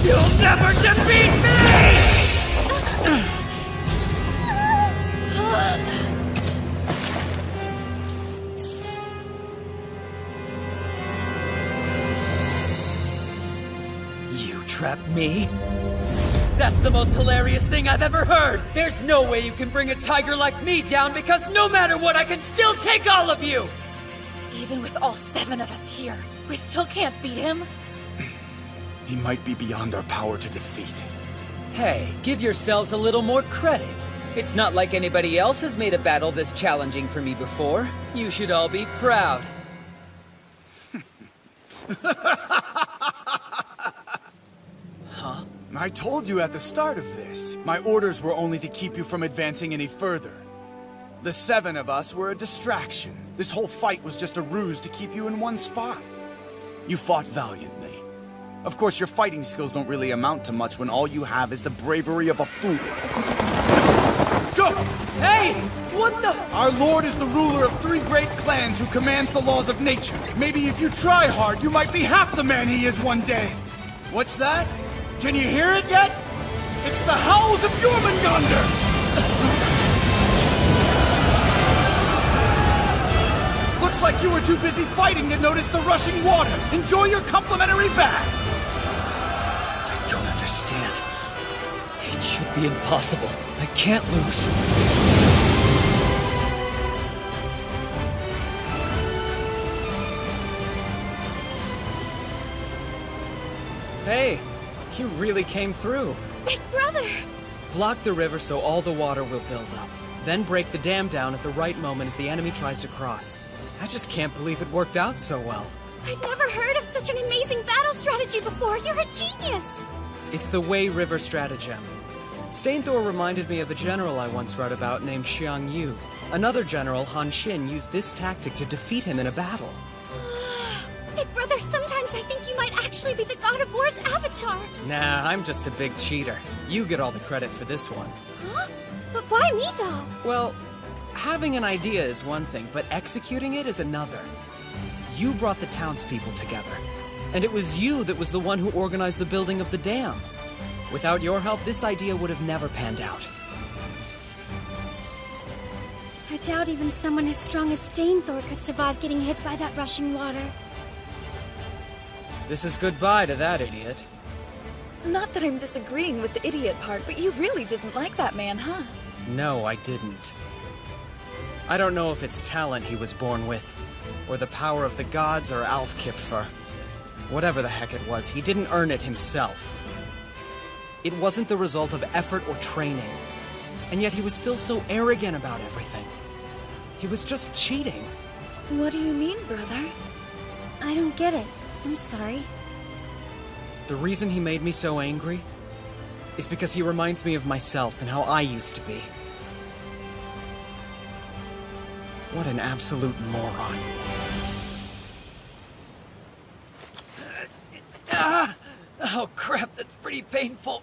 You'll never defeat me! You trapped me? That's the most hilarious thing I've ever heard! There's no way you can bring a tiger like me down because no matter what, I can still take all of you! Even with all 7 of us here, we still can't beat him. He might be beyond our power to defeat. Hey, give yourselves a little more credit. It's not like anybody else has made a battle this challenging for me before. You should all be proud. Huh? I told you at the start of this. My orders were only to keep you from advancing any further. The 7 of us were a distraction. This whole fight was just a ruse to keep you in one spot. You fought valiantly. Of course, your fighting skills don't really amount to much when all you have is the bravery of a fool. Go! Hey! What the? Our lord is the ruler of 3 great clans who commands the laws of nature. Maybe if you try hard, you might be half the man he is one day. What's that? Can you hear it yet? It's the howls of Jormungandr! Looks like you were too busy fighting to notice the rushing water. Enjoy your complimentary bath! I don't understand. It should be impossible. I can't lose. Hey, you really came through. Big brother! Block the river so all the water will build up. Then break the dam down at the right moment as the enemy tries to cross. I just can't believe it worked out so well. I've never heard of such an amazing battle strategy before. You're a genius! It's the Wei River stratagem. Stainthor reminded me of a general I once read about named Xiang Yu. Another general, Han Xin, used this tactic to defeat him in a battle. Big brother, sometimes I think you might actually be the God of War's avatar. Nah, I'm just a big cheater. You get all the credit for this one. Huh? But why me, though? Well, having an idea is one thing, but executing it is another. You brought the townspeople together, and it was you that was the one who organized the building of the dam. Without your help, this idea would have never panned out. I doubt even someone as strong as Stainthor could survive getting hit by that rushing water. This is goodbye to that idiot. Not that I'm disagreeing with the idiot part, but you really didn't like that man, huh? No, I didn't. I don't know if it's talent he was born with, or the power of the gods, or Alfkipfer. Whatever the heck it was, he didn't earn it himself. It wasn't the result of effort or training. And yet he was still so arrogant about everything. He was just cheating. What do you mean, brother? I don't get it. I'm sorry. The reason he made me so angry is because he reminds me of myself and how I used to be. What an absolute moron. Oh crap, that's pretty painful.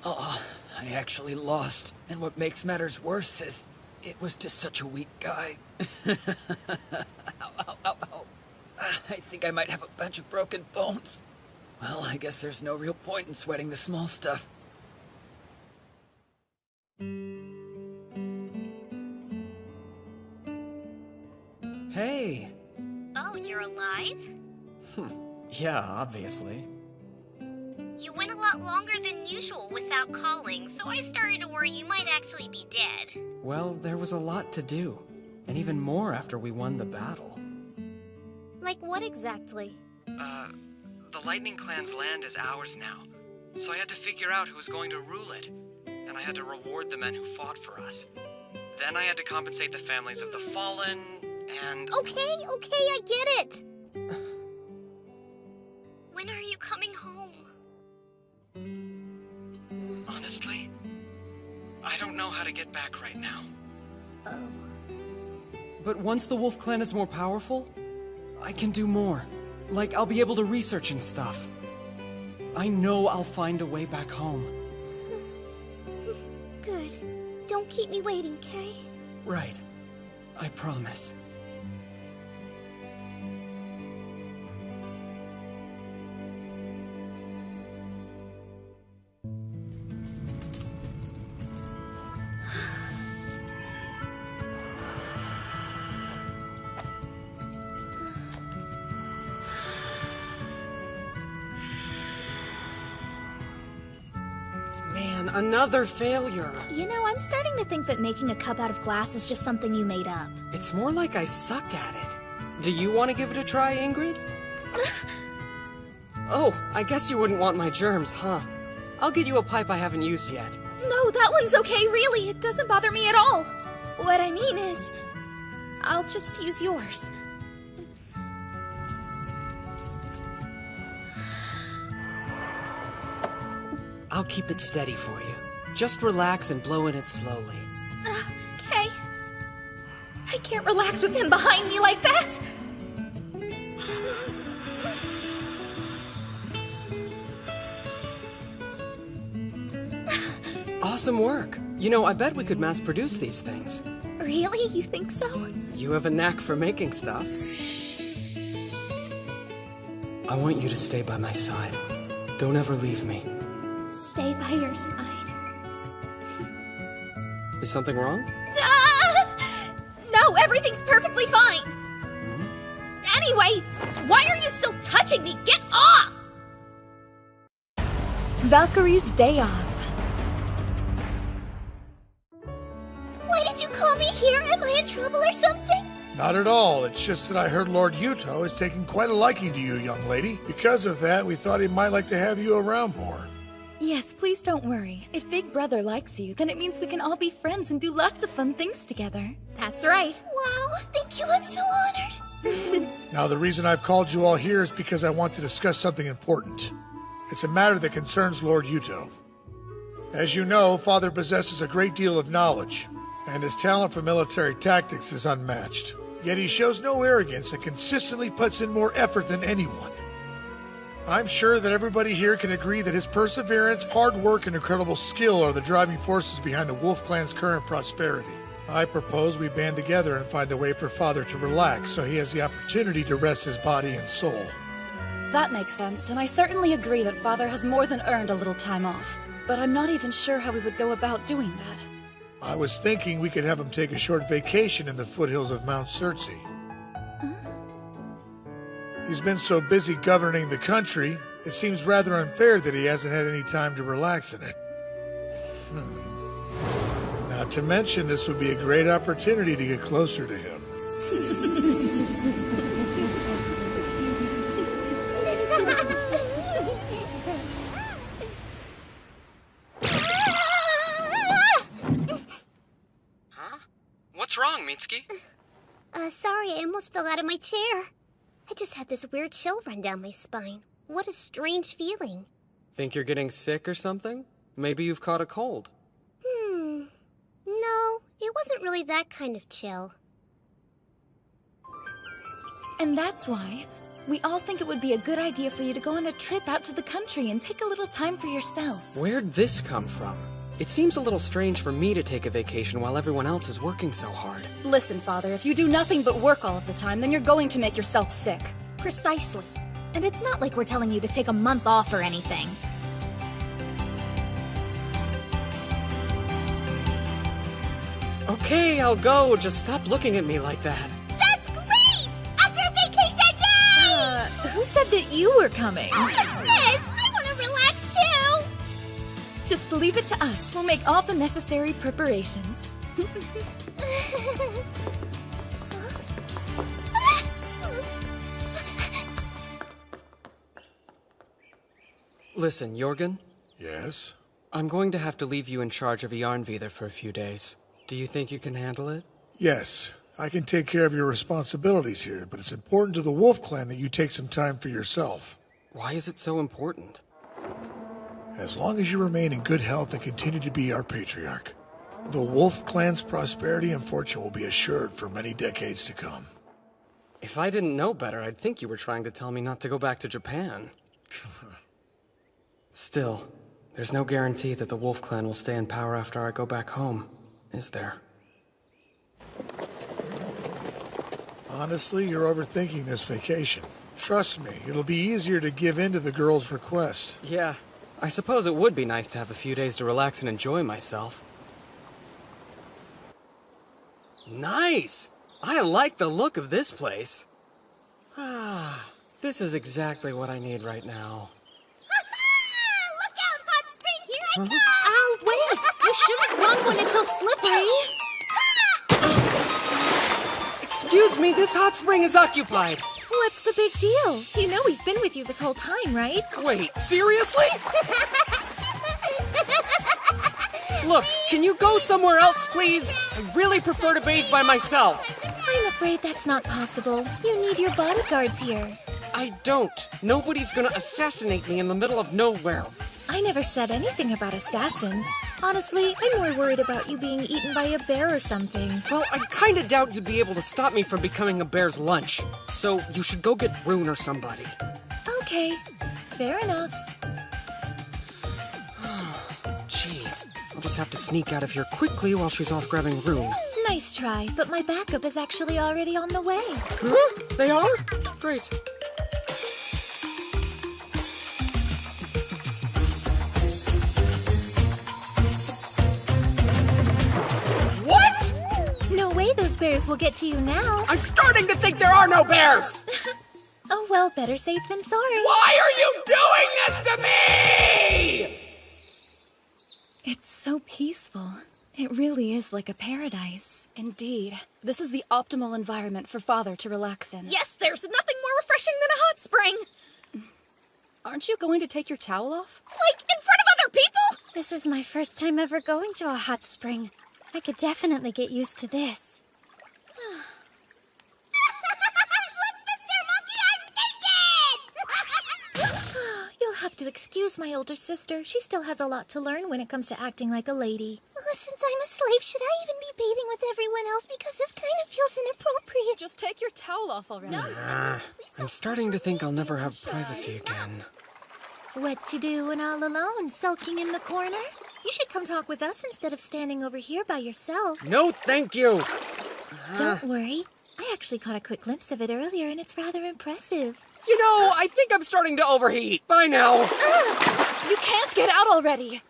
Oh, I actually lost. And what makes matters worse is it was just such a weak guy. Ow, ow, ow, ow. I think I might have a bunch of broken bones. Well, I guess there's no real point in sweating the small stuff. Hey! Oh, you're alive? Yeah, obviously. You went a lot longer than usual without calling, so I started to worry you might actually be dead. Well, there was a lot to do. And even more after we won the battle. Like what exactly? The Lightning Clan's land is ours now. So I had to figure out who was going to rule it. And I had to reward the men who fought for us. Then I had to compensate the families of the fallen, and... Okay, I get it! When are you coming home? Honestly, I don't know how to get back right now. Oh. But once the Wolf Clan is more powerful, I can do more. Like, I'll be able to research and stuff. I know I'll find a way back home. Good. Don't keep me waiting, Kay? Right. I promise. Man, another failure. You know, I'm starting to think that making a cup out of glass is just something you made up. It's more like I suck at it. Do you want to give it a try, Ingrid? Oh, I guess you wouldn't want my germs, huh? I'll get you a pipe I haven't used yet. No, that one's okay, really. It doesn't bother me at all. What I mean is, I'll just use yours. I'll keep it steady for you. Just relax and blow in it slowly. Okay. I can't relax with him behind me like that! Awesome work. You know, I bet we could mass produce these things. Really? You think so? You have a knack for making stuff. I want you to stay by my side. Don't ever leave me. Stay by your side. Is something wrong? No, everything's perfectly fine. Anyway, why are you still touching me? Get off! Valkyrie's Day Off. Why did you call me here? Am I in trouble or something? Not at all. It's just that I heard Lord Yuto is taking quite a liking to you, young lady. Because of that, we thought he might like to have you around more. Yes, please don't worry. If Big Brother likes you, then it means we can all be friends and do lots of fun things together. That's right. Wow, thank you. I'm so honored. Now, the reason I've called you all here is because I want to discuss something important. It's a matter that concerns Lord Yuto. As you know, Father possesses a great deal of knowledge, and his talent for military tactics is unmatched. Yet he shows no arrogance and consistently puts in more effort than anyone. I'm sure that everybody here can agree that his perseverance, hard work, and incredible skill are the driving forces behind the Wolf Clan's current prosperity. I propose we band together and find a way for Father to relax so he has the opportunity to rest his body and soul. That makes sense, and I certainly agree that Father has more than earned a little time off. But I'm not even sure how we would go about doing that. I was thinking we could have him take a short vacation in the foothills of Mount Circe. He's been so busy governing the country, it seems rather unfair that he hasn't had any time to relax in it. Not to mention, this would be a great opportunity to get closer to him. Huh? What's wrong, Mitsuki? Sorry, I almost fell out of my chair. I just had this weird chill run down my spine. What a strange feeling. Think you're getting sick or something? Maybe you've caught a cold. No, it wasn't really that kind of chill. And that's why we all think it would be a good idea for you to go on a trip out to the country and take a little time for yourself. Where'd this come from? It seems a little strange for me to take a vacation while everyone else is working so hard. Listen, Father, if you do nothing but work all of the time, then you're going to make yourself sick. Precisely. And it's not like we're telling you to take a month off or anything. Okay, I'll go. Just stop looking at me like that. That's great! A group vacation said that you were coming. But sis, I want to relax too! Just leave it to us. We'll make all the necessary preparations. Listen, Jorgen? Yes? I'm going to have to leave you in charge of Jarnvidar for a few days. Do you think you can handle it? Yes. I can take care of your responsibilities here, but it's important to the Wolf Clan that you take some time for yourself. Why is it so important? As long as you remain in good health and continue to be our patriarch, the Wolf Clan's prosperity and fortune will be assured for many decades to come. If I didn't know better, I'd think you were trying to tell me not to go back to Japan. Still, there's no guarantee that the Wolf Clan will stay in power after I go back home, is there? Honestly, you're overthinking this vacation. Trust me, it'll be easier to give in to the girl's request. Yeah, I suppose it would be nice to have a few days to relax and enjoy myself. Nice! I like the look of this place. Ah, this is exactly what I need right now. Look out, Hot Spring, here I come! Ow, wait! You shouldn't run when it's so slippery! Excuse me, this hot spring is occupied. What's the big deal? You know we've been with you this whole time, right? Wait, seriously? Look, can you go somewhere else, please? I really prefer to bathe by myself. I'm afraid that's not possible. You need your bodyguards here. I don't. Nobody's gonna assassinate me in the middle of nowhere. I never said anything about assassins. Honestly, I'm more worried about you being eaten by a bear or something. Well, I kinda doubt you'd be able to stop me from becoming a bear's lunch. So you should go get Rune or somebody. Okay, fair enough. Jeez, I'll just have to sneak out of here quickly while she's off grabbing Rune. Nice try, but my backup is actually already on the way. Huh? They are? Great. No way those bears will get to you now. I'm starting to think there are no bears! Oh well, better safe than sorry. Why are you doing this to me? It's so peaceful. It really is like a paradise. Indeed. This is the optimal environment for Father to relax in. Yes, there's nothing more refreshing than a hot spring. Aren't you going to take your towel off? Like, in front of other people? This is my first time ever going to a hot spring. I could definitely get used to this. You'll have to excuse my older sister. She still has a lot to learn when it comes to acting like a lady. Since I'm a slave, should I even be bathing with everyone else? Because this kind of feels inappropriate. Just take your towel off already. I'm starting to think I'll never have privacy again. What you doing all alone, sulking in the corner? You should come talk with us instead of standing over here by yourself. No, thank you! Don't worry. I actually caught a quick glimpse of it earlier, and it's rather impressive. You know, I think I'm starting to overheat. Bye now. You can't get out already.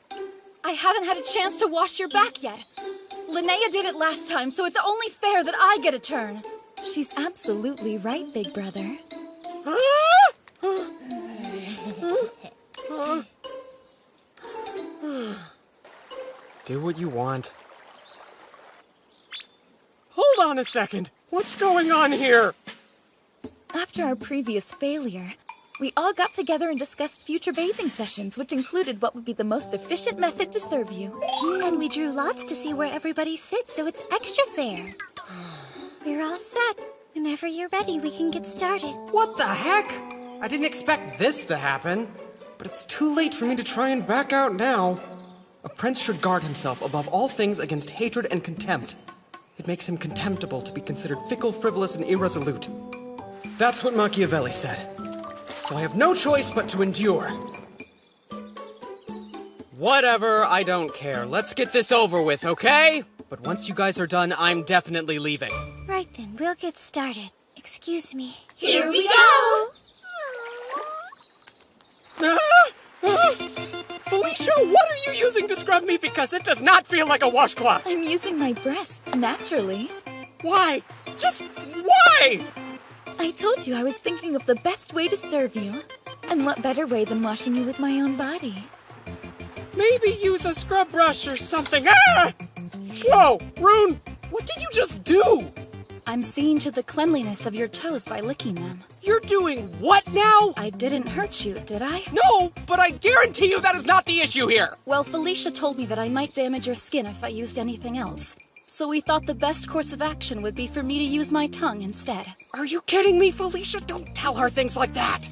I haven't had a chance to wash your back yet. Linnea did it last time, so it's only fair that I get a turn. She's absolutely right, big brother. Do what you want. Hold on a second. What's going on here? After our previous failure, we all got together and discussed future bathing sessions, which included what would be the most efficient method to serve you. And we drew lots to see where everybody sits, so it's extra fair. We're all set. Whenever you're ready, we can get started. What the heck? I didn't expect this to happen. But it's too late for me to try and back out now. A prince should guard himself above all things against hatred and contempt. It makes him contemptible to be considered fickle, frivolous, and irresolute. That's what Machiavelli said. So I have no choice but to endure. Whatever, I don't care. Let's get this over with, okay? But once you guys are done, I'm definitely leaving. Right then, we'll get started. Excuse me. Here we go! Felicia, what are you using to scrub me? Because it does not feel like a washcloth. I'm using my breasts naturally. Why? Just why? I told you I was thinking of the best way to serve you. And what better way than washing you with my own body? Maybe use a scrub brush or something. Ah! Whoa, Rune! What did you just do? I'm seeing to the cleanliness of your toes by licking them. You're doing what now? I didn't hurt you, did I? No, but I guarantee you that is not the issue here. Well, Felicia told me that I might damage your skin if I used anything else. So we thought the best course of action would be for me to use my tongue instead. Are you kidding me, Felicia? Don't tell her things like that.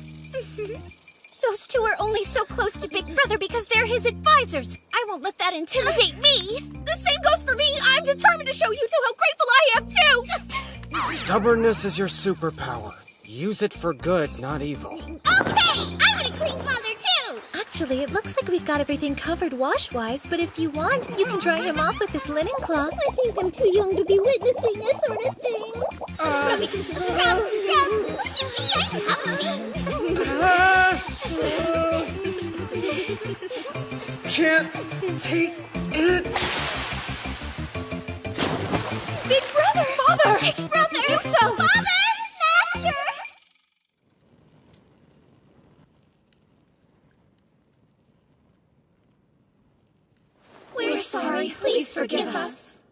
Those two are only so close to Big Brother because they're his advisors. I won't let that intimidate me. The same goes for me. I'm determined to show you two how grateful I am too. Stubbornness is your superpower. Use it for good, not evil. Okay, I want a clean mother too. Actually, it looks like we've got everything covered wash-wise, but if you want, you can dry him off with this linen cloth. I think I'm too young to be witnessing this sort of thing. Scrub, Can't take it. Big Brother! Father! Big Brother! Yuto! Father! Master! We're sorry. Please forgive us.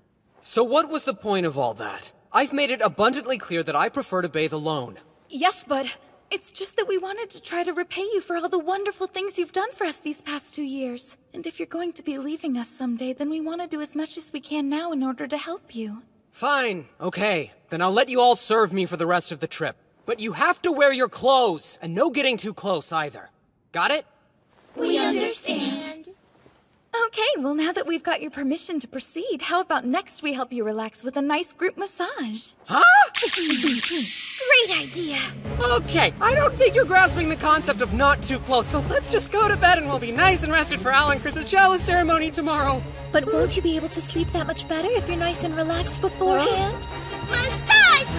So what was the point of all that? I've made it abundantly clear that I prefer to bathe alone. Yes, but it's just that we wanted to try to repay you for all the wonderful things you've done for us these past 2 years. And if you're going to be leaving us someday, then we want to do as much as we can now in order to help you. Fine, okay. Then I'll let you all serve me for the rest of the trip. But you have to wear your clothes, and no getting too close either. Got it? We understand. Okay, well now that we've got your permission to proceed, how about next we help you relax with a nice group massage? Huh? Great idea. Okay, I don't think you're grasping the concept of not too close, so let's just go to bed and we'll be nice and rested for Al and Chris's chalice ceremony tomorrow. But won't you be able to sleep that much better if you're nice and relaxed beforehand? Massage!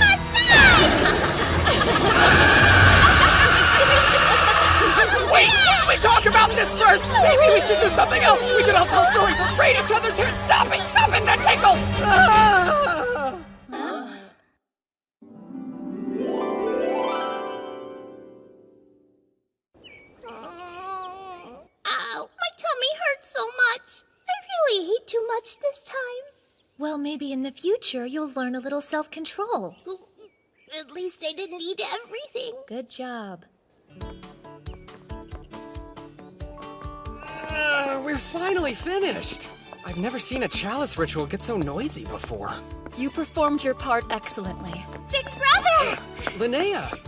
Wait, should we talk about this first? Maybe we should do something else. We could all tell stories or braid each other's hair. Stop it, that tickles! Ow, my tummy hurts so much. I really ate too much this time. Well, maybe in the future you'll learn a little self-control. At least I didn't eat everything. Good job. We're finally finished. I've never seen a chalice ritual get so noisy before. You performed your part excellently. Big Brother! Linnea!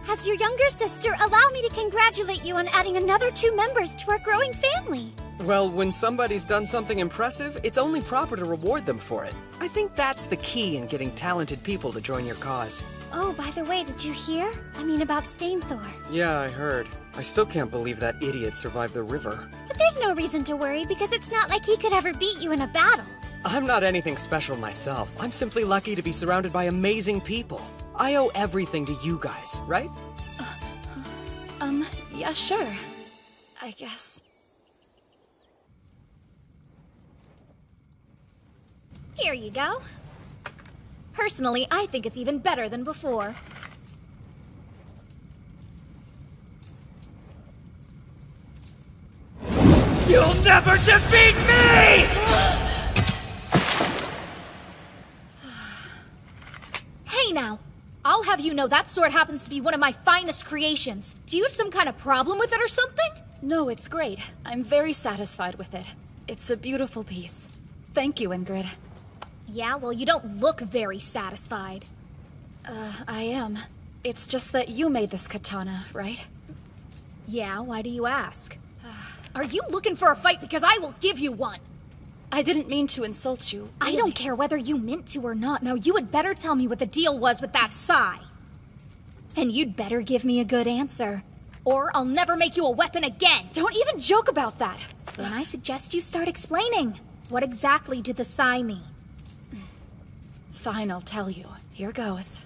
As your younger sister, allow me to congratulate you on adding another 2 members to our growing family. Well, when somebody's done something impressive, it's only proper to reward them for it. I think that's the key in getting talented people to join your cause. Oh, by the way, did you hear? I mean about Stainthor. Yeah, I heard. I still can't believe that idiot survived the river. But there's no reason to worry because it's not like he could ever beat you in a battle. I'm not anything special myself. I'm simply lucky to be surrounded by amazing people. I owe everything to you guys, right? Yeah, sure. I guess. Here you go. Personally, I think it's even better than before. You'll never defeat me! Hey now, I'll have you know that sword happens to be one of my finest creations. Do you have some kind of problem with it or something? No, it's great. I'm very satisfied with it. It's a beautiful piece. Thank you, Ingrid. Yeah, well, you don't look very satisfied. I am. It's just that you made this katana, right? Yeah, why do you ask? Are you looking for a fight? Because I will give you one. I didn't mean to insult you. Really. I don't care whether you meant to or not. Now, you had better tell me what the deal was with that Sai. And you'd better give me a good answer. Or I'll never make you a weapon again. Don't even joke about that. Then I suggest you start explaining. What exactly did the Sai mean? Fine, I'll tell you. Here goes.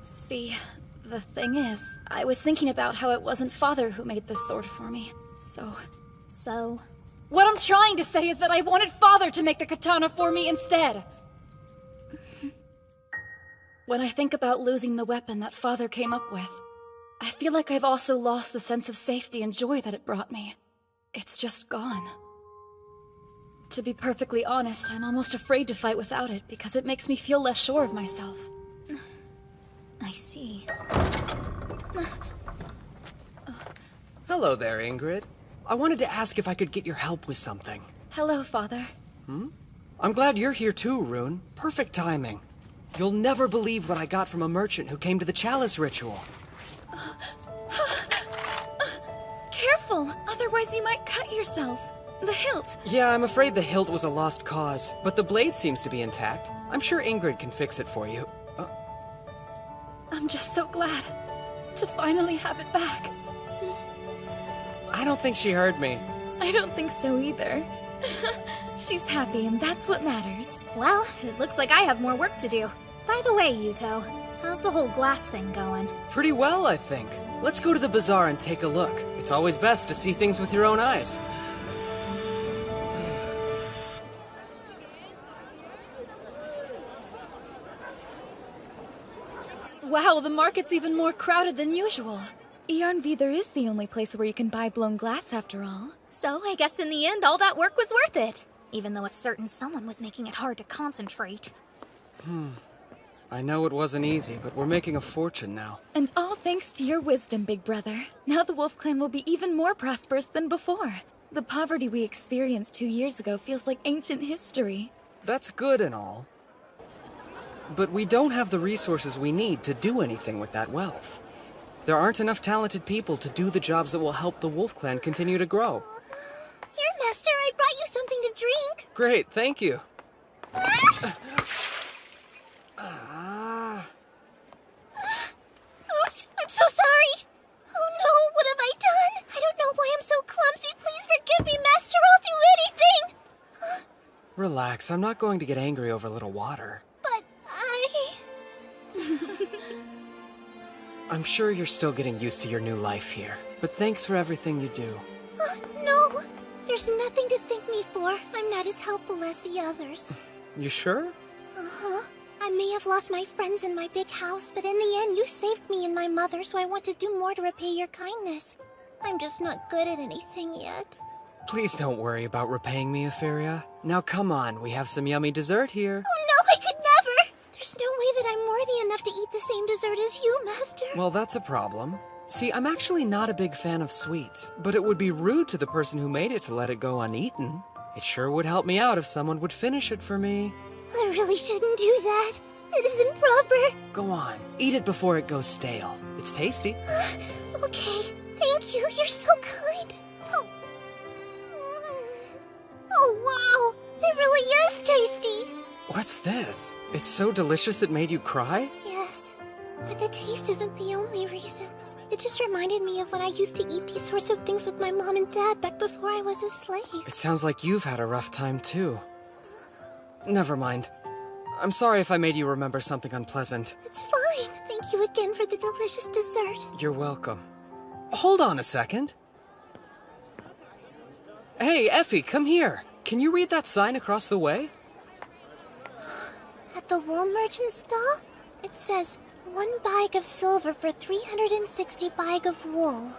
See, the thing is, I was thinking about how it wasn't Father who made this sword for me. So? What I'm trying to say is that I wanted Father to make the katana for me instead. When I think about losing the weapon that Father came up with, I feel like I've also lost the sense of safety and joy that it brought me. It's just gone. To be perfectly honest, I'm almost afraid to fight without it because it makes me feel less sure of myself. I see. Hello there, Ingrid. I wanted to ask if I could get your help with something. Hello, Father. I'm glad you're here too, Rune. Perfect timing. You'll never believe what I got from a merchant who came to the Chalice ritual. Careful, otherwise you might cut yourself. The hilt. Yeah, I'm afraid the hilt was a lost cause, but the blade seems to be intact. I'm sure Ingrid can fix it for you. I'm just so glad to finally have it back. I don't think she heard me. I don't think so either. She's happy, and that's what matters. Well, it looks like I have more work to do. By the way, Yuto, how's the whole glass thing going? Pretty well, I think. Let's go to the bazaar and take a look. It's always best to see things with your own eyes. Wow, the market's even more crowded than usual. Eornvidir is the only place where you can buy blown glass, after all. So I guess in the end, all that work was worth it. Even though a certain someone was making it hard to concentrate. I know it wasn't easy, but we're making a fortune now. And all thanks to your wisdom, big brother. Now the Wolf Clan will be even more prosperous than before. The poverty we experienced 2 years ago feels like ancient history. That's good and all. But we don't have the resources we need to do anything with that wealth. There aren't enough talented people to do the jobs that will help the Wolf Clan continue to grow. Here, Master, I brought you something to drink. Great, thank you. Oops, I'm so sorry. Oh no, what have I done? I don't know why I'm so clumsy. Please forgive me, Master. I'll do anything. Relax, I'm not going to get angry over a little water. But I'm sure you're still getting used to your new life here, but thanks for everything you do. No, there's nothing to thank me for. I'm not as helpful as the others. You sure? Uh-huh. I may have lost my friends in my big house, but in the end, you saved me and my mother, so I want to do more to repay your kindness. I'm just not good at anything yet. Please don't worry about repaying me, Euphoria. Now come on, we have some yummy dessert here. Oh no, I could never! There's no way that I'm worthy enough to eat the same dessert as you, Master. Well, that's a problem. See, I'm actually not a big fan of sweets, but it would be rude to the person who made it to let it go uneaten. It sure would help me out if someone would finish it for me. I really shouldn't do that. It isn't proper. Go on, eat it before it goes stale. It's tasty. Okay, thank you. You're so kind. Oh, wow. It really is tasty. What's this? It's so delicious it made you cry? Yes, but the taste isn't the only reason. It just reminded me of when I used to eat these sorts of things with my mom and dad back before I was a slave. It sounds like you've had a rough time too. Never mind. I'm sorry if I made you remember something unpleasant. It's fine. Thank you again for the delicious dessert. You're welcome. Hold on a second. Hey, Effie, come here. Can you read that sign across the way? At the wool merchant stall, it says, 1 bag of silver for 360 bag of wool.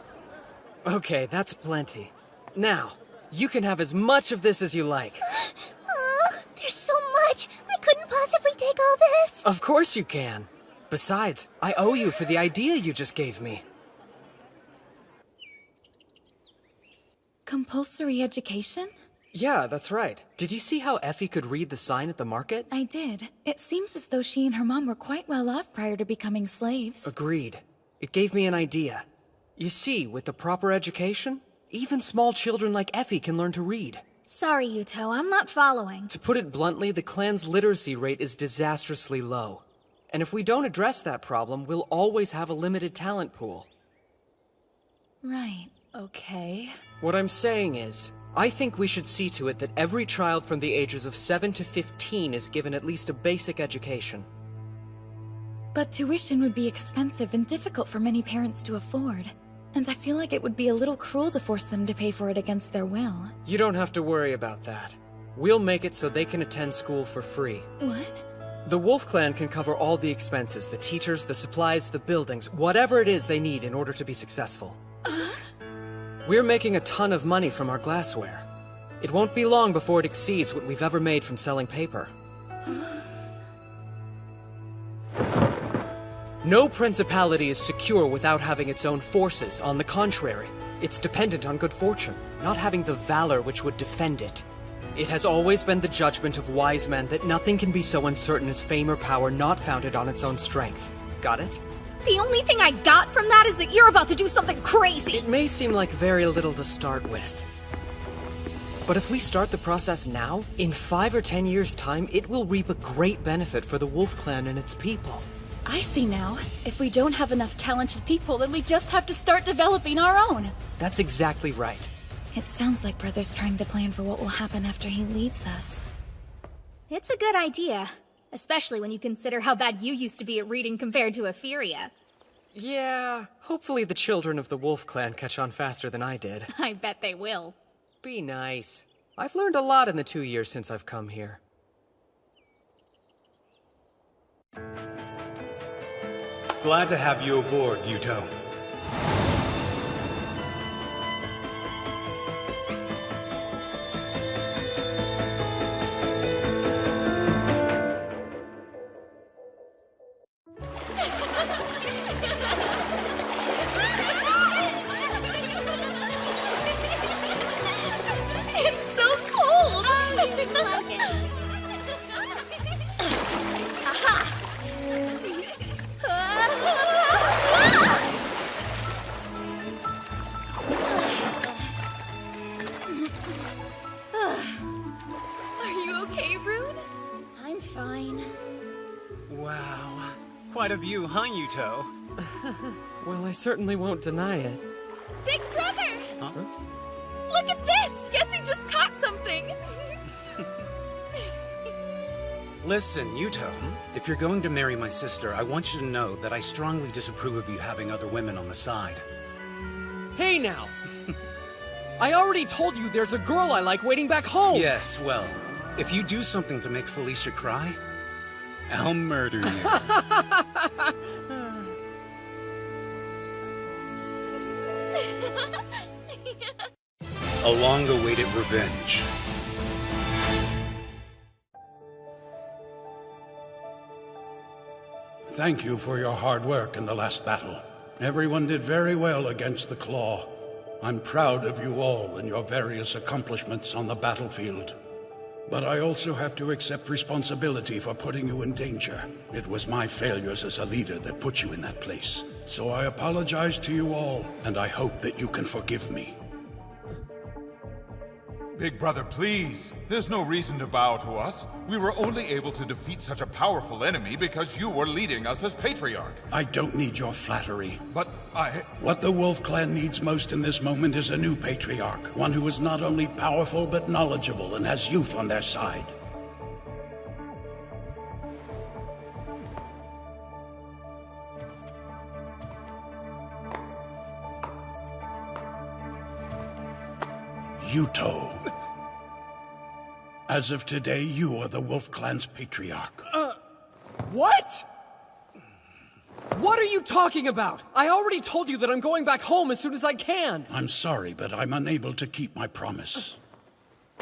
Okay, that's plenty. Now, you can have as much of this as you like. There's so much! I couldn't possibly take all this! Of course you can. Besides, I owe you for the idea you just gave me. Compulsory education? Yeah, that's right. Did you see how Effie could read the sign at the market? I did. It seems as though she and her mom were quite well off prior to becoming slaves. Agreed. It gave me an idea. You see, with the proper education, even small children like Effie can learn to read. Sorry, Yuto, I'm not following. To put it bluntly, the clan's literacy rate is disastrously low. And if we don't address that problem, we'll always have a limited talent pool. Right. Okay. What I'm saying is, I think we should see to it that every child from the ages of 7 to 15 is given at least a basic education. But tuition would be expensive and difficult for many parents to afford. And I feel like it would be a little cruel to force them to pay for it against their will. You don't have to worry about that. We'll make it so they can attend school for free. What? The Wolf Clan can cover all the expenses, the teachers, the supplies, the buildings, whatever it is they need in order to be successful. We're making a ton of money from our glassware. It won't be long before it exceeds what we've ever made from selling paper. No principality is secure without having its own forces. On the contrary, it's dependent on good fortune, not having the valor which would defend it. It has always been the judgment of wise men that nothing can be so uncertain as fame or power not founded on its own strength. Got it? The only thing I got from that is that you're about to do something crazy! It may seem like very little to start with. But if we start the process now, in 5 or 10 years' time, it will reap a great benefit for the Wolf Clan and its people. I see now. If we don't have enough talented people, then we just have to start developing our own. That's exactly right. It sounds like Brother's trying to plan for what will happen after he leaves us. It's a good idea. Especially when you consider how bad you used to be at reading compared to Etheria. Yeah, hopefully the children of the Wolf Clan catch on faster than I did. I bet they will. Be nice. I've learned a lot in the 2 years since I've come here. Glad to have you aboard, Yuto. Quite a view, huh, Yuto? Well, I certainly won't deny it. Big brother! Huh? Look at this! Guess he just caught something! Listen, Yuto, if you're going to marry my sister, I want you to know that I strongly disapprove of you having other women on the side. Hey now! I already told you there's a girl I like waiting back home! Yes, well, if you do something to make Felicia cry, I'll murder you. A long-awaited revenge. Thank you for your hard work in the last battle. Everyone did very well against the Claw. I'm proud of you all and your various accomplishments on the battlefield. But I also have to accept responsibility for putting you in danger. It was my failures as a leader that put you in that place. So I apologize to you all, and I hope that you can forgive me. Big brother, please. There's no reason to bow to us. We were only able to defeat such a powerful enemy because you were leading us as Patriarch. I don't need your flattery. But What the Wolf Clan needs most in this moment is a new Patriarch. One who is not only powerful, but knowledgeable and has youth on their side. Yuto. As of today, you are the Wolf Clan's Patriarch. What? What are you talking about? I already told you that I'm going back home as soon as I can. I'm sorry, but I'm unable to keep my promise.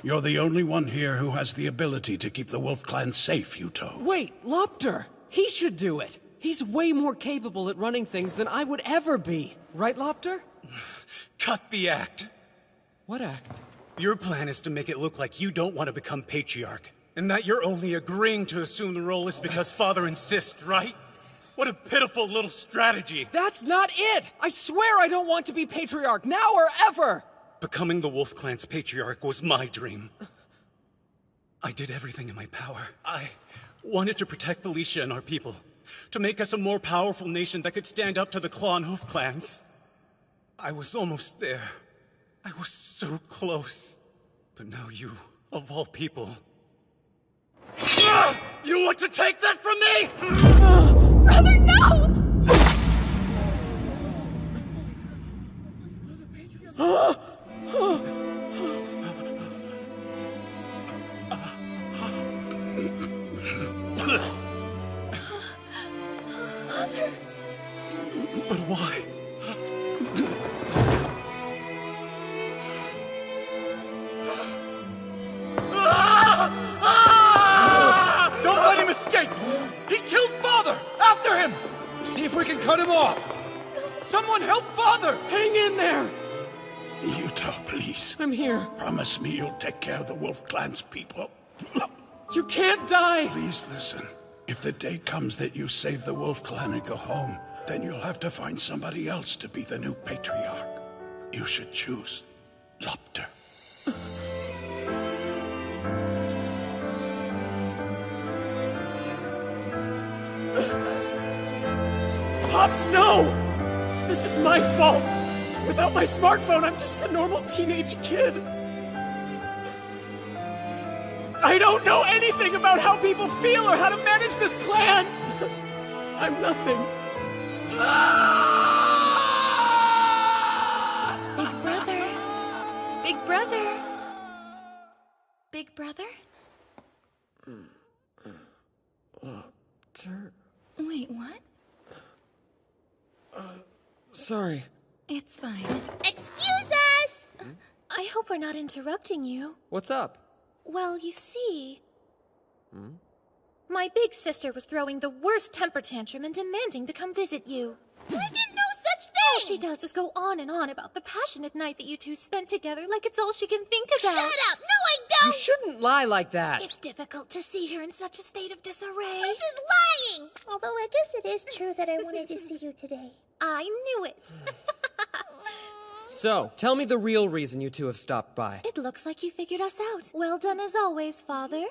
You're the only one here who has the ability to keep the Wolf Clan safe, Yuto. Wait, Lopter! He should do it! He's way more capable at running things than I would ever be. Right, Lopter? Cut the act. What act? Your plan is to make it look like you don't want to become Patriarch, and that you're only agreeing to assume the role is because Father insists, right? What a pitiful little strategy. That's not it! I swear I don't want to be Patriarch, now or ever! Becoming the Wolf Clan's Patriarch was my dream. I did everything in my power. I wanted to protect Felicia and our people, to make us a more powerful nation that could stand up to the Claw and Hoof clans. I was almost there. I was so close. But now you, of all people... You want to take that from me?! Brother, no! escape! He killed Father! After him! See if we can cut him off! Someone help Father! Hang in there! Yuto, please. I'm here. Promise me you'll take care of the Wolf Clan's people. You can't die! Please listen. If the day comes that you save the Wolf Clan and go home, then you'll have to find somebody else to be the new patriarch. You should choose Lopter. Pops, no! This is my fault! Without my smartphone, I'm just a normal teenage kid. I don't know anything about how people feel or how to manage this clan! I'm nothing. Big brother. Big brother. Big brother? Lopter... Wait, what? Sorry. It's fine. Excuse us! I hope we're not interrupting you. What's up? Well, you see... My big sister was throwing the worst temper tantrum and demanding to come visit you. I didn't know such thing! All she does is go on and on about the passionate night that you two spent together like it's all she can think about. Shut up! No, I don't! You shouldn't lie like that! It's difficult to see her in such a state of disarray. This is lying! Although I guess it is true that I wanted to see you today. I knew it. So, tell me the real reason you two have stopped by. It looks like you figured us out. Well done as always, Father.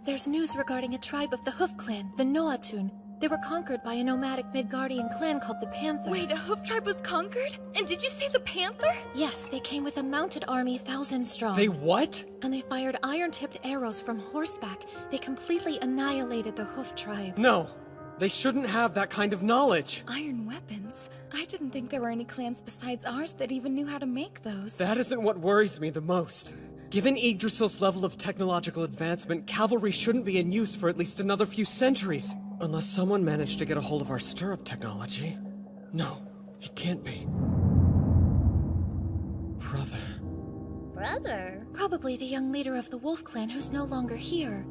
There's news regarding a tribe of the Hoof Clan, the Noatun. They were conquered by a nomadic Midgardian clan called the Panther. Wait, a hoof tribe was conquered? And did you say the Panther? Yes, they came with a mounted army 1,000 strong. They what? And they fired iron-tipped arrows from horseback. They completely annihilated the Hoof tribe. No, they shouldn't have that kind of knowledge. Iron weapons? I didn't think there were any clans besides ours that even knew how to make those. That isn't what worries me the most. Given Yggdrasil's level of technological advancement, cavalry shouldn't be in use for at least another few centuries. Unless someone managed to get a hold of our stirrup technology. No, it can't be. Brother. Brother? Probably the young leader of the Wolf Clan who's no longer here.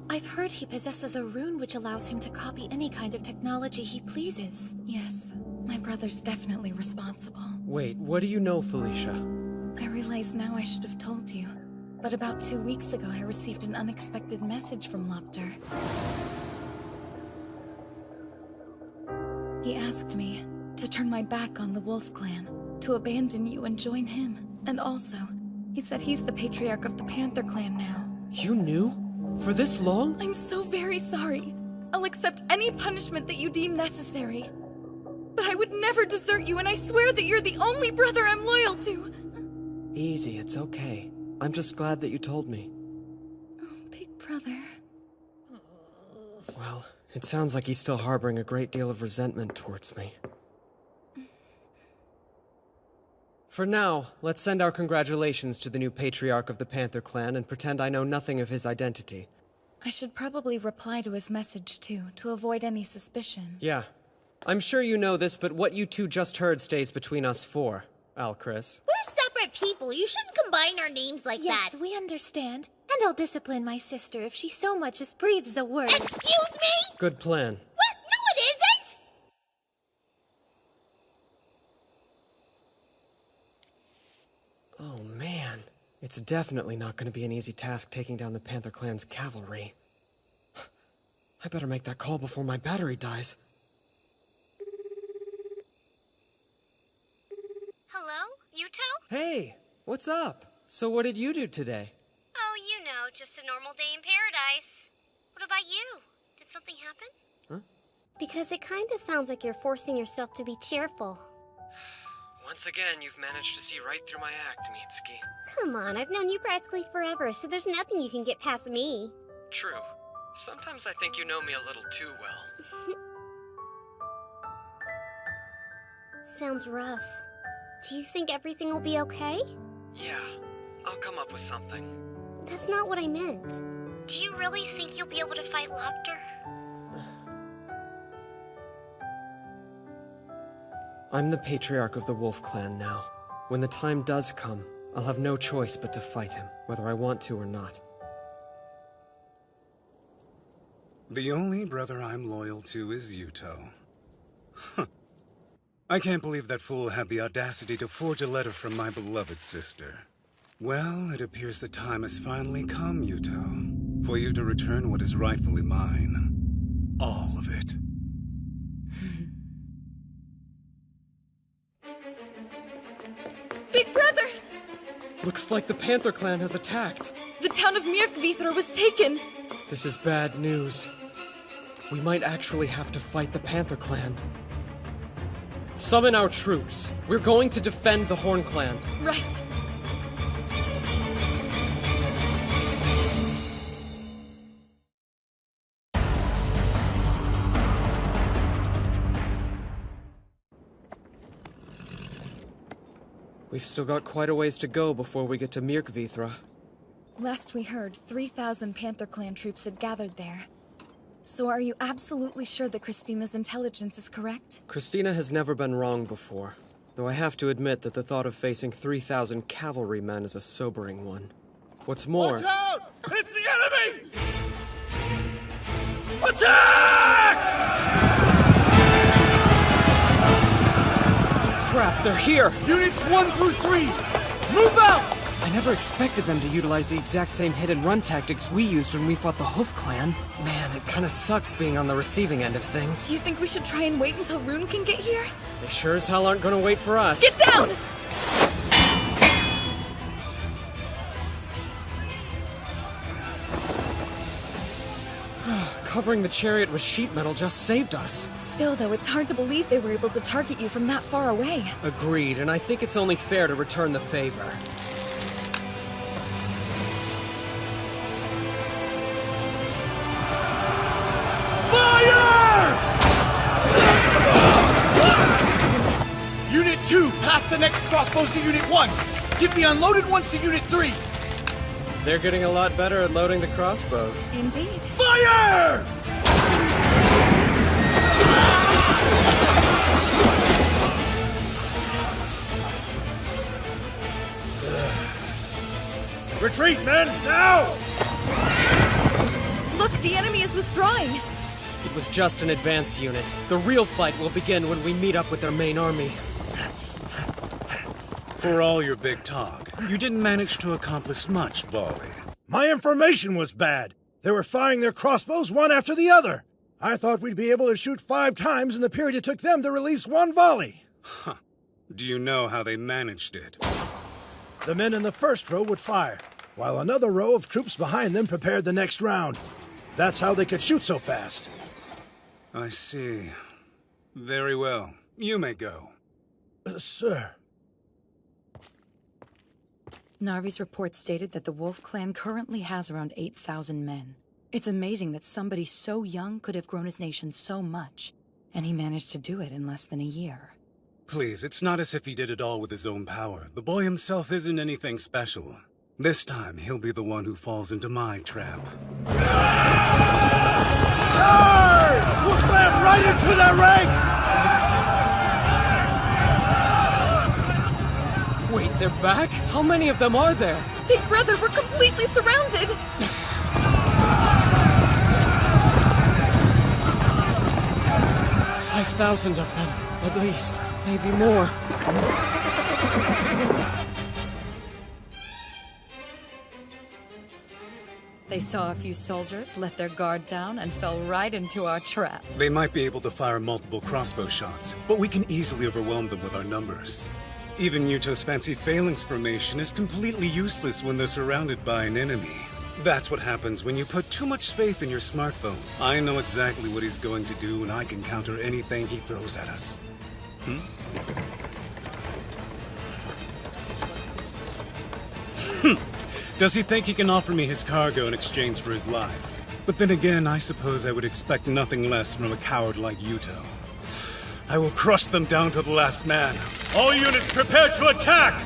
I've heard he possesses a rune which allows him to copy any kind of technology he pleases. Yes, my brother's definitely responsible. Wait, what do you know, Felicia? I realize now I should have told you. But about 2 weeks ago, I received an unexpected message from Lopter. He asked me to turn my back on the Wolf Clan, to abandon you and join him. And also, he said he's the patriarch of the Panther Clan now. You knew? For this long? I'm so very sorry. I'll accept any punishment that you deem necessary. But I would never desert you, and I swear that you're the only brother I'm loyal to. Easy, it's okay. I'm just glad that you told me. Oh, big brother. Well, it sounds like he's still harboring a great deal of resentment towards me. For now, let's send our congratulations to the new patriarch of the Panther Clan and pretend I know nothing of his identity. I should probably reply to his message, too, to avoid any suspicion. Yeah. I'm sure you know this, but what you two just heard stays between us four, Alcris. We're separate people. You shouldn't combine our names like that. Yes, we understand. And I'll discipline my sister if she so much as breathes a word. Excuse me? Good plan. What? No, it isn't! Oh, man. It's definitely not going to be an easy task taking down the Panther Clan's cavalry. I better make that call before my battery dies. Hello? Yuto? Hey, what's up? So what did you do today? Oh, you know, just a normal day in paradise. What about you? Did something happen? Because it kinda sounds like you're forcing yourself to be cheerful. Once again, you've managed to see right through my act, Mitsuki. Come on, I've known you practically forever, so there's nothing you can get past me. True. Sometimes I think you know me a little too well. Sounds rough. Do you think everything will be okay? Yeah, I'll come up with something. That's not what I meant. Do you really think you'll be able to fight Lopter? I'm the patriarch of the Wolf Clan now. When the time does come, I'll have no choice but to fight him, whether I want to or not. The only brother I'm loyal to is Yuto. Huh. I can't believe that fool had the audacity to forge a letter from my beloved sister. Well, it appears the time has finally come, Yuto, for you to return what is rightfully mine. All of it. Big brother! Looks like the Panther Clan has attacked. The town of Myrkvithra was taken! This is bad news. We might actually have to fight the Panther Clan. Summon our troops. We're going to defend the Horn Clan. Right. We've still got quite a ways to go before we get to Myrkvithra. Last we heard, 3,000 Panther Clan troops had gathered there. So are you absolutely sure that Christina's intelligence is correct? Christina has never been wrong before, though I have to admit that the thought of facing 3,000 cavalrymen is a sobering one. What's more... Watch out! It's the enemy! Attack! Crap, they're here! Units 1 through 3! Move out! I never expected them to utilize the exact same hit-and-run tactics we used when we fought the Hoof Clan. Man, it kinda sucks being on the receiving end of things. Do you think we should try and wait until Rune can get here? They sure as hell aren't gonna wait for us. Get down! Covering the chariot with sheet metal just saved us. Still, though, it's hard to believe they were able to target you from that far away. Agreed, and I think it's only fair to return the favor. Unit 2, pass the next crossbows to Unit 1. Give the unloaded ones to Unit 3. They're getting a lot better at loading the crossbows. Indeed. Fire! Retreat, men! Now! Look, the enemy is withdrawing. It was just an advance unit. The real fight will begin when we meet up with their main army. For all your big talk, you didn't manage to accomplish much, Volley. My information was bad. They were firing their crossbows one after the other. I thought we'd be able to shoot 5 times in the period it took them to release 1 volley. Huh. Do you know how they managed it? The men in the first row would fire, while another row of troops behind them prepared the next round. That's how they could shoot so fast. I see. Very well. You may go. Sir. Narvi's report stated that the Wolf Clan currently has around 8,000 men. It's amazing that somebody so young could have grown his nation so much, and he managed to do it in less than a year. Please, it's not as if he did it all with his own power. The boy himself isn't anything special. This time, he'll be the one who falls into my trap. Charge! We'll climb right into their ranks! Wait, they're back? How many of them are there? Big brother, we're completely surrounded! 5,000 of them, at least. Maybe more. They saw a few soldiers, let their guard down, and fell right into our trap. They might be able to fire multiple crossbow shots, but we can easily overwhelm them with our numbers. Even Yuto's fancy phalanx formation is completely useless when they're surrounded by an enemy. That's what happens when you put too much faith in your smartphone. I know exactly what he's going to do, and I can counter anything he throws at us. Does he think he can offer me his cargo in exchange for his life? But then again, I suppose I would expect nothing less from a coward like Yuto. I will crush them down to the last man. All units prepare to attack!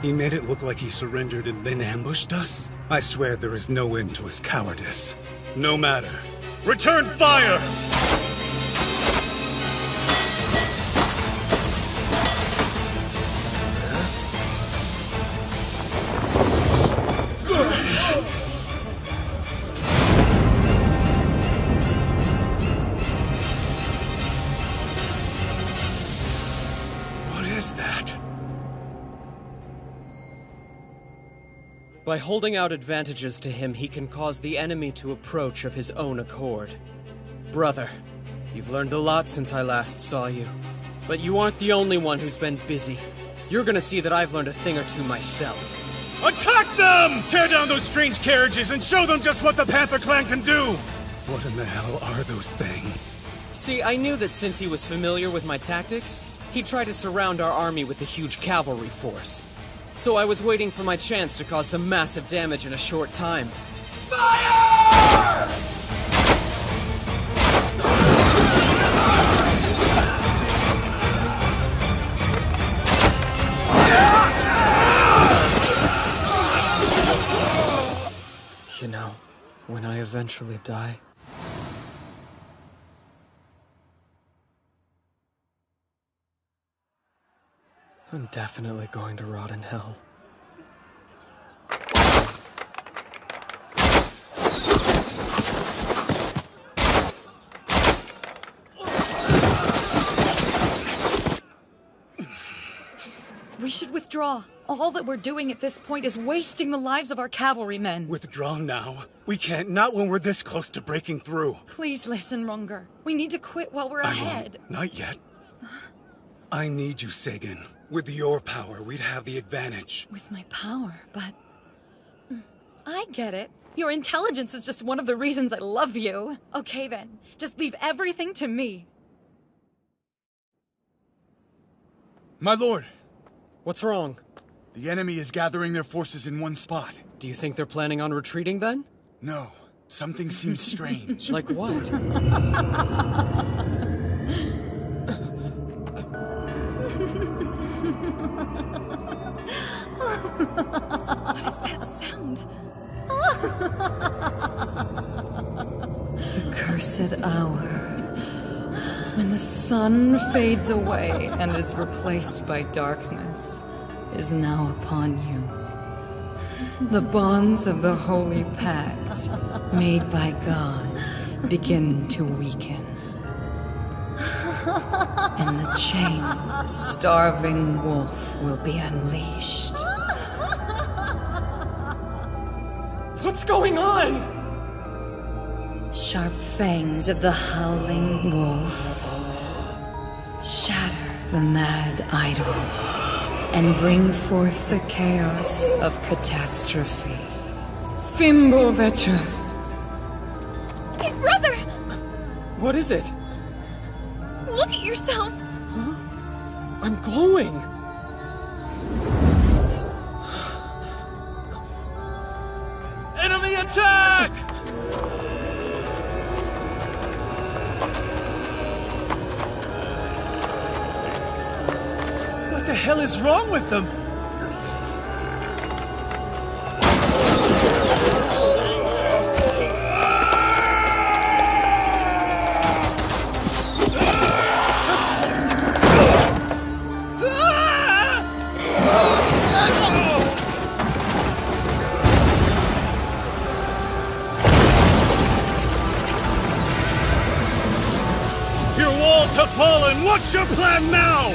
He made it look like he surrendered and then ambushed us. I swear there is no end to his cowardice. No matter. Return fire! By holding out advantages to him, he can cause the enemy to approach of his own accord. Brother, you've learned a lot since I last saw you. But you aren't the only one who's been busy. You're gonna see that I've learned a thing or two myself. Attack them! Tear down those strange carriages and show them just what the Panther Clan can do! What in the hell are those things? See, I knew that since he was familiar with my tactics, he'd try to surround our army with a huge cavalry force. So I was waiting for my chance to cause some massive damage in a short time. Fire! You know, when I eventually die, I'm definitely going to rot in hell. We should withdraw. All that we're doing at this point is wasting the lives of our cavalrymen. Withdraw now? We can't, not when we're this close to breaking through. Please listen, Runger. We need to quit while we're ahead. Not yet. I need you, Sagan. With your power, we'd have the advantage. With my power, but... I get it. Your intelligence is just one of the reasons I love you. Okay then, just leave everything to me. My lord! What's wrong? The enemy is gathering their forces in one spot. Do you think they're planning on retreating then? No. Something seems strange. Like what? What is that sound? The cursed hour. When the sun fades away and is replaced by darkness, is now upon you. The bonds of the Holy Pact, made by God, begin to weaken. And the chained, starving wolf will be unleashed. What's going on? Sharp fangs of the howling wolf shatter the mad idol and bring forth the chaos of catastrophe. Fimbulvetra. Hey, brother! What is it? Look at yourself! Huh? I'm glowing! Enemy attack! What the hell is wrong with them? Your walls have fallen! What's your plan now?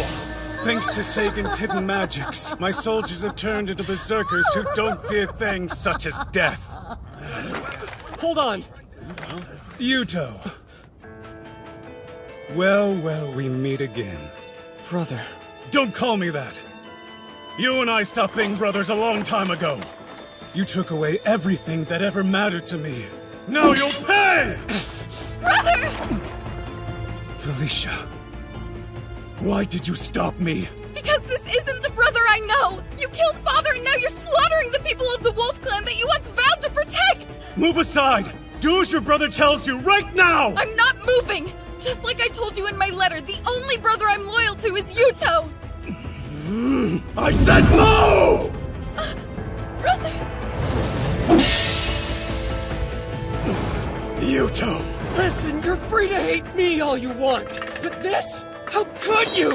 Thanks to Sagan's hidden magics, my soldiers have turned into berserkers who don't fear things such as death. Hold on! Yuto. Well, we meet again. Brother. Don't call me that! You and I stopped being brothers a long time ago. You took away everything that ever mattered to me. Now you'll pay! Brother! Felicia, why did you stop me? Because this isn't the brother I know! You killed Father and now you're slaughtering the people of the Wolf Clan that you once vowed to protect! Move aside! Do as your brother tells you right now! I'm not moving! Just like I told you in my letter, the only brother I'm loyal to is Yuto! I said move! be all you want, but this? How could you?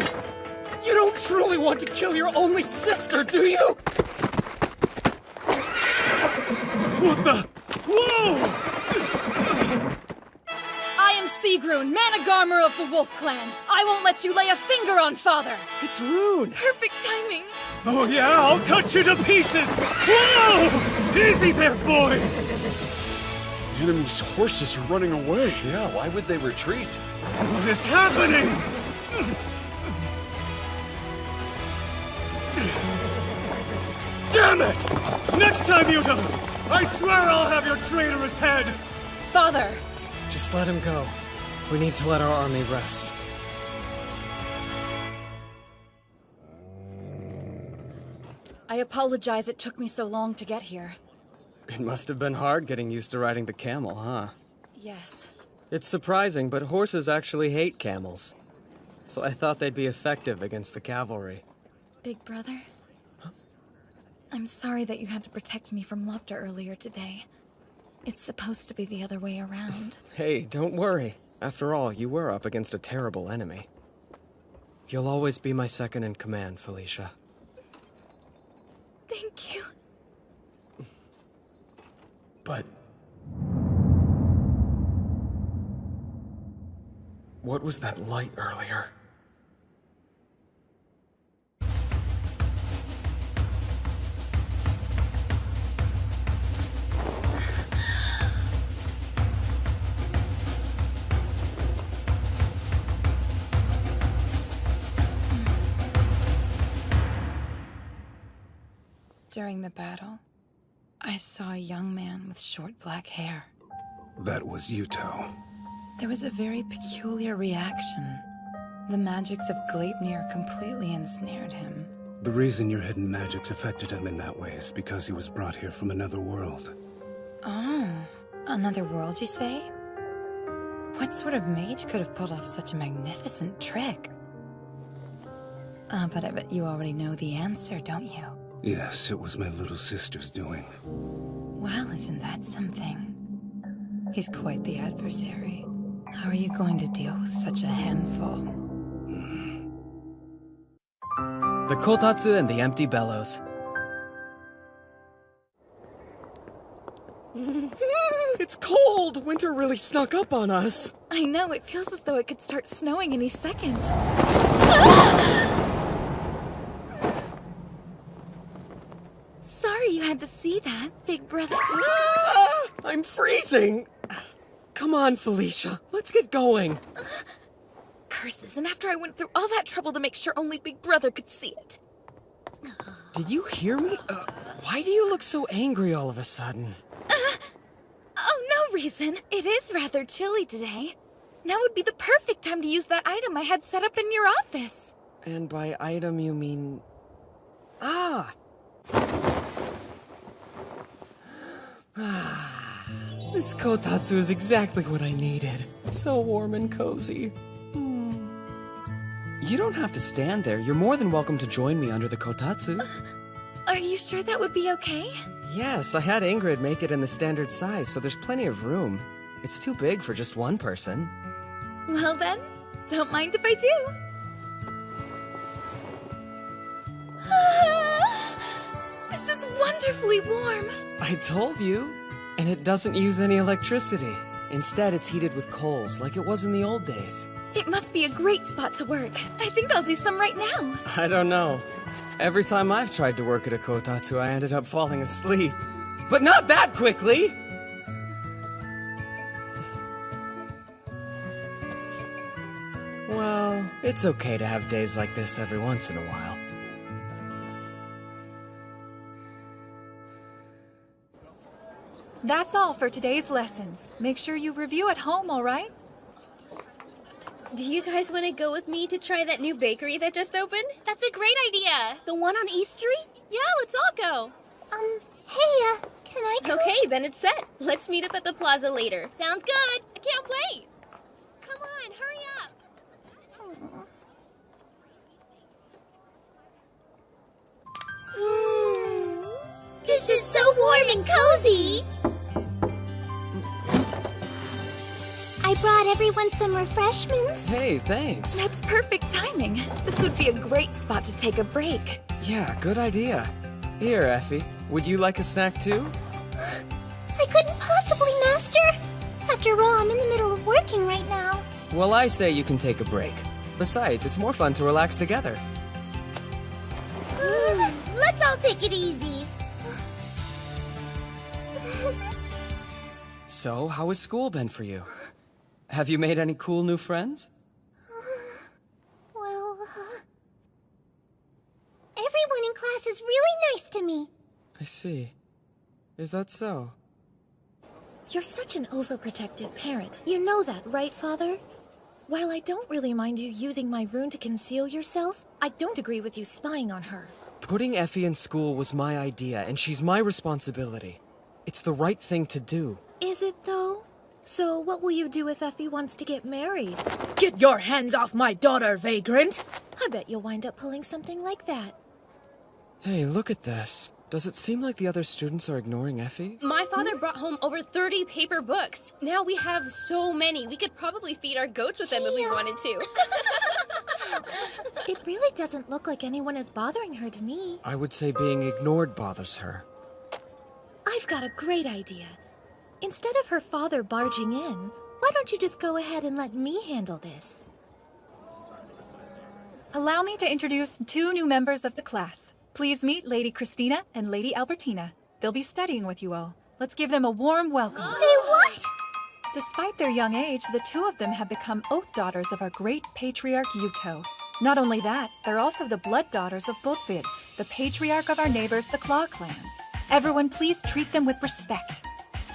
You don't truly want to kill your only sister, do you? What the? Whoa! I am Sigrun, Managarmer of the Wolf Clan. I won't let you lay a finger on Father. It's Rune. Perfect timing. Oh yeah, I'll cut you to pieces! Whoa! Easy there, boy! The enemy's horses are running away. Yeah, why would they retreat? What is happening? Damn it! Next time, Yuta! I swear I'll have your traitorous head! Father! Just let him go. We need to let our army rest. I apologize it took me so long to get here. It must have been hard getting used to riding the camel, huh? Yes. It's surprising, but horses actually hate camels. So I thought they'd be effective against the cavalry. Big brother? I'm sorry that you had to protect me from Lopta earlier today. It's supposed to be the other way around. Hey, don't worry. After all, you were up against a terrible enemy. You'll always be my second in command, Felicia. Thank you. But... what was that light earlier? During the battle, I saw a young man with short black hair. That was Yuto. There was a very peculiar reaction. The magics of Gleipnir completely ensnared him. The reason your hidden magics affected him in that way is because he was brought here from another world. Oh, another world, you say? What sort of mage could have pulled off such a magnificent trick? But I bet you already know the answer, don't you? Yes, it was my little sister's doing. Well, isn't that something? He's quite the adversary. How are you going to deal with such a handful? The Kotatsu and the Empty Bellows. It's cold! Winter really snuck up on us. I know, it feels as though it could start snowing any second. Sorry you had to see that, big brother. I'm freezing! Come on, Felicia. Let's get going. Curses, and after I went through all that trouble to make sure only Big Brother could see it. Did you hear me? Why do you look so angry all of a sudden? Oh, no reason. It is rather chilly today. Now would be the perfect time to use that item I had set up in your office. And by item, you mean... Ah! This kotatsu is exactly what I needed. So warm and cozy. You don't have to stand there. You're more than welcome to join me under the kotatsu. Are you sure that would be okay? Yes, I had Ingrid make it in the standard size, so there's plenty of room. It's too big for just one person. Well then, don't mind if I do. This is wonderfully warm. I told you. And it doesn't use any electricity. Instead, it's heated with coals, like it was in the old days. It must be a great spot to work. I think I'll do some right now. I don't know. Every time I've tried to work at a kotatsu, I ended up falling asleep. But not that quickly! Well, it's okay to have days like this every once in a while. That's all for today's lessons. Make sure you review at home, all right? Do you guys want to go with me to try that new bakery that just opened? That's a great idea. The one on East Street? Yeah, let's all go. Hey, can I go? Okay, then it's set. Let's meet up at the plaza later. Sounds good. I can't wait. Come on, hurry up. This is so warm and cozy! I brought everyone some refreshments. Hey, thanks. That's perfect timing. This would be a great spot to take a break. Yeah, good idea. Here, Effie. Would you like a snack too? I couldn't possibly, Master. After all, I'm in the middle of working right now. Well, I say you can take a break. Besides, it's more fun to relax together. Let's all take it easy. So, how has school been for you? Have you made any cool new friends? Well, everyone in class is really nice to me. I see. Is that so? You're such an overprotective parent. You know that, right, Father? While I don't really mind you using my rune to conceal yourself, I don't agree with you spying on her. Putting Effie in school was my idea, and she's my responsibility. It's the right thing to do. Is it, though? So what will you do if Effie wants to get married? Get your hands off my daughter, vagrant! I bet you'll wind up pulling something like that. Hey, look at this. Does it seem like the other students are ignoring Effie? My father brought home over 30 paper books. Now we have so many. We could probably feed our goats with them if we wanted to. It really doesn't look like anyone is bothering her to me. I would say being ignored bothers her. I've got a great idea. Instead of her father barging in, why don't you just go ahead and let me handle this? Allow me to introduce 2 new members of the class. Please meet Lady Christina and Lady Albertina. They'll be studying with you all. Let's give them a warm welcome. Hey, what? Despite their young age, the 2 of them have become oath daughters of our great patriarch Yuto. Not only that, they're also the blood daughters of Botvid, the patriarch of our neighbors, the Claw clan. Everyone, please treat them with respect.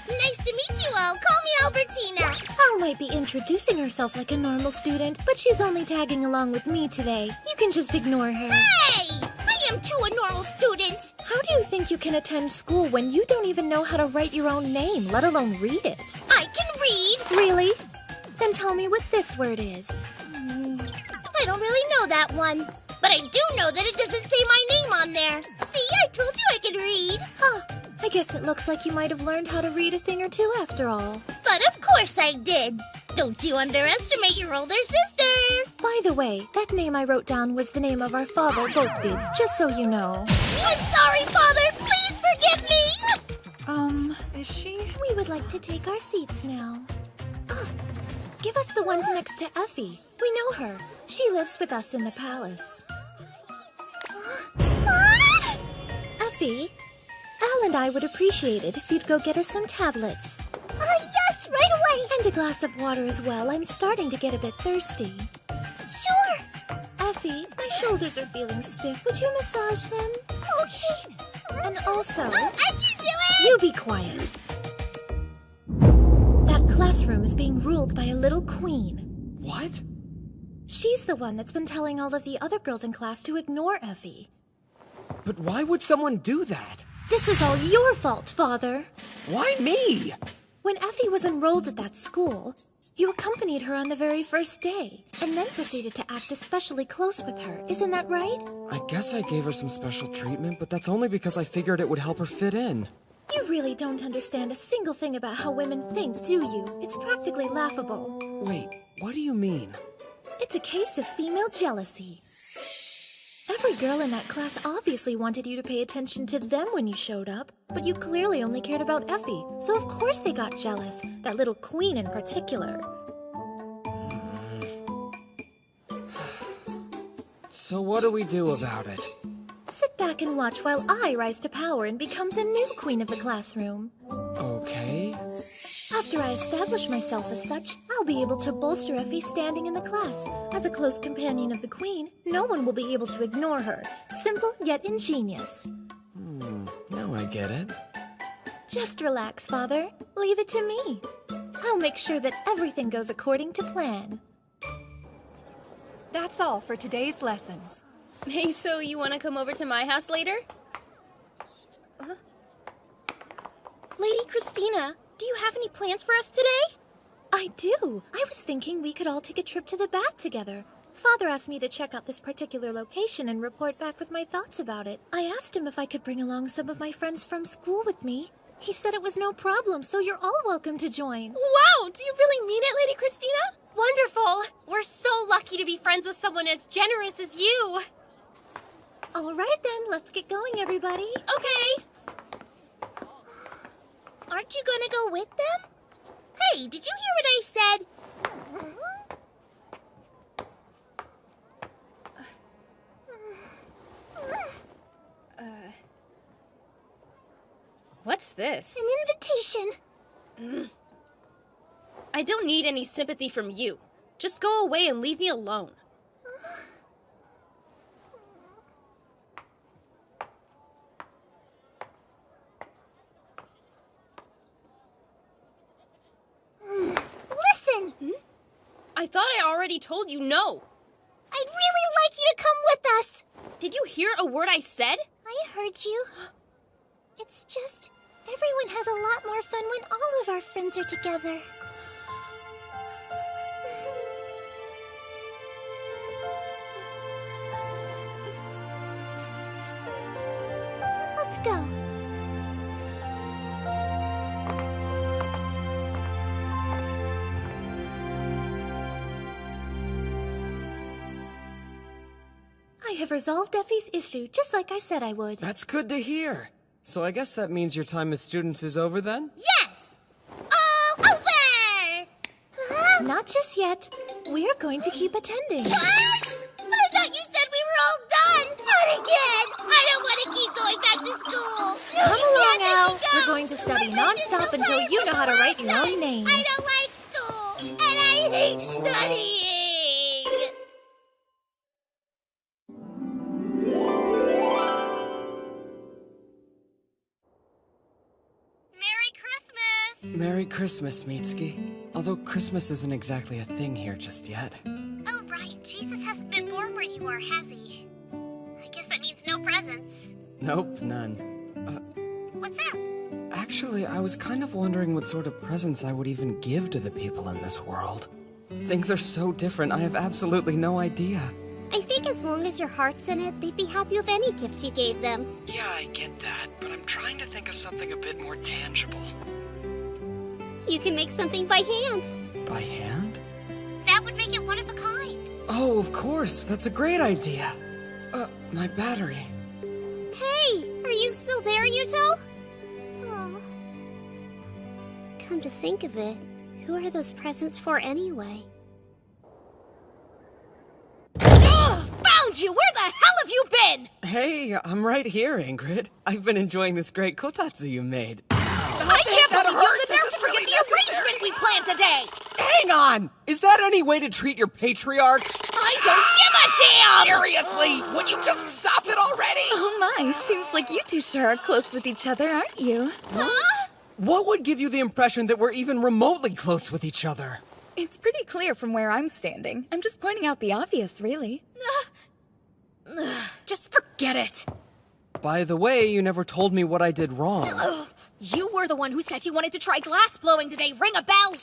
Nice to meet you all. Call me Albertina. Al might be introducing herself like a normal student, but she's only tagging along with me today. You can just ignore her. Hey! I am too a normal student. How do you think you can attend school when you don't even know how to write your own name, let alone read it? I can read. Really? Then tell me what this word is. I don't really know that one. But I do know that it doesn't say my name on there. See, I told you I could read. Huh. I guess it looks like you might have learned how to read a thing or two after all. But of course I did. Don't you underestimate your older sister. By the way, that name I wrote down was the name of our father, Botvid, just so you know. I'm sorry, Father. Please forgive me. Is she? We would like to take our seats now. Give us the ones next to Effie. We know her. She lives with us in the palace. Effie, Al and I would appreciate it if you'd go get us some tablets. Yes, right away. And a glass of water as well. I'm starting to get a bit thirsty. Sure. Effie, my shoulders are feeling stiff. Would you massage them? Okay. And also... I can do it! You be quiet. That classroom is being ruled by a little queen. What? She's the one that's been telling all of the other girls in class to ignore Effie. But why would someone do that? This is all your fault, Father. Why me? When Effie was enrolled at that school, you accompanied her on the very first day, and then proceeded to act especially close with her. Isn't that right? I guess I gave her some special treatment, but that's only because I figured it would help her fit in. You really don't understand a single thing about how women think, do you? It's practically laughable. Wait, what do you mean? It's a case of female jealousy. Every girl in that class obviously wanted you to pay attention to them when you showed up, but you clearly only cared about Effie, so of course they got jealous, that little queen in particular. So what do we do about it? Sit back and watch while I rise to power and become the new queen of the classroom. Okay. After I establish myself as such, I'll be able to bolster Effie's standing in the class. As a close companion of the queen, no one will be able to ignore her. Simple yet ingenious. Now I get it. Just relax, Father. Leave it to me. I'll make sure that everything goes according to plan. That's all for today's lessons. Hey, so you want to come over to my house later? Lady Christina, do you have any plans for us today? I do. I was thinking we could all take a trip to the bath together. Father asked me to check out this particular location and report back with my thoughts about it. I asked him if I could bring along some of my friends from school with me. He said it was no problem, so you're all welcome to join. Wow, do you really mean it, Lady Christina? Wonderful! We're so lucky to be friends with someone as generous as you! All right then, let's get going, everybody. Okay! Aren't you gonna go with them? Hey, did you hear what I said? What's this? An invitation. I don't need any sympathy from you. Just go away and leave me alone. Listen! I thought I already told you no. I'd really like you to come with us. Did you hear a word I said? I heard you. It's just, everyone has a lot more fun when all of our friends are together. Let's go. I have resolved Effie's issue, just like I said I would. That's good to hear. So I guess that means your time as students is over then? Yes! All over! Not just yet. We're going to keep attending. What? But I thought you said we were all done! Not again! I don't want to keep going back to school! Come along, Al. We're going to study non-stop until you know how to write your own name. I don't like school! And I hate studying! Merry Christmas, Mitsuki. Although Christmas isn't exactly a thing here just yet. Oh, right. Jesus hasn't been born where you are, has he? I guess that means no presents. Nope, none. What's up? Actually, I was kind of wondering what sort of presents I would even give to the people in this world. Things are so different, I have absolutely no idea. I think as long as your heart's in it, they'd be happy with any gift you gave them. Yeah, I get that, but I'm trying to think of something a bit more tangible. You can make something by hand. By hand? That would make it one of a kind. Oh, of course. That's a great idea. My battery. Hey, are you still there, Yuto? Oh. Come to think of it, who are those presents for anyway? Found you! Where the hell have you been? Hey, I'm right here, Ingrid. I've been enjoying this great kotatsu you made. I can't believe you could never forget the arrangement we planned today! Hang on! Is that any way to treat your patriarch? I don't give a damn! Seriously, would you just stop it already? Oh my, seems like you two sure are close with each other, aren't you? Huh? What would give you the impression that we're even remotely close with each other? It's pretty clear from where I'm standing. I'm just pointing out the obvious, really. Just forget it. By the way, you never told me what I did wrong. You were the one who said you wanted to try glass blowing today. Ring a bell!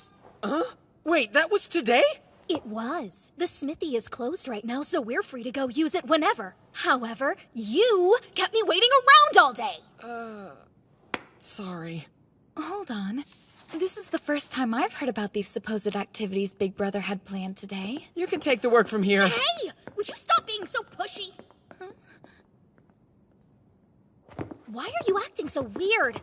Huh? Wait, that was today? It was. The smithy is closed right now, so we're free to go use it whenever. However, you kept me waiting around all day. Sorry. Hold on. This is the first time I've heard about these supposed activities Big Brother had planned today. You can take the work from here. Hey! Would you stop being so pushy? Huh? Why are you acting so weird?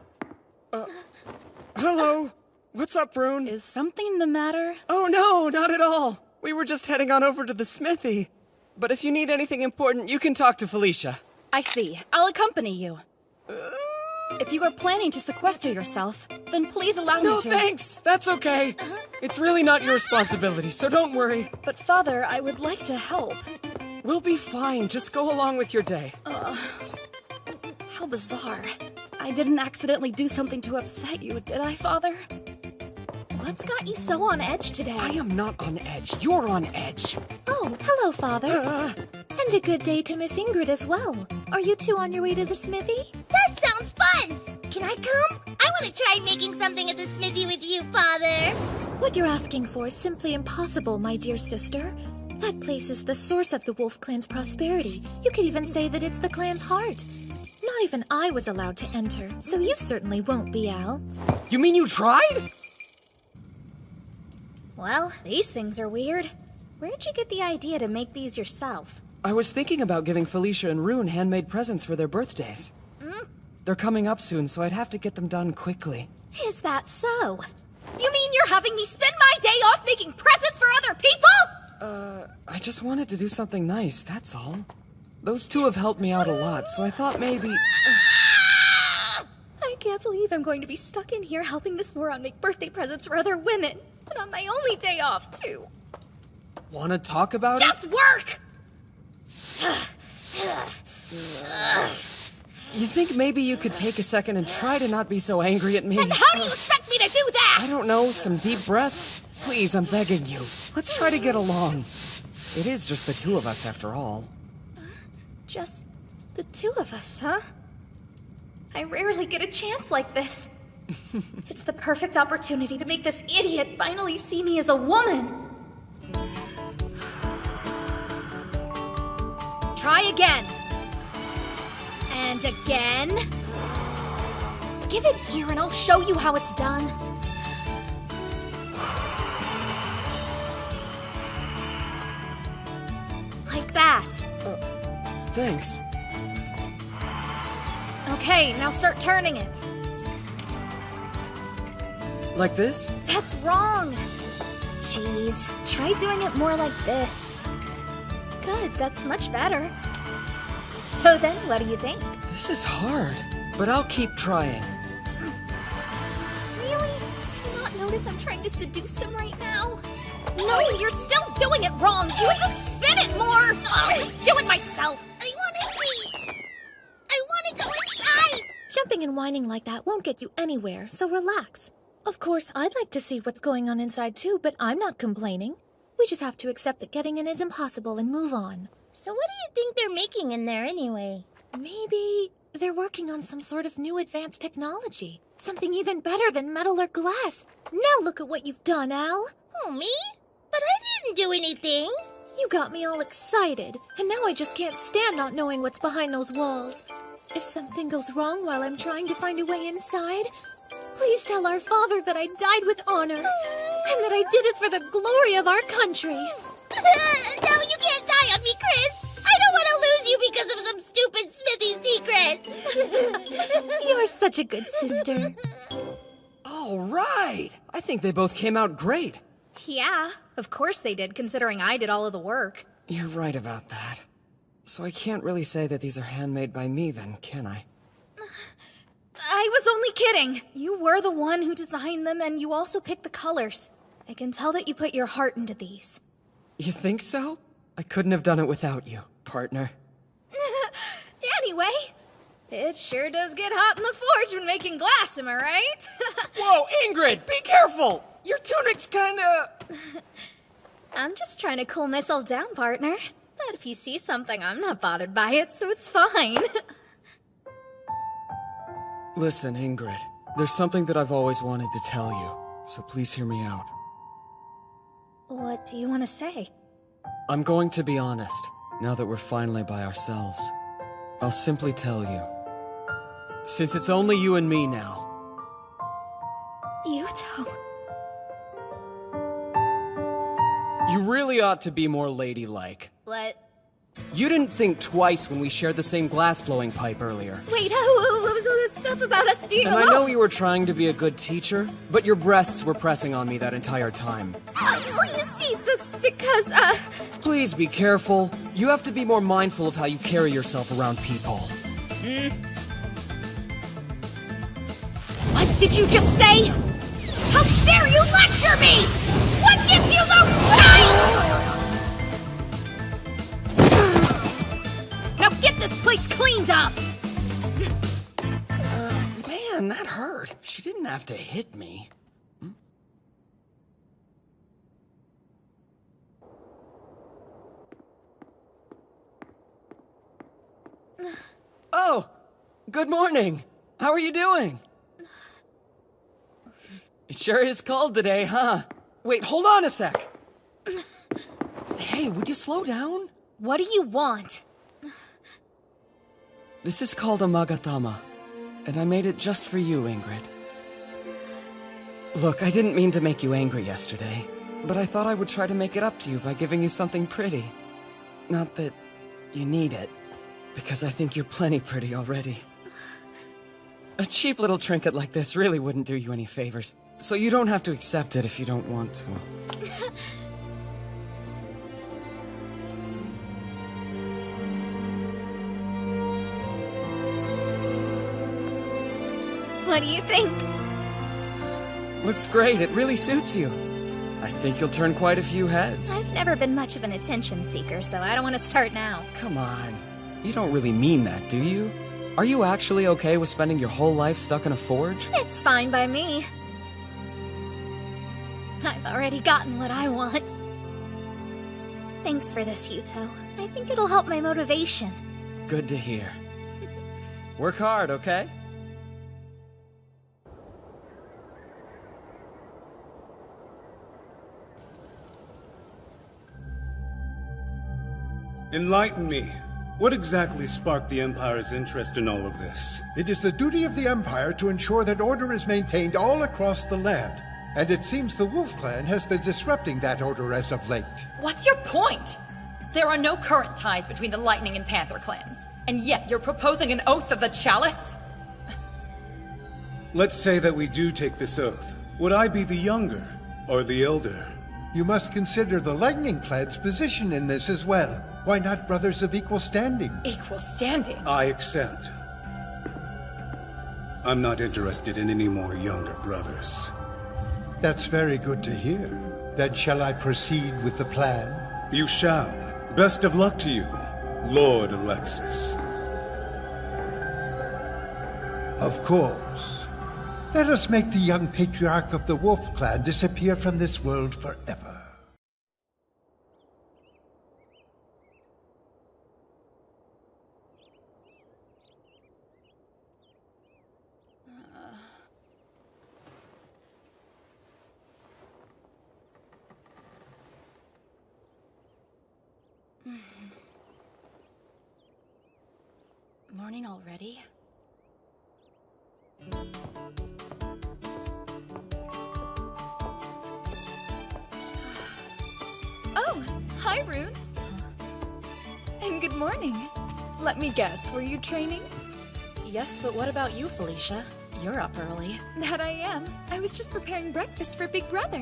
Hello. What's up, Brune? Is something the matter? Oh, no, not at all. We were just heading on over to the smithy. But if you need anything important, you can talk to Felicia. I see. I'll accompany you. If you are planning to sequester yourself, then please allow me to. No, thanks. That's okay. It's really not your responsibility, so don't worry. But Father, I would like to help. We'll be fine. Just go along with your day. How bizarre. I didn't accidentally do something to upset you, did I, Father? What's got you so on edge today? I am not on edge. You're on edge. Oh, hello, Father. And a good day to Miss Ingrid as well. Are you two on your way to the smithy? That sounds fun! Can I come? I want to try making something at the smithy with you, Father. What you're asking for is simply impossible, my dear sister. That place is the source of the Wolf Clan's prosperity. You could even say that it's the clan's heart. Not even I was allowed to enter, so you certainly won't be, Al. You mean you tried? Well, these things are weird. Where'd you get the idea to make these yourself? I was thinking about giving Felicia and Rune handmade presents for their birthdays. They're coming up soon, so I'd have to get them done quickly. Is that so? You mean you're having me spend my day off making presents for other people? I just wanted to do something nice, that's all. Those two have helped me out a lot, so I thought maybe... I can't believe I'm going to be stuck in here helping this moron make birthday presents for other women. And on my only day off, too. Wanna talk about it? Just work! You think maybe you could take a second and try to not be so angry at me? And how do you expect me to do that? I don't know, some deep breaths? Please, I'm begging you. Let's try to get along. It is just the two of us, after all. Just the two of us, huh? I rarely get a chance like this. It's the perfect opportunity to make this idiot finally see me as a woman. Try again. And again. Give it here and I'll show you how it's done. Like that. Thanks. Okay, now start turning it. Like this? That's wrong. Jeez, try doing it more like this. Good, that's much better. So then, what do you think? This is hard, but I'll keep trying. Really? Does he not notice I'm trying to seduce him right now? No, you're still doing it wrong! You could spin it more! I'll just do it myself! I want to sleep! I want to go inside! Jumping and whining like that won't get you anywhere, so relax. Of course, I'd like to see what's going on inside too, but I'm not complaining. We just have to accept that getting in is impossible and move on. So what do you think they're making in there anyway? Maybe they're working on some sort of new advanced technology. Something even better than metal or glass. Now look at what you've done, Al. Oh, me? But I didn't do anything. You got me all excited, and now I just can't stand not knowing what's behind those walls. If something goes wrong while I'm trying to find a way inside, please tell our father that I died with honor, and that I did it for the glory of our country. No, you can't die on me, Chris! I don't want to lose you because of some stupid Smithy secret! You're such a good sister. All right! I think they both came out great. Yeah, of course they did, considering I did all of the work. You're right about that. So I can't really say that these are handmade by me then, can I? I was only kidding. You were the one who designed them, and you also picked the colors. I can tell that you put your heart into these. You think so? I couldn't have done it without you, partner. Anyway, it sure does get hot in the forge when making glass, am I right? Whoa, Ingrid, be careful! Your tunic's kinda... I'm just trying to cool myself down, partner. But if you see something, I'm not bothered by it, so it's fine. Listen, Ingrid, there's something that I've always wanted to tell you, so please hear me out. What do you want to say? I'm going to be honest, now that we're finally by ourselves. I'll simply tell you. Since it's only you and me now. Yuto. You really ought to be more ladylike. What? You didn't think twice when we shared the same glass-blowing pipe earlier. Wait, what was all this stuff about us being And alone? I know you were trying to be a good teacher, but your breasts were pressing on me that entire time. You see, that's because, Please be careful. You have to be more mindful of how you carry yourself around people. What did you just say? How dare you lecture me? What gives you the right? Now get this place cleaned up! Man, that hurt. She didn't have to hit me. Oh, good morning. How are you doing? It sure is cold today, huh? Wait, hold on a sec. Hey, would you slow down? What do you want? This is called a Magatama, and I made it just for you, Ingrid. Look, I didn't mean to make you angry yesterday, but I thought I would try to make it up to you by giving you something pretty. Not that you need it, because I think you're plenty pretty already. A cheap little trinket like this really wouldn't do you any favors, so you don't have to accept it if you don't want to. What do you think? Looks great, it really suits you. I think you'll turn quite a few heads. I've never been much of an attention seeker, so I don't want to start now. Come on, you don't really mean that, do you? Are you actually okay with spending your whole life stuck in a forge? It's fine by me. I've already gotten what I want. Thanks for this, Yuto. I think it'll help my motivation. Good to hear. Work hard, okay? Enlighten me. What exactly sparked the Empire's interest in all of this? It is the duty of the Empire to ensure that order is maintained all across the land. And it seems the Wolf Clan has been disrupting that order as of late. What's your point? There are no current ties between the Lightning and Panther clans, and yet you're proposing an oath of the Chalice? Let's say that we do take this oath. Would I be the younger or the elder? You must consider the Lightning Clan's position in this as well. Why not brothers of equal standing? Equal standing? I accept. I'm not interested in any more younger brothers. That's very good to hear. Then shall I proceed with the plan? You shall. Best of luck to you, Lord Alexis. Of course. Let us make the young patriarch of the Wolf Clan disappear from this world forever. Morning already? Oh, hi, Rune. And good morning. Let me guess, were you training? Yes, but what about you, Felicia? You're up early. That I am. I was just preparing breakfast for Big Brother.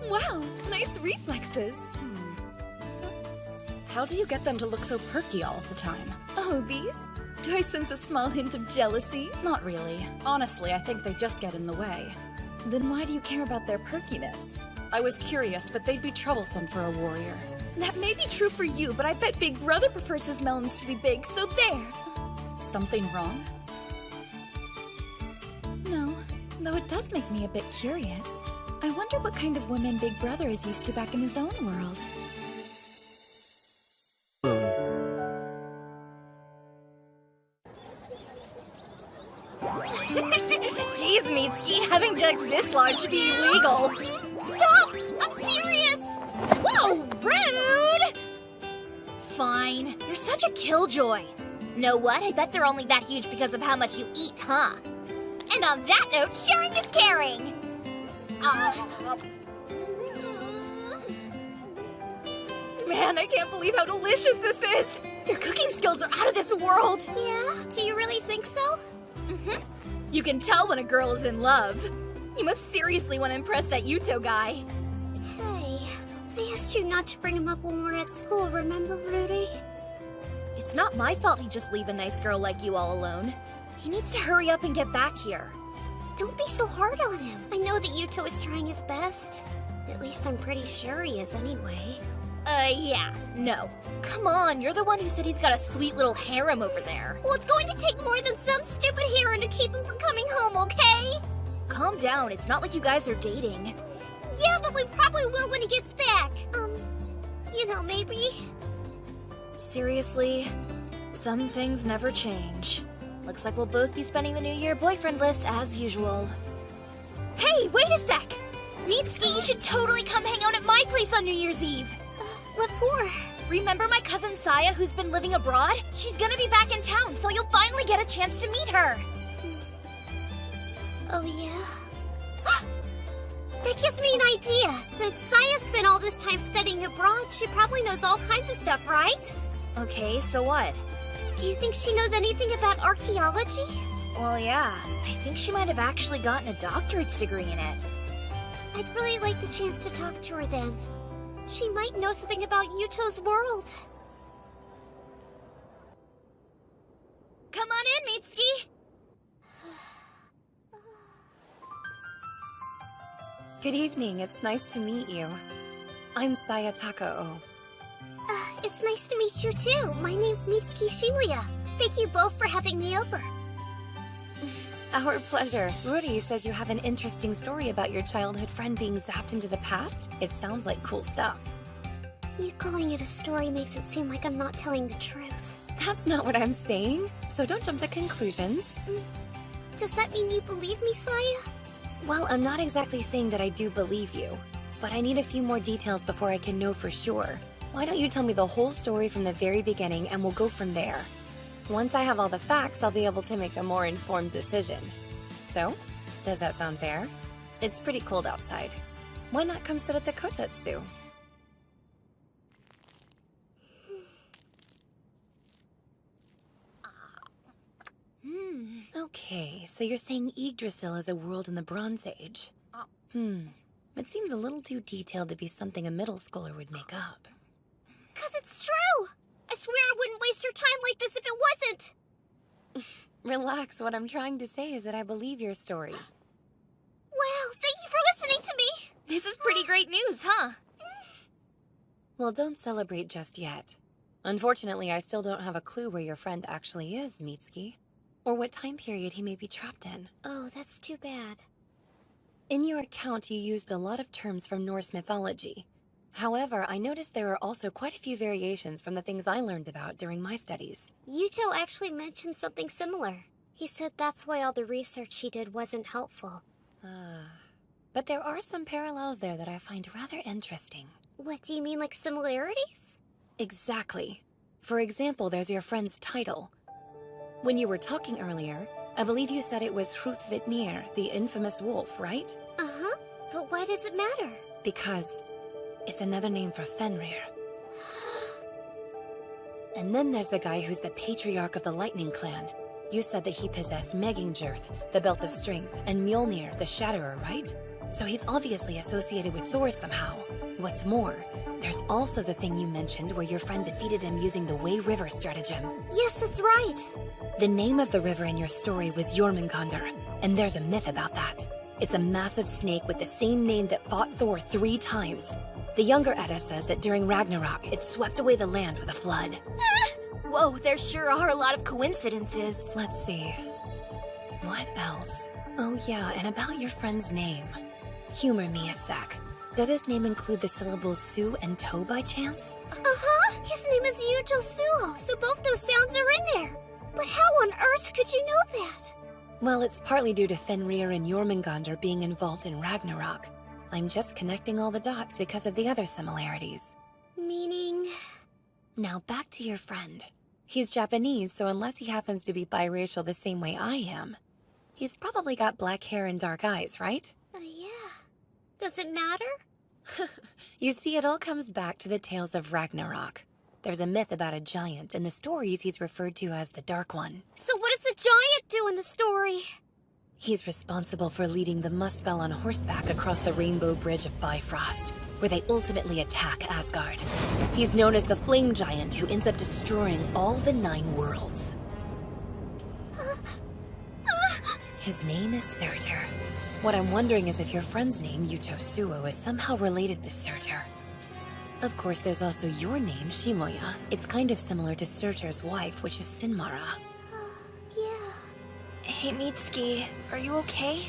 Wow, nice reflexes. How do you get them to look so perky all of the time? Oh, these? Do I sense a small hint of jealousy? Not really. Honestly, I think they just get in the way. Then why do you care about their perkiness? I was curious, but they'd be troublesome for a warrior. That may be true for you, but I bet Big Brother prefers his melons to be big, so there! Something wrong? No, though it does make me a bit curious. I wonder what kind of women Big Brother is used to back in his own world. Jeez, Mitsuki, having jugs this large should be illegal. Stop! I'm serious! Whoa, rude! Fine, you're such a killjoy. Know what? I bet they're only that huge because of how much you eat, huh? And on that note, sharing is caring! Man, I can't believe how delicious this is! Your cooking skills are out of this world! Yeah? Do you really think so? Mm-hmm. You can tell when a girl is in love. You must seriously want to impress that Yuto guy. Hey, I asked you not to bring him up when we're at school, remember, Rudy? It's not my fault he'd just leave a nice girl like you all alone. He needs to hurry up and get back here. Don't be so hard on him. I know that Yuto is trying his best. At least I'm pretty sure he is anyway. Yeah, no. Come on, you're the one who said he's got a sweet little harem over there. Well, it's going to take more than some stupid harem to keep him from coming home, okay? Calm down, it's not like you guys are dating. Yeah, but we probably will when he gets back. Maybe. Seriously? Some things never change. Looks like we'll both be spending the new year boyfriendless as usual. Hey, wait a sec! Mitsuki, you should totally come hang out at my place on New Year's Eve! What for? Remember my cousin Saya who's been living abroad? She's gonna be back in town, so you'll finally get a chance to meet her. Oh, yeah? That gives me an idea. Since Saya spent all this time studying abroad, she probably knows all kinds of stuff, right? Okay, so what? Do you think she knows anything about archaeology? Well, yeah. I think she might have actually gotten a doctorate's degree in it. I'd really like the chance to talk to her then. She might know something about Yuto's world. Come on in, Mitsuki! Good evening, it's nice to meet you. I'm Saya Takao. It's nice to meet you too. My name's Mitsuki Shibuya. Thank you both for having me over. Our pleasure. Ruri says you have an interesting story about your childhood friend being zapped into the past. It sounds like cool stuff. You calling it a story makes it seem like I'm not telling the truth. That's not what I'm saying, so don't jump to conclusions. Does that mean you believe me, Saya? Well, I'm not exactly saying that I do believe you, but I need a few more details before I can know for sure. Why don't you tell me the whole story from the very beginning and we'll go from there. Once I have all the facts, I'll be able to make a more informed decision. So, does that sound fair? It's pretty cold outside. Why not come sit at the kotetsu? Okay, so you're saying Yggdrasil is a world in the Bronze Age. It seems a little too detailed to be something a middle schooler would make up. 'Cause it's true! I swear I wouldn't waste your time like this if it wasn't! Relax, what I'm trying to say is that I believe your story. Wow, thank you for listening to me! This is pretty great news, huh? Well, don't celebrate just yet. Unfortunately, I still don't have a clue where your friend actually is, Mitsuki. Or what time period he may be trapped in. Oh, that's too bad. In your account, you used a lot of terms from Norse mythology. However, I noticed there are also quite a few variations from the things I learned about during my studies. Yuto actually mentioned something similar. He said that's why all the research he did wasn't helpful. But there are some parallels there that I find rather interesting. What, do you mean like similarities? Exactly. For example, there's your friend's title. When you were talking earlier, I believe you said it was Hrúthvitnir, the infamous wolf, right? Uh-huh. But why does it matter? Because it's another name for Fenrir. And then there's the guy who's the patriarch of the Lightning Clan. You said that he possessed Megingjörth, the Belt of Strength, and Mjolnir, the Shatterer, right? So he's obviously associated with Thor somehow. What's more, there's also the thing you mentioned where your friend defeated him using the Way River stratagem. Yes, that's right. The name of the river in your story was Jormungandr, and there's a myth about that. It's a massive snake with the same name that fought Thor 3 times. The younger Edda says that during Ragnarok, it swept away the land with a flood. Whoa, there sure are a lot of coincidences. Let's see. What else? Oh yeah, and about your friend's name. Humor me a sec. Does his name include the syllables Su and To by chance? Uh-huh! His name is Yuto Suo, so both those sounds are in there. But how on earth could you know that? Well, it's partly due to Fenrir and Jormungandr being involved in Ragnarok. I'm just connecting all the dots because of the other similarities. Meaning? Now back to your friend. He's Japanese, so unless he happens to be biracial the same way I am, he's probably got black hair and dark eyes, right? Yeah. Does it matter? You see, it all comes back to the tales of Ragnarok. There's a myth about a giant. In the stories, he's referred to as the Dark One. So what does the giant do in the story? He's responsible for leading the Muspel on horseback across the Rainbow Bridge of Bifrost, where they ultimately attack Asgard. He's known as the Flame Giant, who ends up destroying all the 9 worlds. His name is Surtur. What I'm wondering is if your friend's name, Yuto Suo, is somehow related to Surtur. Of course, there's also your name, Shimoya. It's kind of similar to Surtur's wife, which is Sinmara. Hey, Mitsuki, are you okay?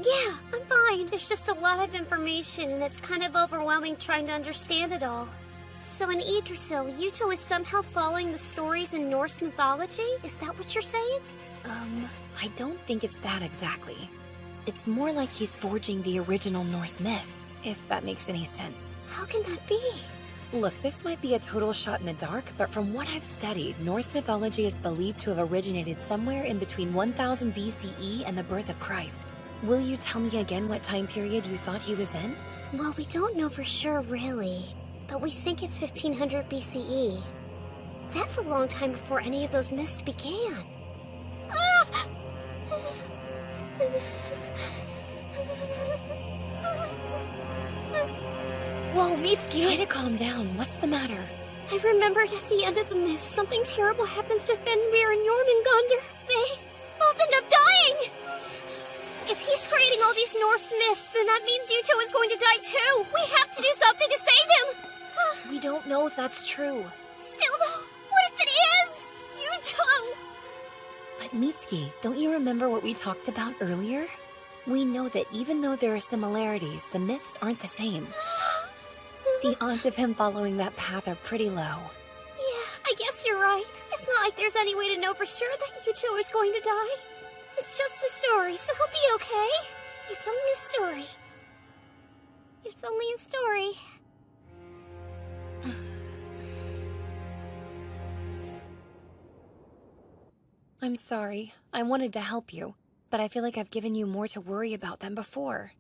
Yeah, I'm fine. There's just a lot of information, and it's kind of overwhelming trying to understand it all. So in Yggdrasil, Yuto is somehow following the stories in Norse mythology? Is that what you're saying? I don't think it's that exactly. It's more like he's forging the original Norse myth, if that makes any sense. How can that be? Look, this might be a total shot in the dark, but from what I've studied, Norse mythology is believed to have originated somewhere in between 1000 BCE and the birth of Christ. Will you tell me again what time period you thought he was in? Well, we don't know for sure, really. But we think it's 1500 BCE. That's a long time before any of those myths began. Ah! Whoa, Mitsuki! Try to calm down. What's the matter? I remembered at the end of the myth, something terrible happens to Fenrir and Jormungandr. They both end up dying! If he's creating all these Norse myths, then that means Yuto is going to die too! We have to do something to save him! We don't know if that's true. Still though, what if it is? Yuto! But Mitsuki, don't you remember what we talked about earlier? We know that even though there are similarities, the myths aren't the same. The odds of him following that path are pretty low. Yeah, I guess you're right. It's not like there's any way to know for sure that Yuto is going to die. It's just a story, so he'll be okay. It's only a story. It's only a story. I'm sorry. I wanted to help you, but I feel like I've given you more to worry about than before.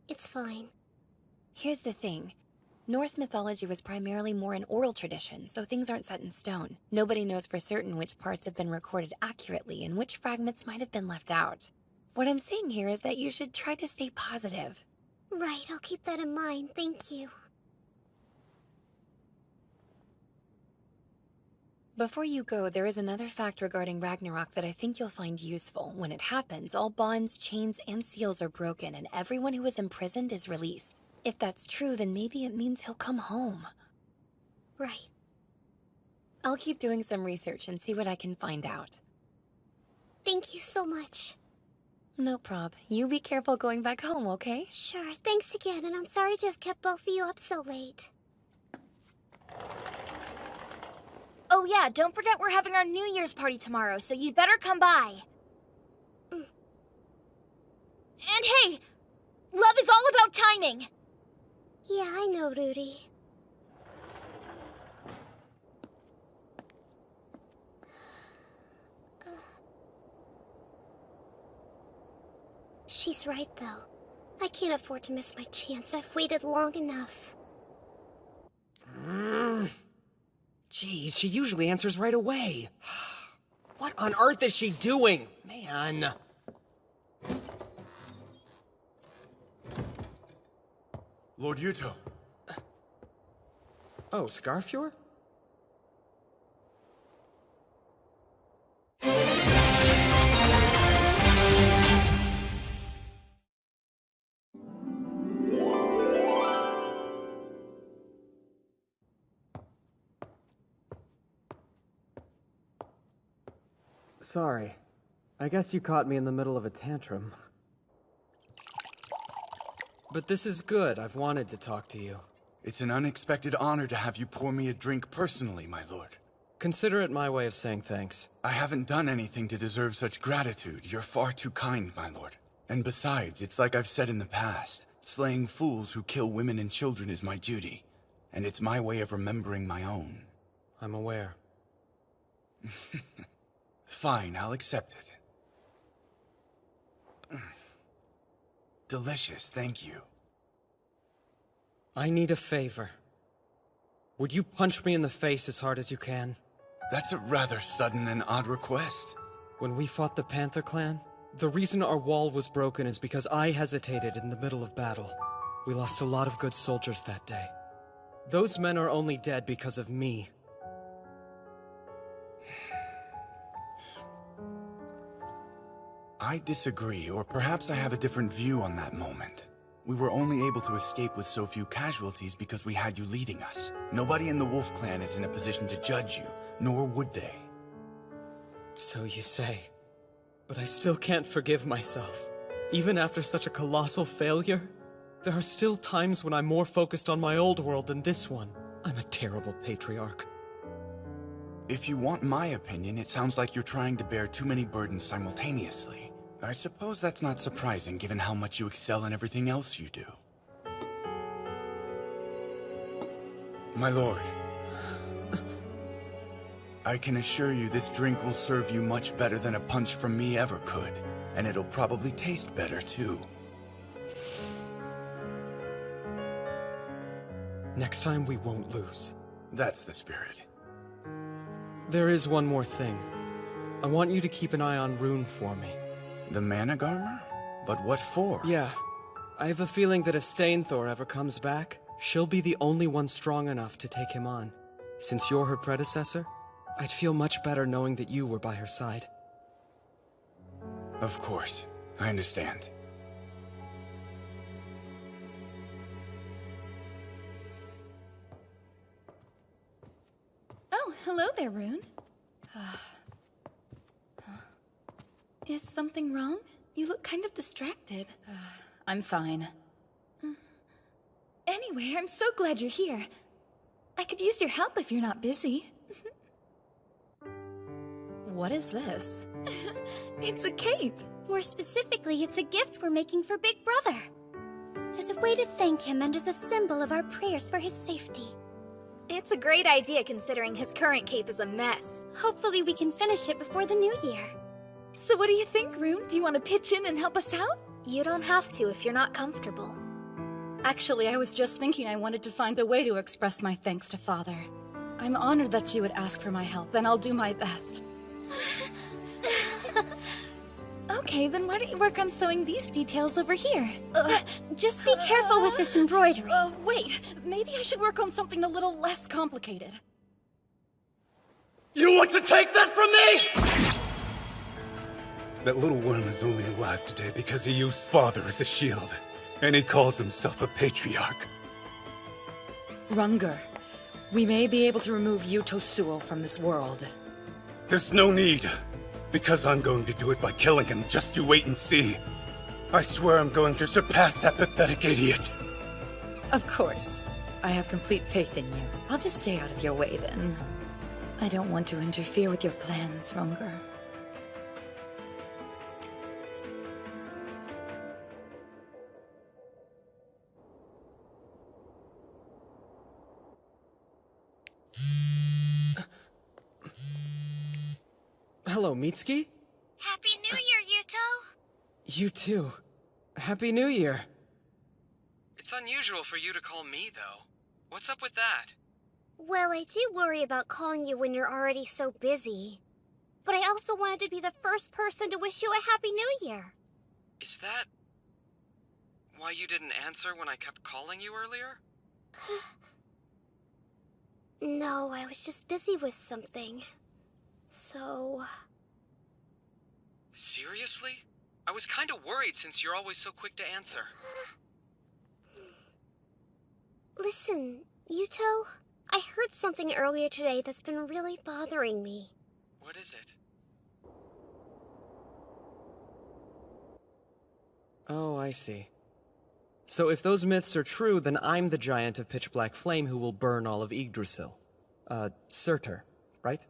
It's fine. Here's the thing. Norse mythology was primarily more an oral tradition, so things aren't set in stone. Nobody knows for certain which parts have been recorded accurately and which fragments might have been left out. What I'm saying here is that you should try to stay positive. Right, I'll keep that in mind. Thank you. Before you go, there is another fact regarding Ragnarok that I think you'll find useful. When it happens, all bonds, chains, and seals are broken, and everyone who was imprisoned is released. If that's true, then maybe it means he'll come home. Right. I'll keep doing some research and see what I can find out. Thank you so much. No prob. You be careful going back home, okay? Sure, thanks again, and I'm sorry to have kept both of you up so late. Oh yeah, don't forget we're having our New Year's party tomorrow, so you'd better come by. And hey, love is all about timing. Yeah, I know, Rudy. She's right, though. I can't afford to miss my chance. I've waited long enough. Jeez, she usually answers right away. What on earth is she doing? Man. Lord Yuto. Oh, Scarfjord? Sorry. I guess you caught me in the middle of a tantrum. But this is good. I've wanted to talk to you. It's an unexpected honor to have you pour me a drink personally, my lord. Consider it my way of saying thanks. I haven't done anything to deserve such gratitude. You're far too kind, my lord. And besides, it's like I've said in the past. Slaying fools who kill women and children is my duty. And it's my way of remembering my own. I'm aware. Fine, I'll accept it. Delicious, thank you. I need a favor. Would you punch me in the face as hard as you can? That's a rather sudden and odd request. When we fought the Panther Clan, the reason our wall was broken is because I hesitated in the middle of battle. We lost a lot of good soldiers that day. Those men are only dead because of me. I disagree, or perhaps I have a different view on that moment. We were only able to escape with so few casualties because we had you leading us. Nobody in the Wolf Clan is in a position to judge you, nor would they. So you say. But I still can't forgive myself. Even after such a colossal failure, there are still times when I'm more focused on my old world than this one. I'm a terrible patriarch. If you want my opinion, it sounds like you're trying to bear too many burdens simultaneously. I suppose that's not surprising, given how much you excel in everything else you do. My lord, I can assure you this drink will serve you much better than a punch from me ever could. And it'll probably taste better, too. Next time we won't lose. That's the spirit. There is one more thing. I want you to keep an eye on Rune for me. The Managarmer? But what for? Yeah. I have a feeling that if Stainthor ever comes back, she'll be the only one strong enough to take him on. Since you're her predecessor, I'd feel much better knowing that you were by her side. Of course. I understand. Oh, hello there, Rune. Is something wrong? You look kind of distracted. I'm fine. Anyway, I'm so glad you're here. I could use your help if you're not busy. What is this? It's a cape. More specifically, it's a gift we're making for Big Brother. As a way to thank him and as a symbol of our prayers for his safety. It's a great idea considering his current cape is a mess. Hopefully we can finish it before the new year. So what do you think, Rune? Do you want to pitch in and help us out? You don't have to if you're not comfortable. Actually, I was just thinking I wanted to find a way to express my thanks to Father. I'm honored that you would ask for my help, and I'll do my best. Okay, then why don't you work on sewing these details over here? Just be careful with this embroidery. Wait, maybe I should work on something a little less complicated. You want to take that from me?! That little worm is only alive today because he used Father as a shield. And he calls himself a patriarch. Runger, we may be able to remove Yuto Suo from this world. There's no need. Because I'm going to do it by killing him. Just you wait and see. I swear I'm going to surpass that pathetic idiot. Of course. I have complete faith in you. I'll just stay out of your way then. I don't want to interfere with your plans, Runger. Hello, Mitsuki? Happy New Year, Yuto! You too. Happy New Year. It's unusual for you to call me, though. What's up with that? Well, I do worry about calling you when you're already so busy. But I also wanted to be the first person to wish you a Happy New Year. Is that why you didn't answer when I kept calling you earlier? No, I was just busy with something. So... Seriously? I was kinda worried since you're always so quick to answer. Listen, Yuto, I heard something earlier today that's been really bothering me. What is it? Oh, I see. So if those myths are true, then I'm the giant of pitch black flame who will burn all of Yggdrasil. Surtur, right?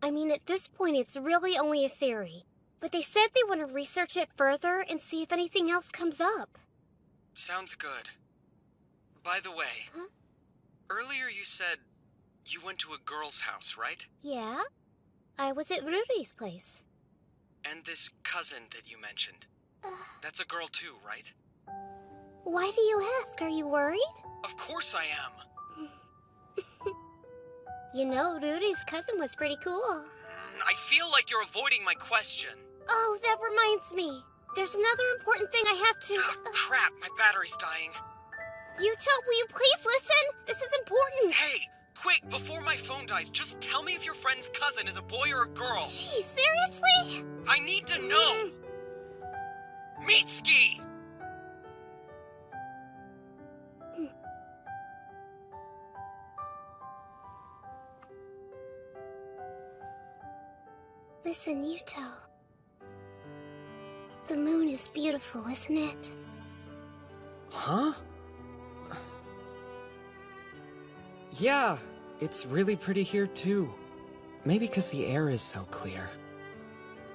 I mean, at this point, it's really only a theory. But they said they want to research it further and see if anything else comes up. Sounds good. By the way, earlier you said you went to a girl's house, right? Yeah? I was at Ruri's place. And this cousin that you mentioned. That's a girl too, right? Why do you ask? Are you worried? Of course I am! You know, Ruri's cousin was pretty cool. I feel like you're avoiding my question. Oh, that reminds me. There's another important thing I have to... Crap, my battery's dying. Yuto, will you please listen? This is important. Hey, quick, before my phone dies, just tell me if your friend's cousin is a boy or a girl. Gee, seriously? I need to know! Mitsuki! Listen, Yuto. The moon is beautiful, isn't it? Huh? Yeah, it's really pretty here too. Maybe because the air is so clear.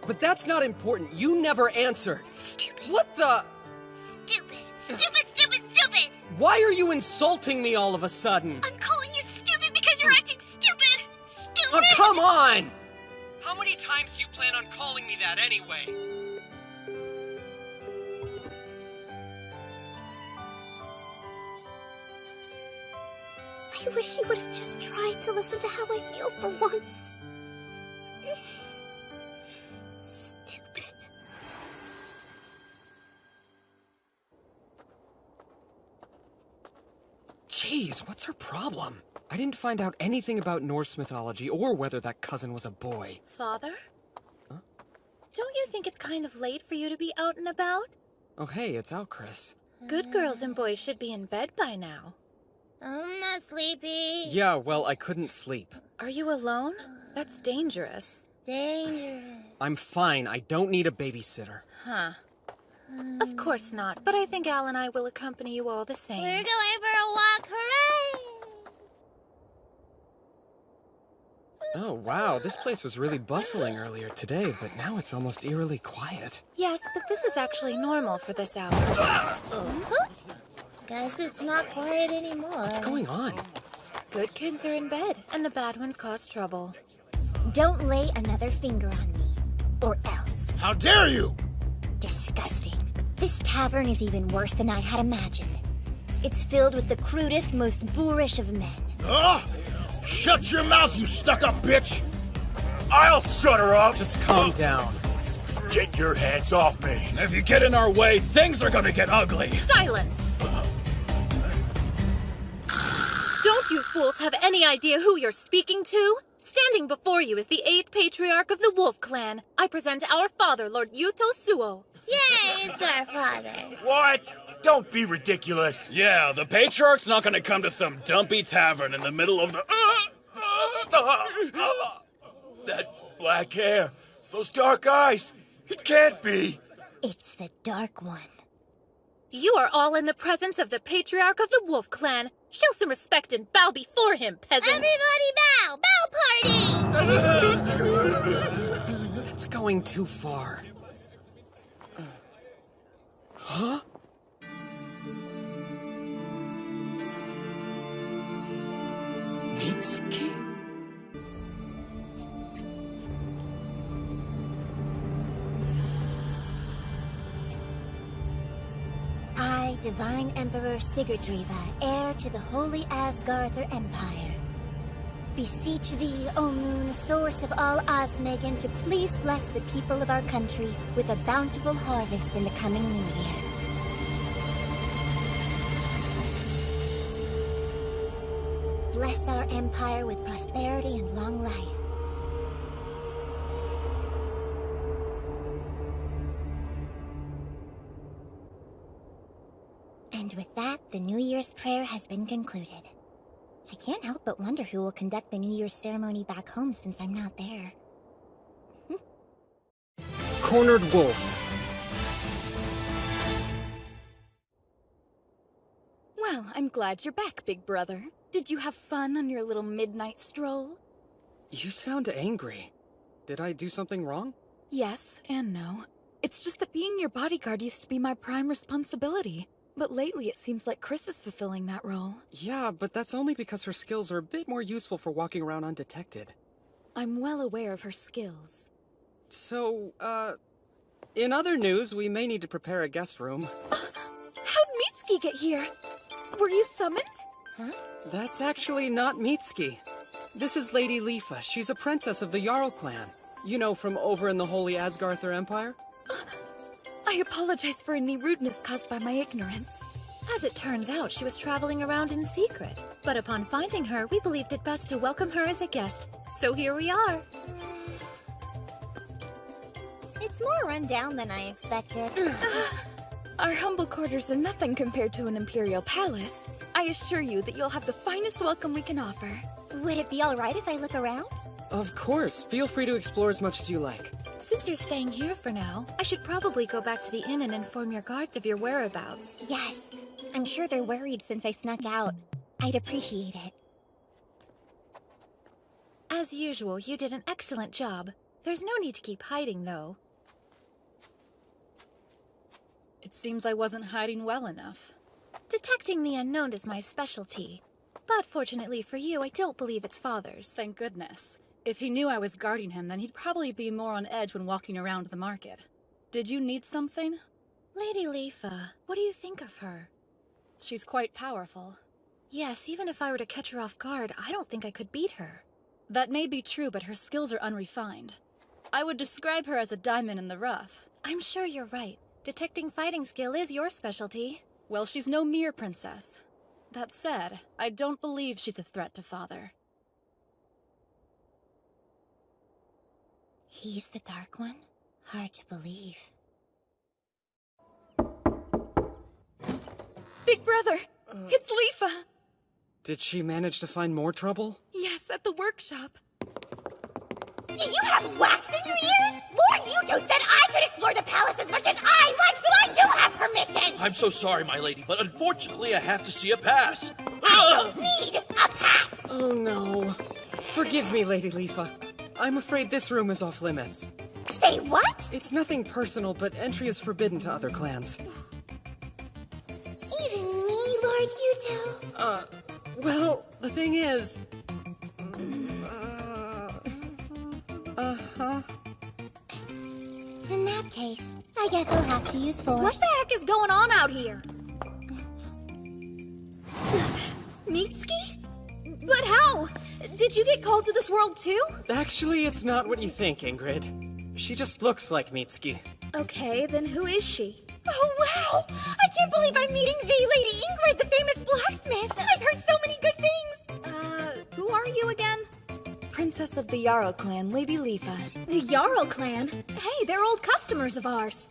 But that's not important. You never answered. Stupid. What the? Stupid, stupid, stupid, stupid! Why are you insulting me all of a sudden? I'm calling you stupid because you're acting stupid! Stupid! Oh, come on! How many times do you plan on calling me that anyway? I wish you would have just tried to listen to how I feel for once. Stupid. Jeez, what's her problem? I didn't find out anything about Norse mythology or whether that cousin was a boy. Father? Huh? Don't you think it's kind of late for you to be out and about? Oh, hey, it's Alcris. Good girls and boys should be in bed by now. I'm not sleepy. Yeah, well, I couldn't sleep. Are you alone? That's dangerous. Dangerous. I'm fine. I don't need a babysitter. Huh. Of course not, but I think Al and I will accompany you all the same. We're going for a walk, hooray! Oh, wow, this place was really bustling earlier today, but now it's almost eerily quiet. Yes, but this is actually normal for this hour. Guess it's not quiet anymore. What's going on? Good kids are in bed, and the bad ones cause trouble. Don't lay another finger on me, or else. How dare you! Disgusting. This tavern is even worse than I had imagined. It's filled with the crudest, most boorish of men. Oh! Shut your mouth, you stuck-up bitch! I'll shut her up! Just calm down. Get your hands off me! If you get in our way, things are gonna get ugly! Silence! Don't you fools have any idea who you're speaking to? Standing before you is the 8th Patriarch of the Wolf Clan. I present our father, Lord Yuto Suo. Yay, it's our father. What? Don't be ridiculous. Yeah, the Patriarch's not gonna come to some dumpy tavern in the middle of the... That black hair, those dark eyes, it can't be. It's the Dark One. You are all in the presence of the Patriarch of the Wolf Clan. Show some respect and bow before him, peasants. Everybody bow! Bow party! That's going too far. Huh? Mitsuki? I, Divine Emperor Sigurdriva, heir to the Holy Asgarther Empire, beseech thee, O moon, source of all Osmegan, to please bless the people of our country with a bountiful harvest in the coming new year. Bless our empire with prosperity and long life. And with that, the New Year's prayer has been concluded. I can't help but wonder who will conduct the New Year's ceremony back home since I'm not there. Cornered Wolf. Well, I'm glad you're back, big brother. Did you have fun on your little midnight stroll? You sound angry. Did I do something wrong? Yes and no. It's just that being your bodyguard used to be my prime responsibility. But lately it seems like Chris is fulfilling that role. Yeah, but that's only because her skills are a bit more useful for walking around undetected. I'm well aware of her skills. So, in other news, we may need to prepare a guest room. How'd Mitsuki get here? Were you summoned? Huh? That's actually not Mitsuki. This is Lady Lifa. She's a princess of the Jarl clan. You know, from over in the Holy Asgarther Empire? I apologize for any rudeness caused by my ignorance. As it turns out, she was traveling around in secret. But upon finding her, we believed it best to welcome her as a guest. So here we are. It's more run down than I expected. Our humble quarters are nothing compared to an imperial palace. I assure you that you'll have the finest welcome we can offer. Would it be all right if I look around? Of course. Feel free to explore as much as you like. Since you're staying here for now, I should probably go back to the inn and inform your guards of your whereabouts. Yes. I'm sure they're worried since I snuck out. I'd appreciate it. As usual, you did an excellent job. There's no need to keep hiding, though. It seems I wasn't hiding well enough. Detecting the unknown is my specialty. But fortunately for you, I don't believe it's Father's. Thank goodness. If he knew I was guarding him, then he'd probably be more on edge when walking around the market. Did you need something? Lady Leafa, what do you think of her? She's quite powerful. Yes, even if I were to catch her off guard, I don't think I could beat her. That may be true, but her skills are unrefined. I would describe her as a diamond in the rough. I'm sure you're right. Detecting fighting skill is your specialty. Well, she's no mere princess. That said, I don't believe she's a threat to Father. He's the Dark One? Hard to believe. Big brother! It's Leafa! Did she manage to find more trouble? Yes, at the workshop. Do you have wax in your ears? Lord Yuto said I could explore the palace as much as I like, so I do have permission! I'm so sorry, my lady, but unfortunately I have to see a pass. I don't need a pass! Oh no. Forgive me, Lady Leafa. I'm afraid this room is off limits. Say what? It's nothing personal, but entry is forbidden to other clans. Even me, Lord Yuto? Well, the thing is... In that case, I guess I'll have to use force. What the heck is going on out here? Mitsuki? But how? Did you get called to this world too? Actually, it's not what you think, Ingrid. She just looks like Mitsuki. Okay, then who is she? Oh, wow! I can't believe I'm meeting the Lady Ingrid, the famous blacksmith! I've heard so many good things! Who are you again? Princess of the Yarrow clan, Lady Leafa. The Yarrow clan? Hey, they're old customers of ours.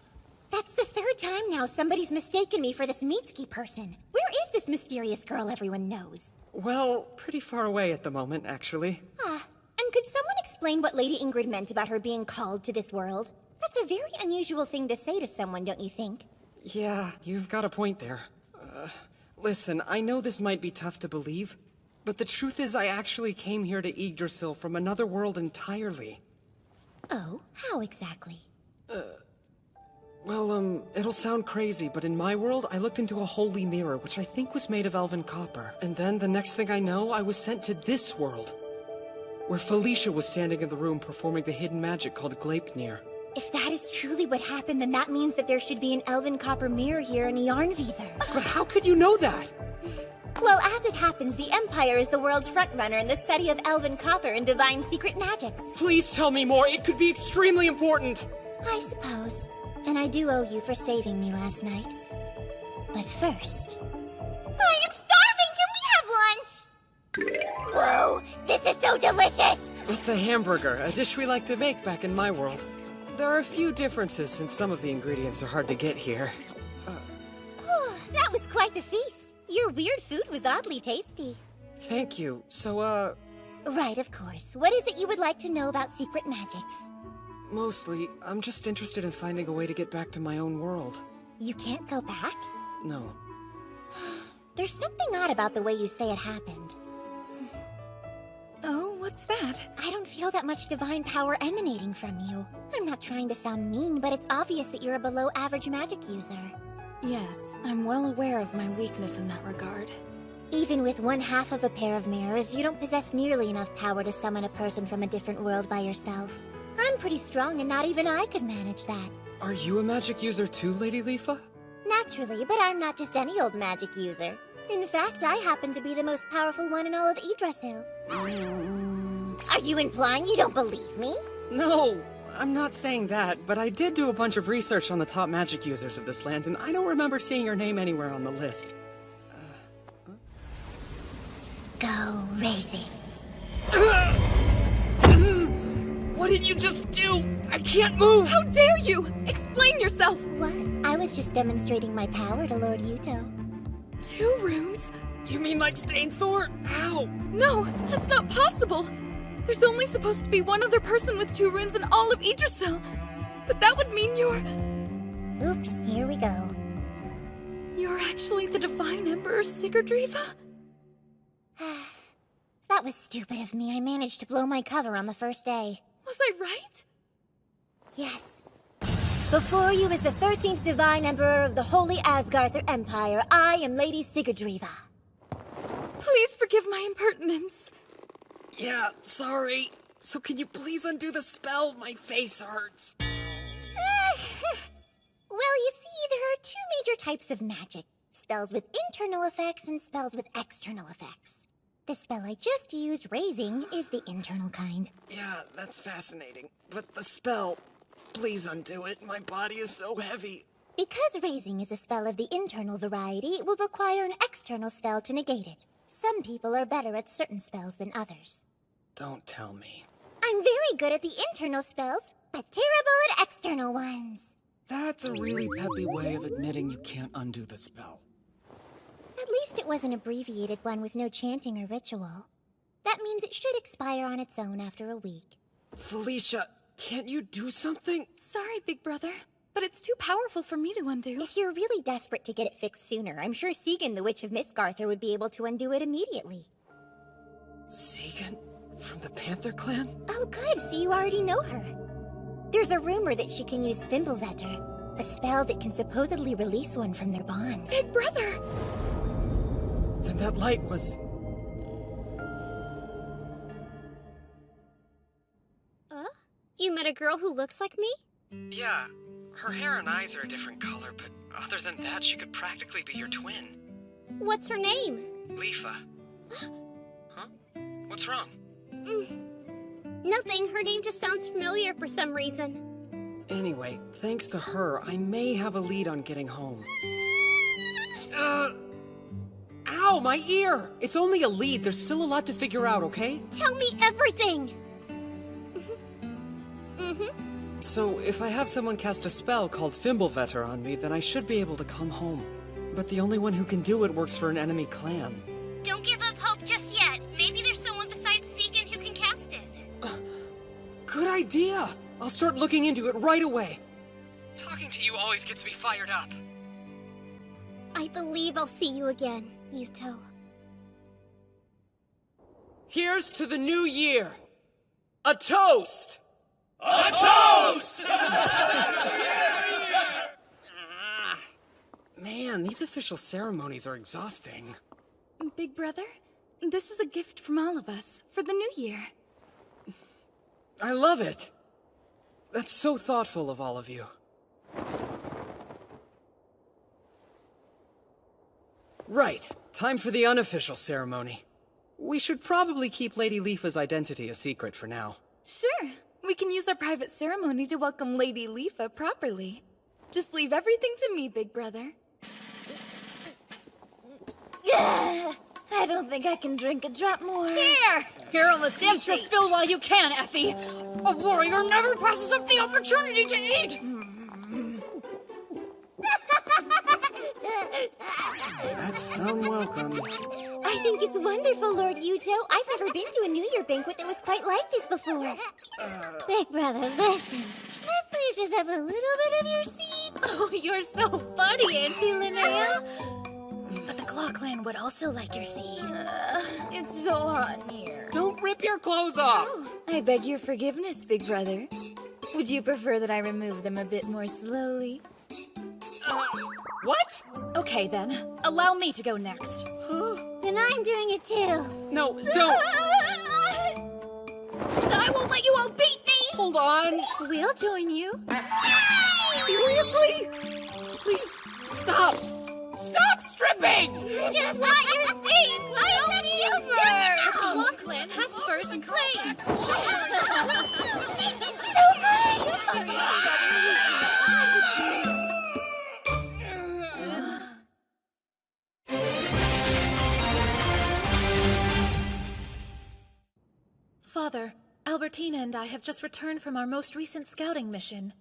That's the third time now somebody's mistaken me for this Mitsuki person. Where is this mysterious girl everyone knows? Well, pretty far away at the moment, actually. And could someone explain what Lady Ingrid meant about her being called to this world? That's a very unusual thing to say to someone, don't you think? Yeah, you've got a point there. Listen, I know this might be tough to believe, but the truth is I actually came here to Yggdrasil from another world entirely. Oh, how exactly? Well, it'll sound crazy, but in my world, I looked into a holy mirror, which I think was made of elven copper. And then, the next thing I know, I was sent to this world, where Felicia was standing in the room performing the hidden magic called Gleipnir. If that is truly what happened, then that means that there should be an elven copper mirror here in Yarnvidar. But how could you know that? Well, as it happens, the Empire is the world's frontrunner in the study of elven copper and divine secret magics. Please tell me more. It could be extremely important. I suppose. And I do owe you for saving me last night. But first... I am starving! Can we have lunch? Whoa! This is so delicious! It's a hamburger, a dish we like to make back in my world. There are a few differences since some of the ingredients are hard to get here. That was quite the feast. Your weird food was oddly tasty. Thank you. So, Right, of course. What is it you would like to know about secret magics? Mostly, I'm just interested in finding a way to get back to my own world. You can't go back? No. There's something odd about the way you say it happened. Oh, what's that? I don't feel that much divine power emanating from you. I'm not trying to sound mean, but it's obvious that you're a below-average magic user. Yes, I'm well aware of my weakness in that regard. Even with one half of a pair of mirrors, you don't possess nearly enough power to summon a person from a different world by yourself. I'm pretty strong, and not even I could manage that. Are you a magic user too, Lady Leafa? Naturally, but I'm not just any old magic user. In fact, I happen to be the most powerful one in all of Yggdrasil. Are you implying you don't believe me? No, I'm not saying that, but I did do a bunch of research on the top magic users of this land, and I don't remember seeing your name anywhere on the list. Go racing. What did you just do? I can't move! How dare you! Explain yourself! What? I was just demonstrating my power to Lord Yuto. 2 rooms? You mean like Stainthor? Ow! No, that's not possible! There's only supposed to be one other person with 2 runes in all of Yggdrasil. But that would mean you're... Oops, here we go. You're actually the Divine Emperor Sigurdriva? That was stupid of me. I managed to blow my cover on the first day. Was I right? Yes. Before you is the 13th Divine Emperor of the Holy Asgarther Empire. I am Lady Sigurdriva. Please forgive my impertinence. Yeah, sorry. So can you please undo the spell? My face hurts. Well, you see, there are two major types of magic. Spells with internal effects and spells with external effects. The spell I just used, Raising, is the internal kind. Yeah, that's fascinating. But the spell, please undo it. My body is so heavy. Because Raising is a spell of the internal variety, it will require an external spell to negate it. Some people are better at certain spells than others. Don't tell me. I'm very good at the internal spells, but terrible at external ones. That's a really peppy way of admitting you can't undo the spell. At least it was an abbreviated one with no chanting or ritual. That means it should expire on its own after a week. Felicia, can't you do something? Sorry, big brother, but it's too powerful for me to undo. If you're really desperate to get it fixed sooner, I'm sure Segan, the Witch of Mythgarther, would be able to undo it immediately. Segan? From the Panther Clan? Oh good, so you already know her. There's a rumor that she can use Fimbulvetter, a spell that can supposedly release one from their bonds. Big brother! Then that light was... You met a girl who looks like me? Yeah, her hair and eyes are a different color, but other than that, she could practically be your twin. What's her name? Leafa. Huh? What's wrong? Nothing. Her name just sounds familiar for some reason. Anyway, thanks to her, I may have a lead on getting home. Ow, my ear! It's only a lead. There's still a lot to figure out, okay? Tell me everything! So, if I have someone cast a spell called Fimbulvetter on me, then I should be able to come home. But the only one who can do it works for an enemy clan. Don't give up hope just yet. Maybe there's someone besides Segan who can cast it. Good idea! I'll start looking into it right away. Talking to you always gets me fired up. I believe I'll see you again, Yuto. Here's to the new year! A toast! A toast! Man, these official ceremonies are exhausting. Big brother, this is a gift from all of us for the new year. I love it! That's so thoughtful of all of you. Right, time for the unofficial ceremony. We should probably keep Lady Leafa's identity a secret for now. Sure, we can use our private ceremony to welcome Lady Leafa properly. Just leave everything to me, big brother. I don't think I can drink a drop more. Here! You're almost empty. Eat your fill while you can, Effie! A warrior never passes up the opportunity to eat! That's some welcome. I think it's wonderful, Lord Yuto. I've never been to a New Year banquet that was quite like this before. Big brother, listen. Can I please just have a little bit of your seed? Oh, you're so funny, Auntie Linnea. But the Claw Clan would also like your seed. It's so hot in here. Don't rip your clothes off! I beg your forgiveness, big brother. Would you prefer that I remove them a bit more slowly? What? Okay then, allow me to go next. And I'm doing it too. No, don't! I won't let you all beat me! Hold on! We'll join you. Seriously? Please, stop! Stop stripping! I just want your seed! Let me The Claw Clan has first claim. so good! Father, Albertina and I have just returned from our most recent scouting mission.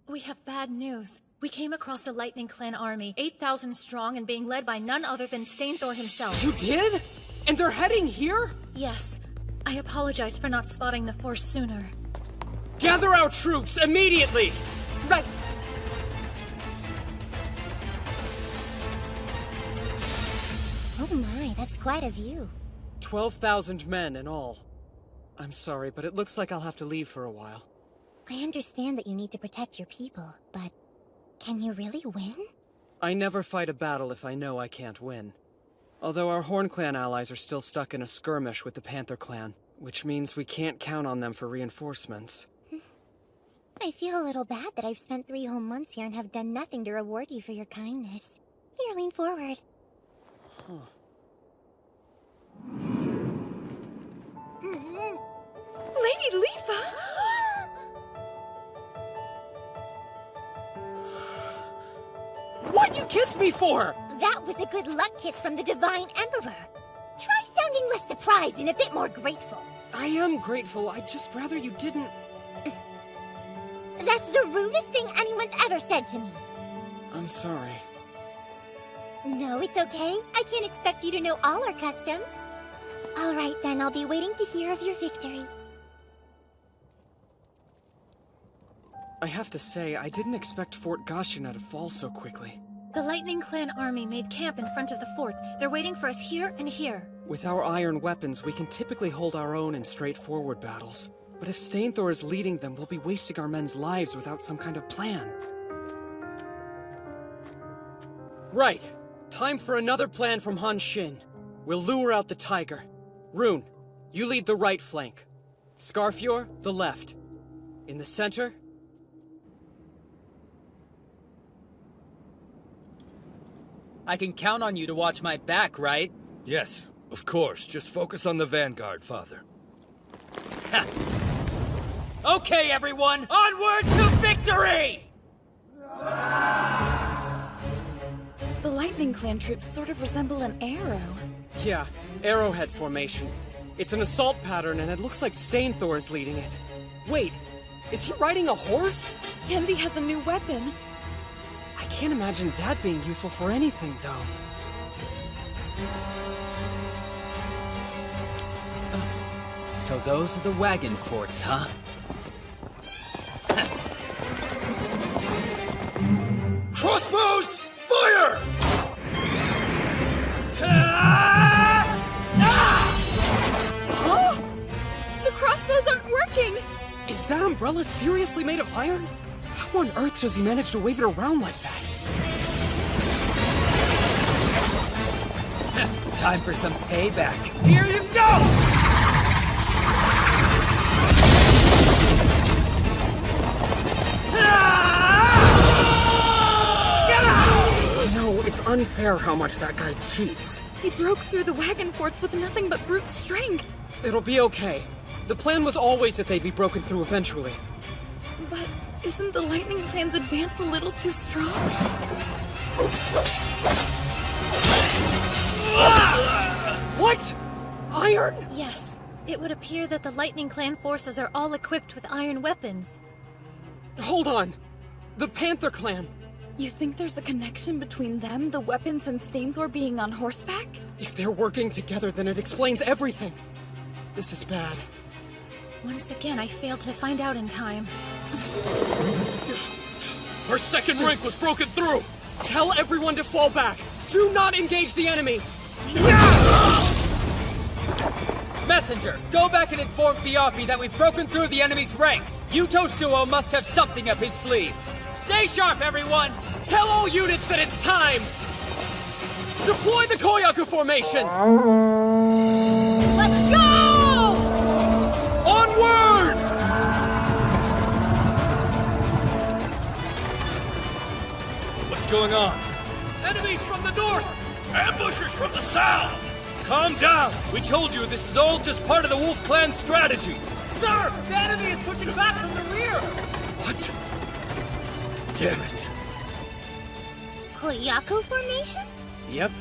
We have bad news. We came across a Lightning Clan army, 8,000 strong and being led by none other than Stainthor himself. You did? And they're heading here? Yes. I apologize for not spotting the force sooner. Gather our troops immediately! Right. Oh my, that's quite a view. 12,000 men in all. I'm sorry, but it looks like I'll have to leave for a while. I understand that you need to protect your people, but can you really win? I never fight a battle if I know I can't win. Although our Horn Clan allies are still stuck in a skirmish with the Panther Clan, which means we can't count on them for reinforcements. I feel a little bad that I've spent 3 whole months here and have done nothing to reward you for your kindness. Here, lean forward. Huh. Lady Leafa! What'd you kiss me for? That was a good luck kiss from the Divine Emperor. Try sounding less surprised and a bit more grateful. I am grateful. I'd just rather you didn't... That's the rudest thing anyone's ever said to me. I'm sorry. No, it's okay. I can't expect you to know all our customs. All right, then. I'll be waiting to hear of your victory. I have to say, I didn't expect Fort Gashina to fall so quickly. The Lightning Clan army made camp in front of the fort. They're waiting for us here and here. With our iron weapons, we can typically hold our own in straightforward battles. But if Stainthor is leading them, we'll be wasting our men's lives without some kind of plan. Right. Time for another plan from Han Xin. We'll lure out the tiger. Rune, you lead the right flank. Scarfjord, the left. In the center... I can count on you to watch my back, right? Yes, of course. Just focus on the vanguard, Father. Okay, everyone! Onward to victory! The Lightning Clan troops sort of resemble an arrow. Yeah, arrowhead formation. It's an assault pattern, and it looks like Stainthor is leading it. Wait, is he riding a horse? And he has a new weapon. I can't imagine that being useful for anything, though. So those are the wagon forts, huh? Crossbows, fire! Huh? The crossbows aren't working! Is that umbrella seriously made of iron? How on earth does he manage to wave it around like that? Time for some payback. Here you go! No, it's unfair how much that guy cheats. He broke through the wagon forts with nothing but brute strength. It'll be okay. The plan was always that they'd be broken through eventually. But isn't the Lightning Clan's advance a little too strong? What? Iron? Yes. It would appear that the Lightning Clan forces are all equipped with iron weapons. Hold on. The Panther Clan. You think there's a connection between them, the weapons, and Stainthor being on horseback? If they're working together, then it explains everything. This is bad. Once again, I failed to find out in time. Our second rank was broken through! Tell everyone to fall back! Do not engage the enemy! Messenger, go back and inform Fiafi that we've broken through the enemy's ranks. Yuto Suo must have something up his sleeve. Stay sharp, everyone! Tell all units that it's time! Deploy the Koyaku formation! Let's go! Onward! What's going on? Enemies from the north! Ambushers from the south! Calm down! We told you this is all just part of the Wolf Clan strategy! Sir! The enemy is pushing back from the rear! What? Damn it. Koyaku formation? Yep.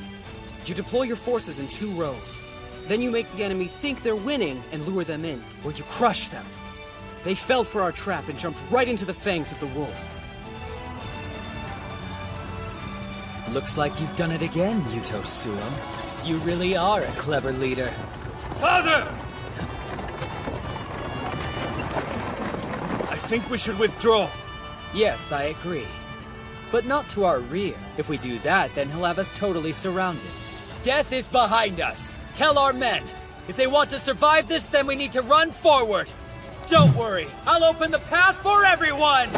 You deploy your forces in 2 rows. Then you make the enemy think they're winning and lure them in, or you crush them. They fell for our trap and jumped right into the fangs of the wolf. Looks like you've done it again, Yuto Suo. You really are a clever leader. Father! I think we should withdraw. Yes, I agree. But not to our rear. If we do that, then he'll have us totally surrounded. Death is behind us. Tell our men. If they want to survive this, then we need to run forward. Don't worry, I'll open the path for everyone!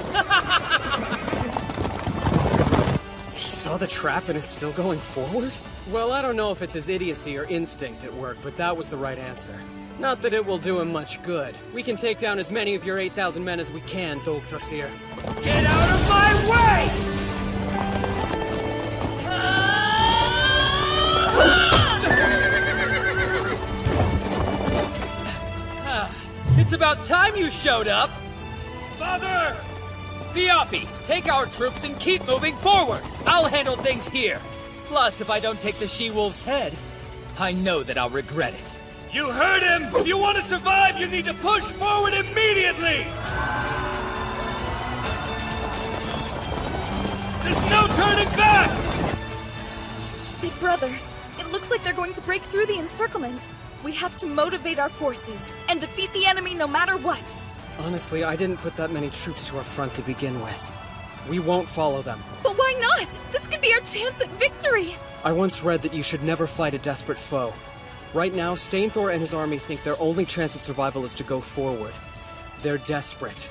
He saw the trap and is still going forward? Well, I don't know if it's his idiocy or instinct at work, but that was the right answer. Not that it will do him much good. We can take down as many of your 8,000 men as we can, Dolgthasir. Get out of my way! It's about time you showed up! Father! Viapi, take our troops and keep moving forward! I'll handle things here! Plus, if I don't take the she-wolf's head, I know that I'll regret it. You heard him! If you want to survive, you need to push forward immediately! There's no turning back! Big brother, it looks like they're going to break through the encirclement. We have to motivate our forces and defeat the enemy no matter what. Honestly, I didn't put that many troops to our front to begin with. We won't follow them. But why not? This could be our chance at victory! I once read that you should never fight a desperate foe. Right now, Stainthor and his army think their only chance at survival is to go forward. They're desperate.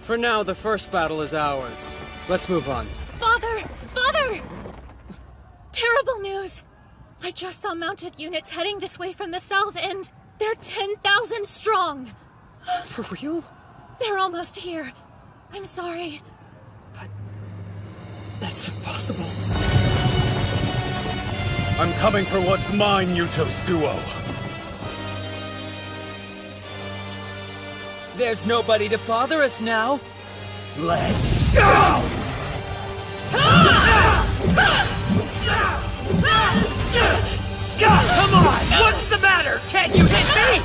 For now, the first battle is ours. Let's move on. Father! Father! Terrible news! I just saw mounted units heading this way from the south, and they're 10,000 strong! For real? They're almost here. I'm sorry. But that's impossible. I'm coming for what's mine, Yuto Suo. There's nobody to bother us now. Let's go! Come on! What's the matter? Can't you hit me?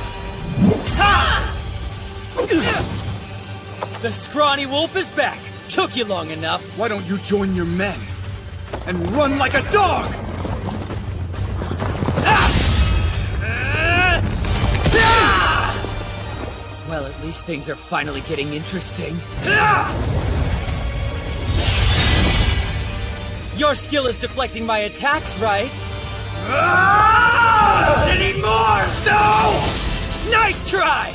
The scrawny wolf is back. Took you long enough. Why don't you join your men and run like a dog? Well, at least things are finally getting interesting. Your skill is deflecting my attacks, right? Not anymore! No! Nice try!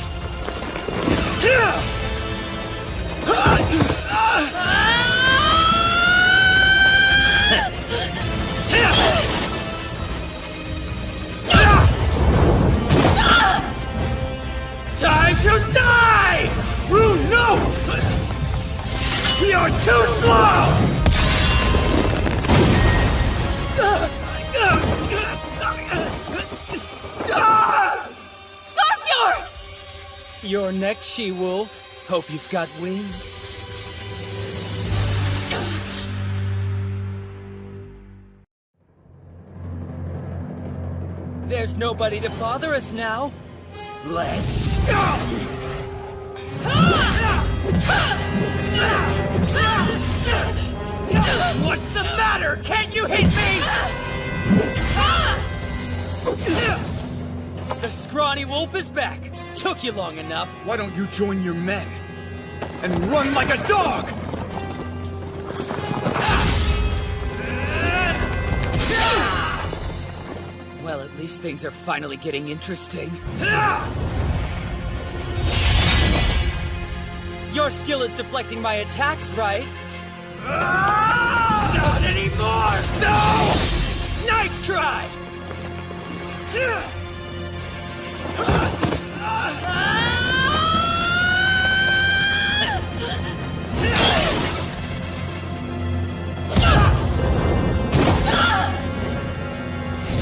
Time to die! Rune, no! You're too slow! Scorpior! You're next, she-wolf. Hope you've got wings. There's nobody to bother us now. Let's go! What's the matter? Can't you hit me? The scrawny wolf is back. Took you long enough. Why don't you join your men and run like a dog? Well, at least things are finally getting interesting. Your skill is deflecting my attacks, right? Not anymore! No! Nice try!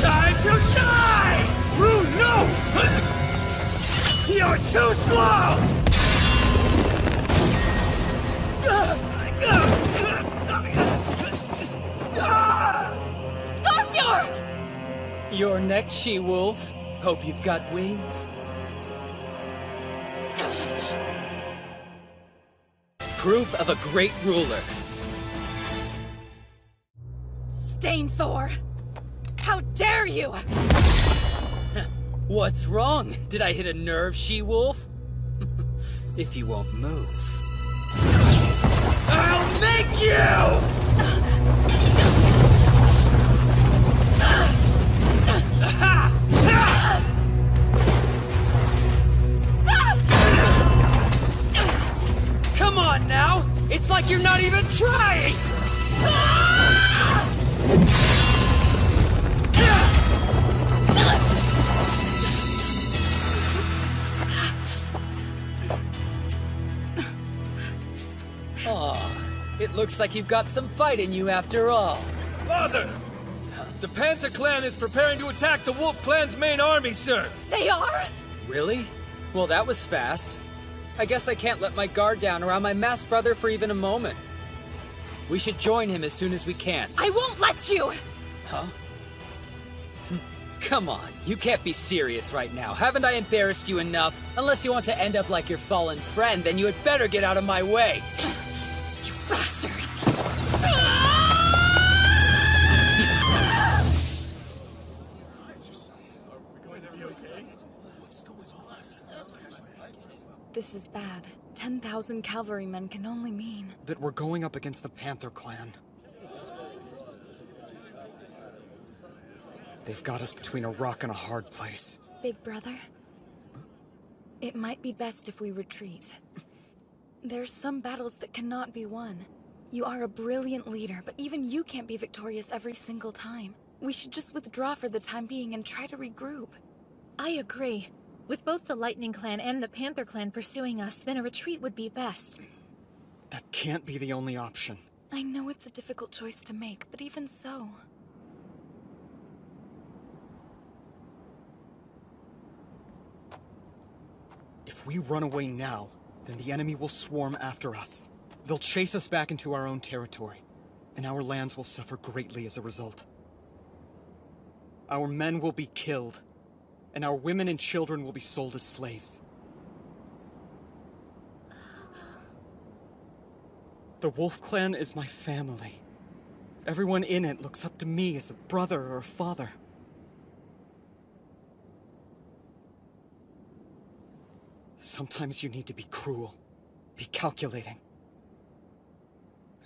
Time to die! Rune, no! You're too slow! Scorpior! You're next, she-wolf. Hope you've got wings. Proof of a great ruler. Stainthor! How dare you! What's wrong? Did I hit a nerve, she-wolf? If you won't move, I'll make you! It's like you're not even trying! Aw, it looks like you've got some fight in you after all. Father! The Panther Clan is preparing to attack the Wolf Clan's main army, sir! They are? Really? Well, that was fast. I guess I can't let my guard down around my masked brother for even a moment. We should join him as soon as we can. I won't let you! Huh? Come on, you can't be serious right now. Haven't I embarrassed you enough? Unless you want to end up like your fallen friend, then you had better get out of my way. You bastard! This is bad. 10,000 cavalrymen can only mean that we're going up against the Panther Clan. They've got us between a rock and a hard place. Big brother, it might be best if we retreat. There's some battles that cannot be won. You are a brilliant leader, but even you can't be victorious every single time. We should just withdraw for the time being and try to regroup. I agree. With both the Lightning Clan and the Panther Clan pursuing us, then a retreat would be best. That can't be the only option. I know it's a difficult choice to make, but even so... If we run away now, then the enemy will swarm after us. They'll chase us back into our own territory, and our lands will suffer greatly as a result. Our men will be killed, and our women and children will be sold as slaves. The Wolf Clan is my family. Everyone in it looks up to me as a brother or a father. Sometimes you need to be cruel, be calculating.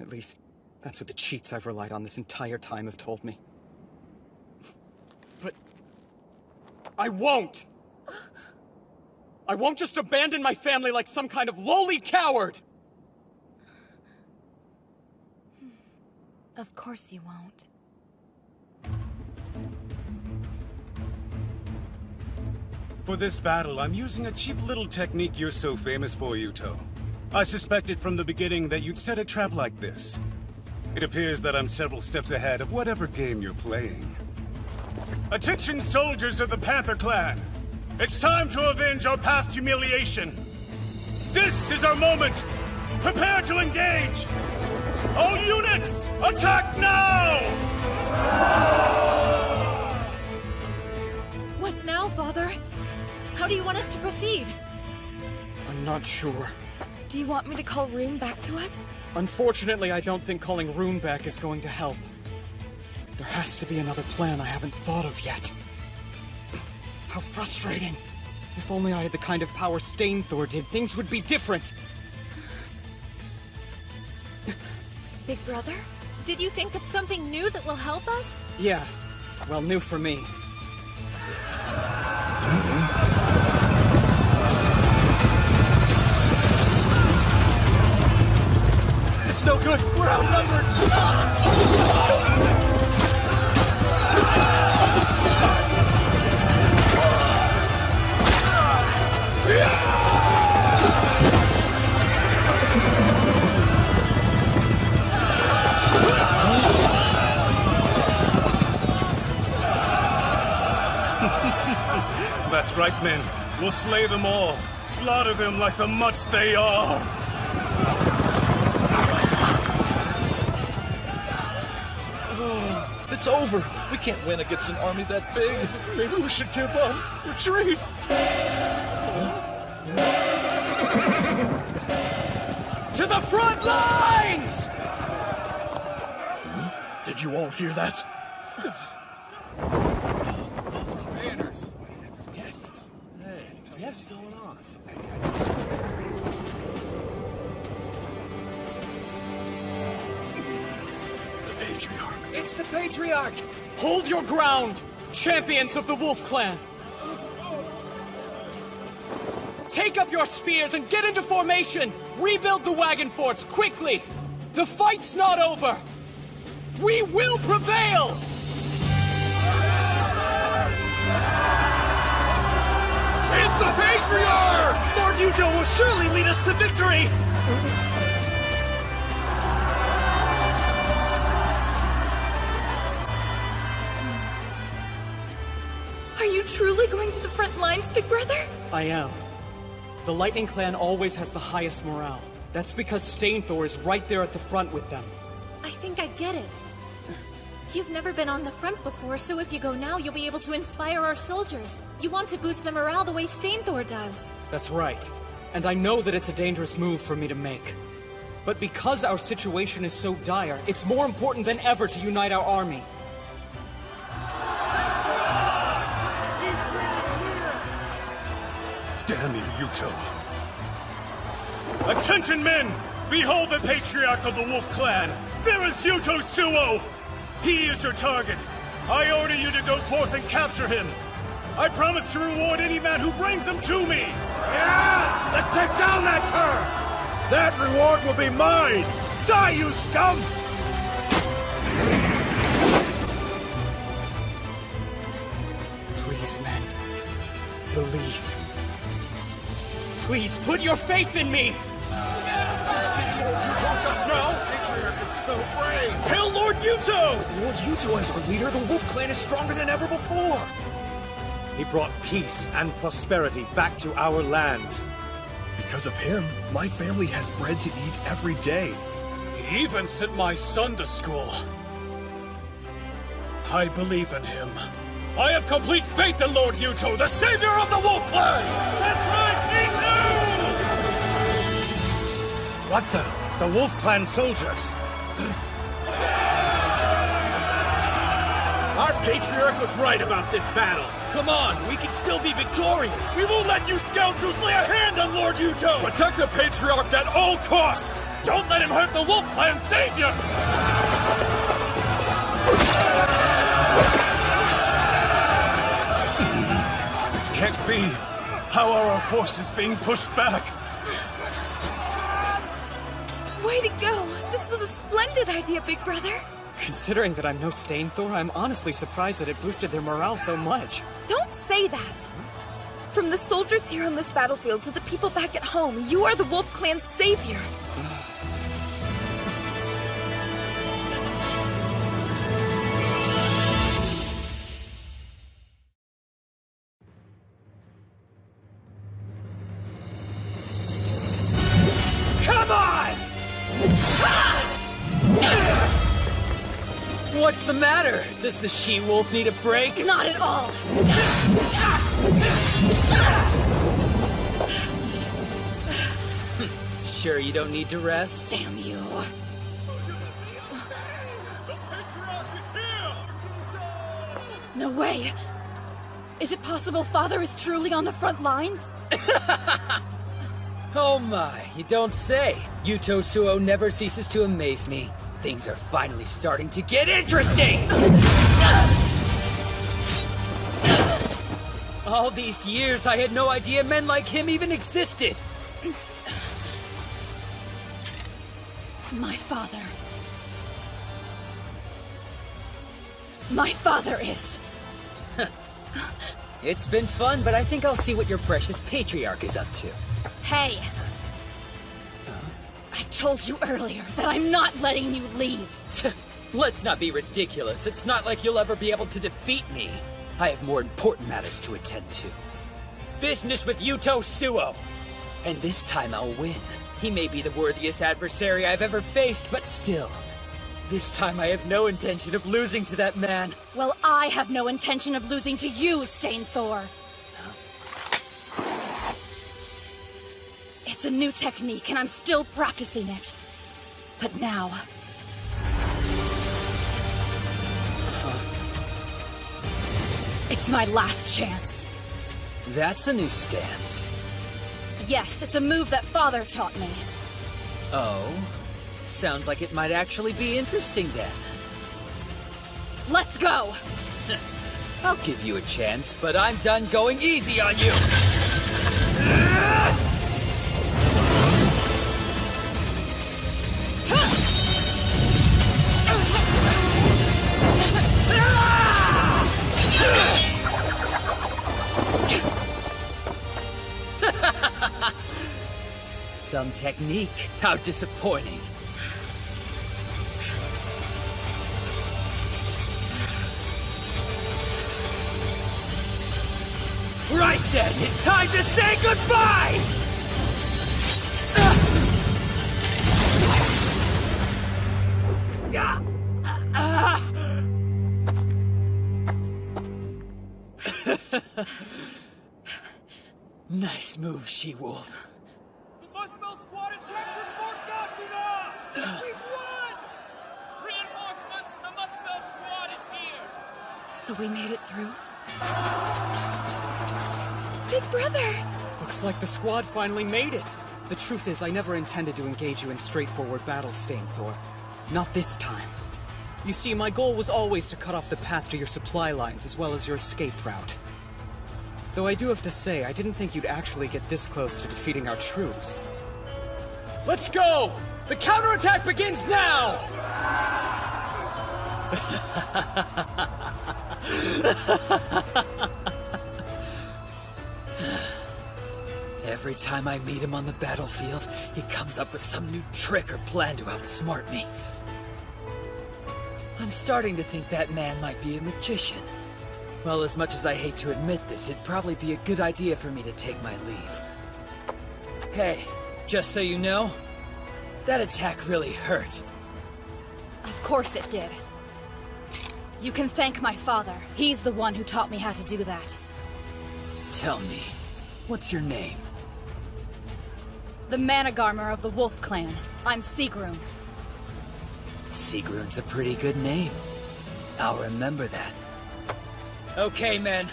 At least, that's what the cheats I've relied on this entire time have told me. But... I won't! I won't just abandon my family like some kind of lowly coward! Of course you won't. For this battle, I'm using a cheap little technique you're so famous for, Yuto. I suspected from the beginning that you'd set a trap like this. It appears that I'm several steps ahead of whatever game you're playing. Attention, soldiers of the Panther Clan! It's time to avenge our past humiliation! This is our moment! Prepare to engage! All units, attack now! What now, Father? How do you want us to proceed? I'm not sure. Do you want me to call Rune back to us? Unfortunately, I don't think calling Rune back is going to help. There has to be another plan I haven't thought of yet. How frustrating. If only I had the kind of power Stainthor did, things would be different. Big brother? Did you think of something new that will help us? Yeah. Well, new for me. It's no good! We're outnumbered! That's right, men. We'll slay them all. Slaughter them like the mutts they are. It's over. We can't win against an army that big. Maybe we should give up. Retreat. To the front lines! Did you all hear that? What's going on? The Patriarch. It's the Patriarch! Hold your ground, champions of the Wolf Clan! Take up your spears and get into formation! Rebuild the wagon forts, quickly! The fight's not over! We will prevail! It's the Patriarch! Lord Yuto will surely lead us to victory! Are you truly going to the front lines, Big Brother? I am. The Lightning Clan always has the highest morale. That's because Stainthor is right there at the front with them. I think I get it. You've never been on the front before, so if you go now, you'll be able to inspire our soldiers. You want to boost the morale the way Stainthor does. That's right. And I know that it's a dangerous move for me to make. But because our situation is so dire, it's more important than ever to unite our army. Damn you, Yuto. Attention, men! Behold the Patriarch of the Wolf Clan! There is Yuto Suo! He is your target. I order you to go forth and capture him. I promise to reward any man who brings him to me! Yeah! Let's take down that cur! That reward will be mine! Die, you scum! Please, men. Believe. Please, put your faith in me! Yuto just now? Patriarch is so brave! Hail Lord Yuto! Lord Yuto as our leader, the Wolf Clan is stronger than ever before! He brought peace and prosperity back to our land. Because of him, my family has bread to eat every day. He even sent my son to school. I believe in him. I have complete faith in Lord Yuto, the savior of the Wolf Clan! That's right, me too! What the? The Wolf Clan soldiers! Our Patriarch was right about this battle. Come on, we can still be victorious. We won't let you scoundrels lay a hand on Lord Yuto! Protect the Patriarch at all costs! Don't let him hurt the Wolf Clan savior! This can't be. How are our forces being pushed back? Way to go! This was a splendid idea, Big Brother. Considering that I'm no Stainthor, I'm honestly surprised that it boosted their morale so much. Don't say that! From the soldiers here on this battlefield to the people back at home, you are the Wolf Clan's savior. Come on! What's the matter? Does the she-wolf need a break? Not at all! Sure you don't need to rest? Damn you. No way! Is it possible Father is truly on the front lines? Oh my, you don't say. Yuto Suo never ceases to amaze me. Things are finally starting to get interesting! All these years, I had no idea men like him even existed! My father. My father is... It's been fun, but I think I'll see what your precious Patriarch is up to. Hey! I told you earlier that I'm not letting you leave! Let's not be ridiculous. It's not like you'll ever be able to defeat me. I have more important matters to attend to. Business with Yuto Suo! And this time I'll win. He may be the worthiest adversary I've ever faced, but still. This time I have no intention of losing to that man. Well, I have no intention of losing to you, Stainthor. It's a new technique, and I'm still practicing it. But now... It's my last chance. That's a new stance. Yes, it's a move that Father taught me. Oh? Sounds like it might actually be interesting then. Let's go! I'll give you a chance, but I'm done going easy on you! some technique. How disappointing. Right then, it's time to say goodbye! Nice move, She-Wolf. The Muspel Squad has captured Fort Goshina! We've won! Reinforcements, the Muspel Squad is here! So we made it through? Big brother! Looks like the squad finally made it. The truth is, I never intended to engage you in straightforward battle, Stainthor. Not this time. You see, my goal was always to cut off the path to your supply lines as well as your escape route. Though I do have to say, I didn't think you'd actually get this close to defeating our troops. Let's go! The counterattack begins now! Every time I meet him on the battlefield, he comes up with some new trick or plan to outsmart me. I'm starting to think that man might be a magician. Well, as much as I hate to admit this, it'd probably be a good idea for me to take my leave. Hey, just so you know, that attack really hurt. Of course it did. You can thank my father. He's the one who taught me how to do that. Tell me, what's your name? The Managarmer of the Wolf Clan. I'm Sigrun. Sigrun's a pretty good name. I'll remember that. Okay, men.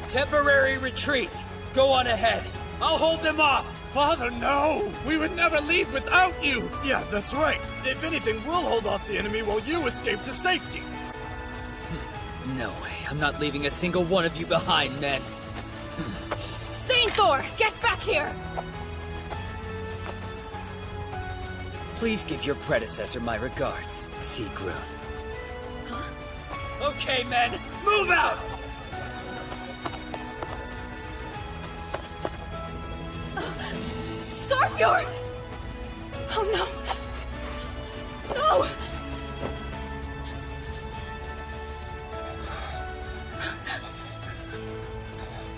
Temporary retreat. Go on ahead. I'll hold them off. Father, no! We would never leave without you! Yeah, that's right. If anything, we'll hold off the enemy while you escape to safety. No way. I'm not leaving a single one of you behind, men. Stainthor, get back here! Please give your predecessor my regards, Sigrun. Huh? Okay, men, move out! Scarfjord! Oh no! No!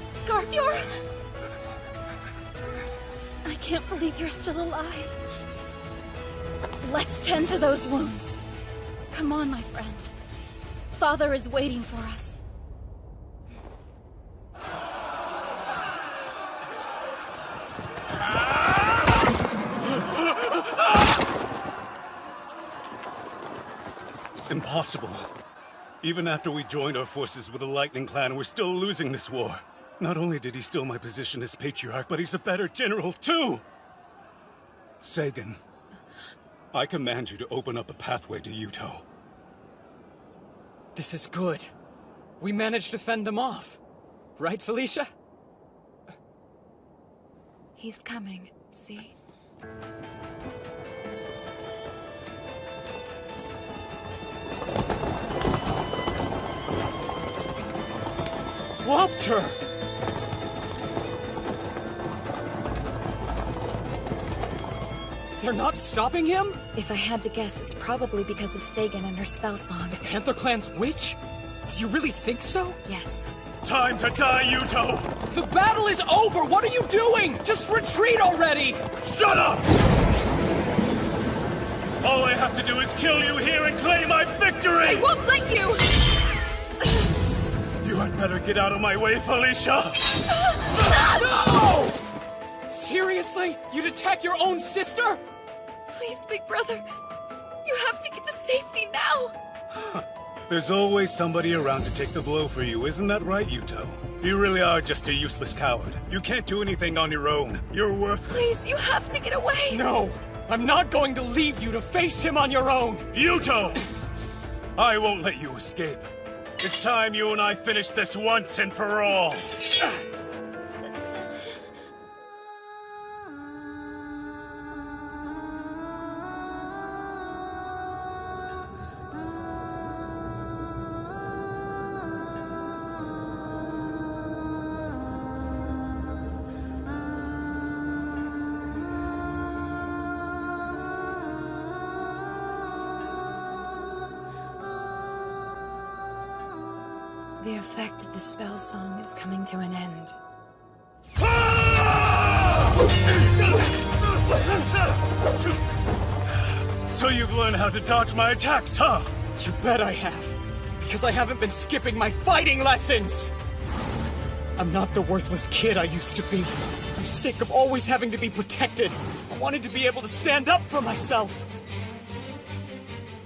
Scarfjord! I can't believe you're still alive. Let's tend to those wounds. Come on, my friend. Father is waiting for us. Impossible. Even after we joined our forces with the Lightning Clan, we're still losing this war. Not only did he steal my position as Patriarch, but he's a better general, too! Sagan, I command you to open up a pathway to Yuto. This is good. We managed to fend them off. Right, Felicia? He's coming, see? Whopped her! They're not stopping him? If I had to guess, it's probably because of Sagan and her spell song. The Panther Clan's witch? Do you really think so? Yes. Time to die, Yuto! The battle is over! What are you doing? Just retreat already! Shut up! All I have to do is kill you here and claim my victory! I won't let you! You had better get out of my way, Felicia! No! Seriously? You'd attack your own sister? Please, big brother. You have to get to safety now. There's always somebody around to take the blow for you, isn't that right, Yuto? You really are just a useless coward. You can't do anything on your own. You're worthless. Please, you have to get away. No! I'm not going to leave you to face him on your own! Yuto! I won't let you escape. It's time you and I finish this once and for all. The effect of the spell song is coming to an end. So you've learned how to dodge my attacks, huh? You bet I have. Because I haven't been skipping my fighting lessons! I'm not the worthless kid I used to be. I'm sick of always having to be protected. I wanted to be able to stand up for myself.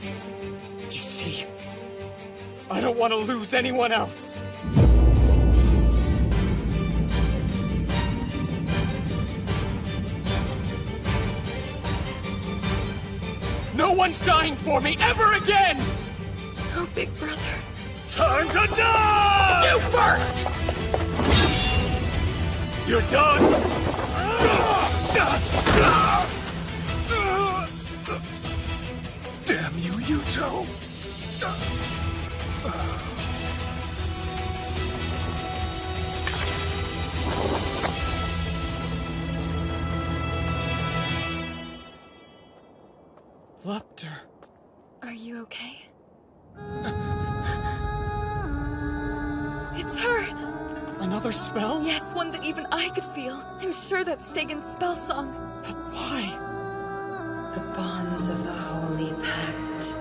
You see, I don't want to lose anyone else. No one's dying for me ever again! Oh, big brother. Time to die! You first! You're done! Damn you, Yuto! Lepter. Are you okay? It's her! Another spell? Yes, one that even I could feel. I'm sure that's Sagan's spell song. But why? The bonds of the Holy Pact,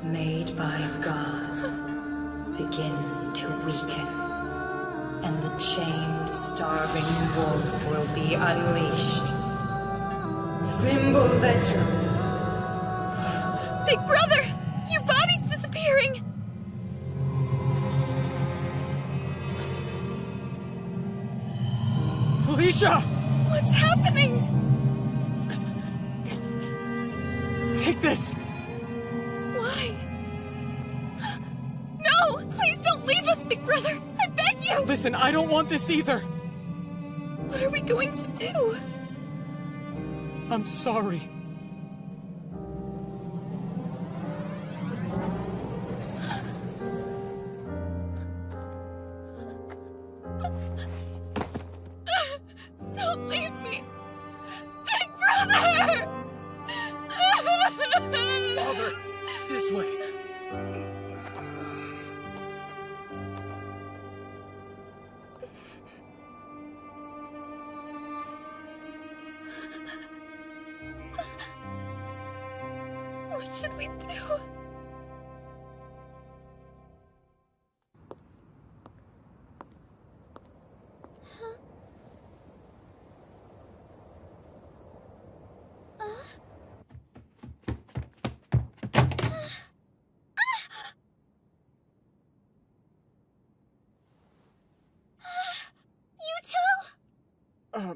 made by God, begin to weaken. And the chained, starving wolf will be unleashed. Fimbulvetro. Big brother! Your body's disappearing! Felicia! What's happening? Take this! Why? No! Please don't leave us, big brother! I beg you! Listen, I don't want this either! What are we going to do? I'm sorry. Don't leave me! Big brother! Father, this way. What should we do?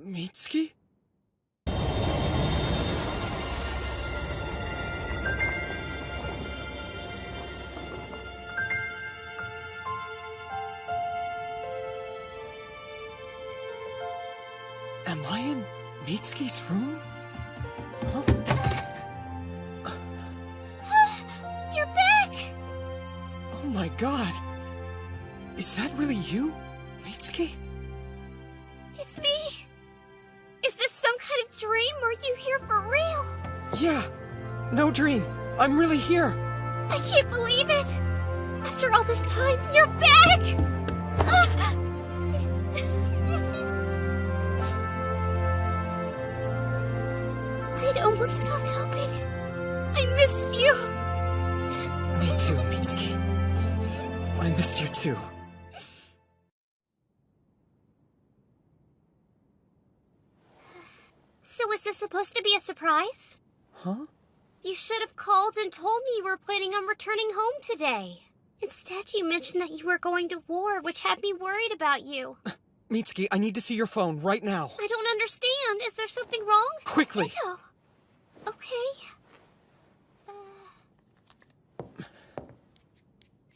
Mitsuki? Am I in Mitsuki's room? Huh? You're back! Oh my god! Is that really you, Mitsuki? It's me. Is this some kind of dream, or are you here for real? Yeah, no dream. I'm really here. I can't believe it! After all this time, you're back! I'd almost stopped hoping. I missed you. Me too, Mitsuki. I missed you too. So was this supposed to be a surprise? Huh? You should have called and told me you were planning on returning home today. Instead, you mentioned that you were going to war, which had me worried about you. Mitsuki, I need to see your phone right now. I don't understand. Is there something wrong? Quickly! Yuto. Okay.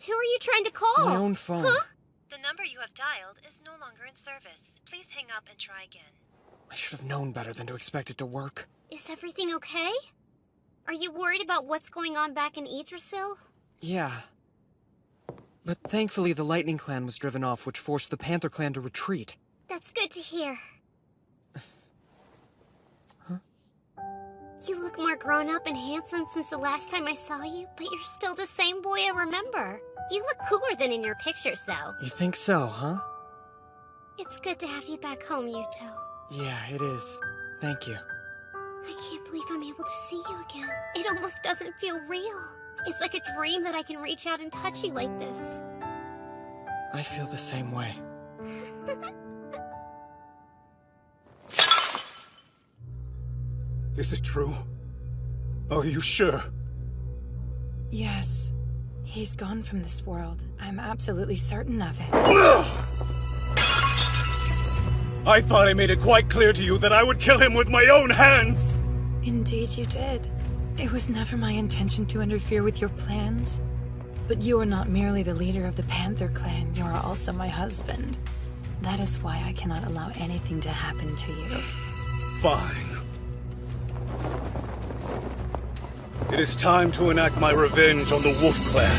Who are you trying to call? My own phone. Huh? The number you have dialed is no longer in service. Please hang up and try again. I should have known better than to expect it to work. Is everything okay? Are you worried about what's going on back in Yggdrasil? Yeah. But thankfully the Lightning Clan was driven off, which forced the Panther Clan to retreat. That's good to hear. Huh? You look look more grown up and handsome since the last time I saw you, but you're still the same boy I remember. You look cooler than in your pictures, though. You think so, huh? It's good to have you back home, Yuto. Yeah, it is. Thank you. I can't believe I'm able to see you again. It almost doesn't feel real. It's like a dream that I can reach out and touch you like this. I feel the same way. Is it true? Are you sure? Yes. He's gone from this world. I'm absolutely certain of it. I thought I made it quite clear to you that I would kill him with my own hands! Indeed you did. It was never my intention to interfere with your plans. But you are not merely the leader of the Panther clan, you are also my husband. That is why I cannot allow anything to happen to you. Fine. It is time to enact my revenge on the Wolf Clan.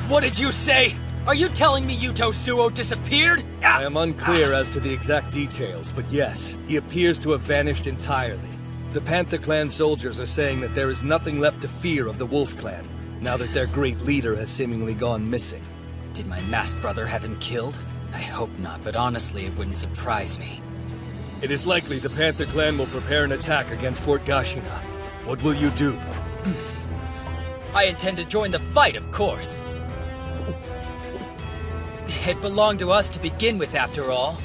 What did you say? Are you telling me Yuto Suo disappeared? I am unclear as to the exact details, but yes, he appears to have vanished entirely. The Panther Clan soldiers are saying that there is nothing left to fear of the Wolf Clan, now that their great leader has seemingly gone missing. Did my masked brother have him killed? I hope not, but honestly, it wouldn't surprise me. It is likely the Panther Clan will prepare an attack against Fort Gashina. What will you do? I intend to join the fight, of course. It belonged to us to begin with, after all.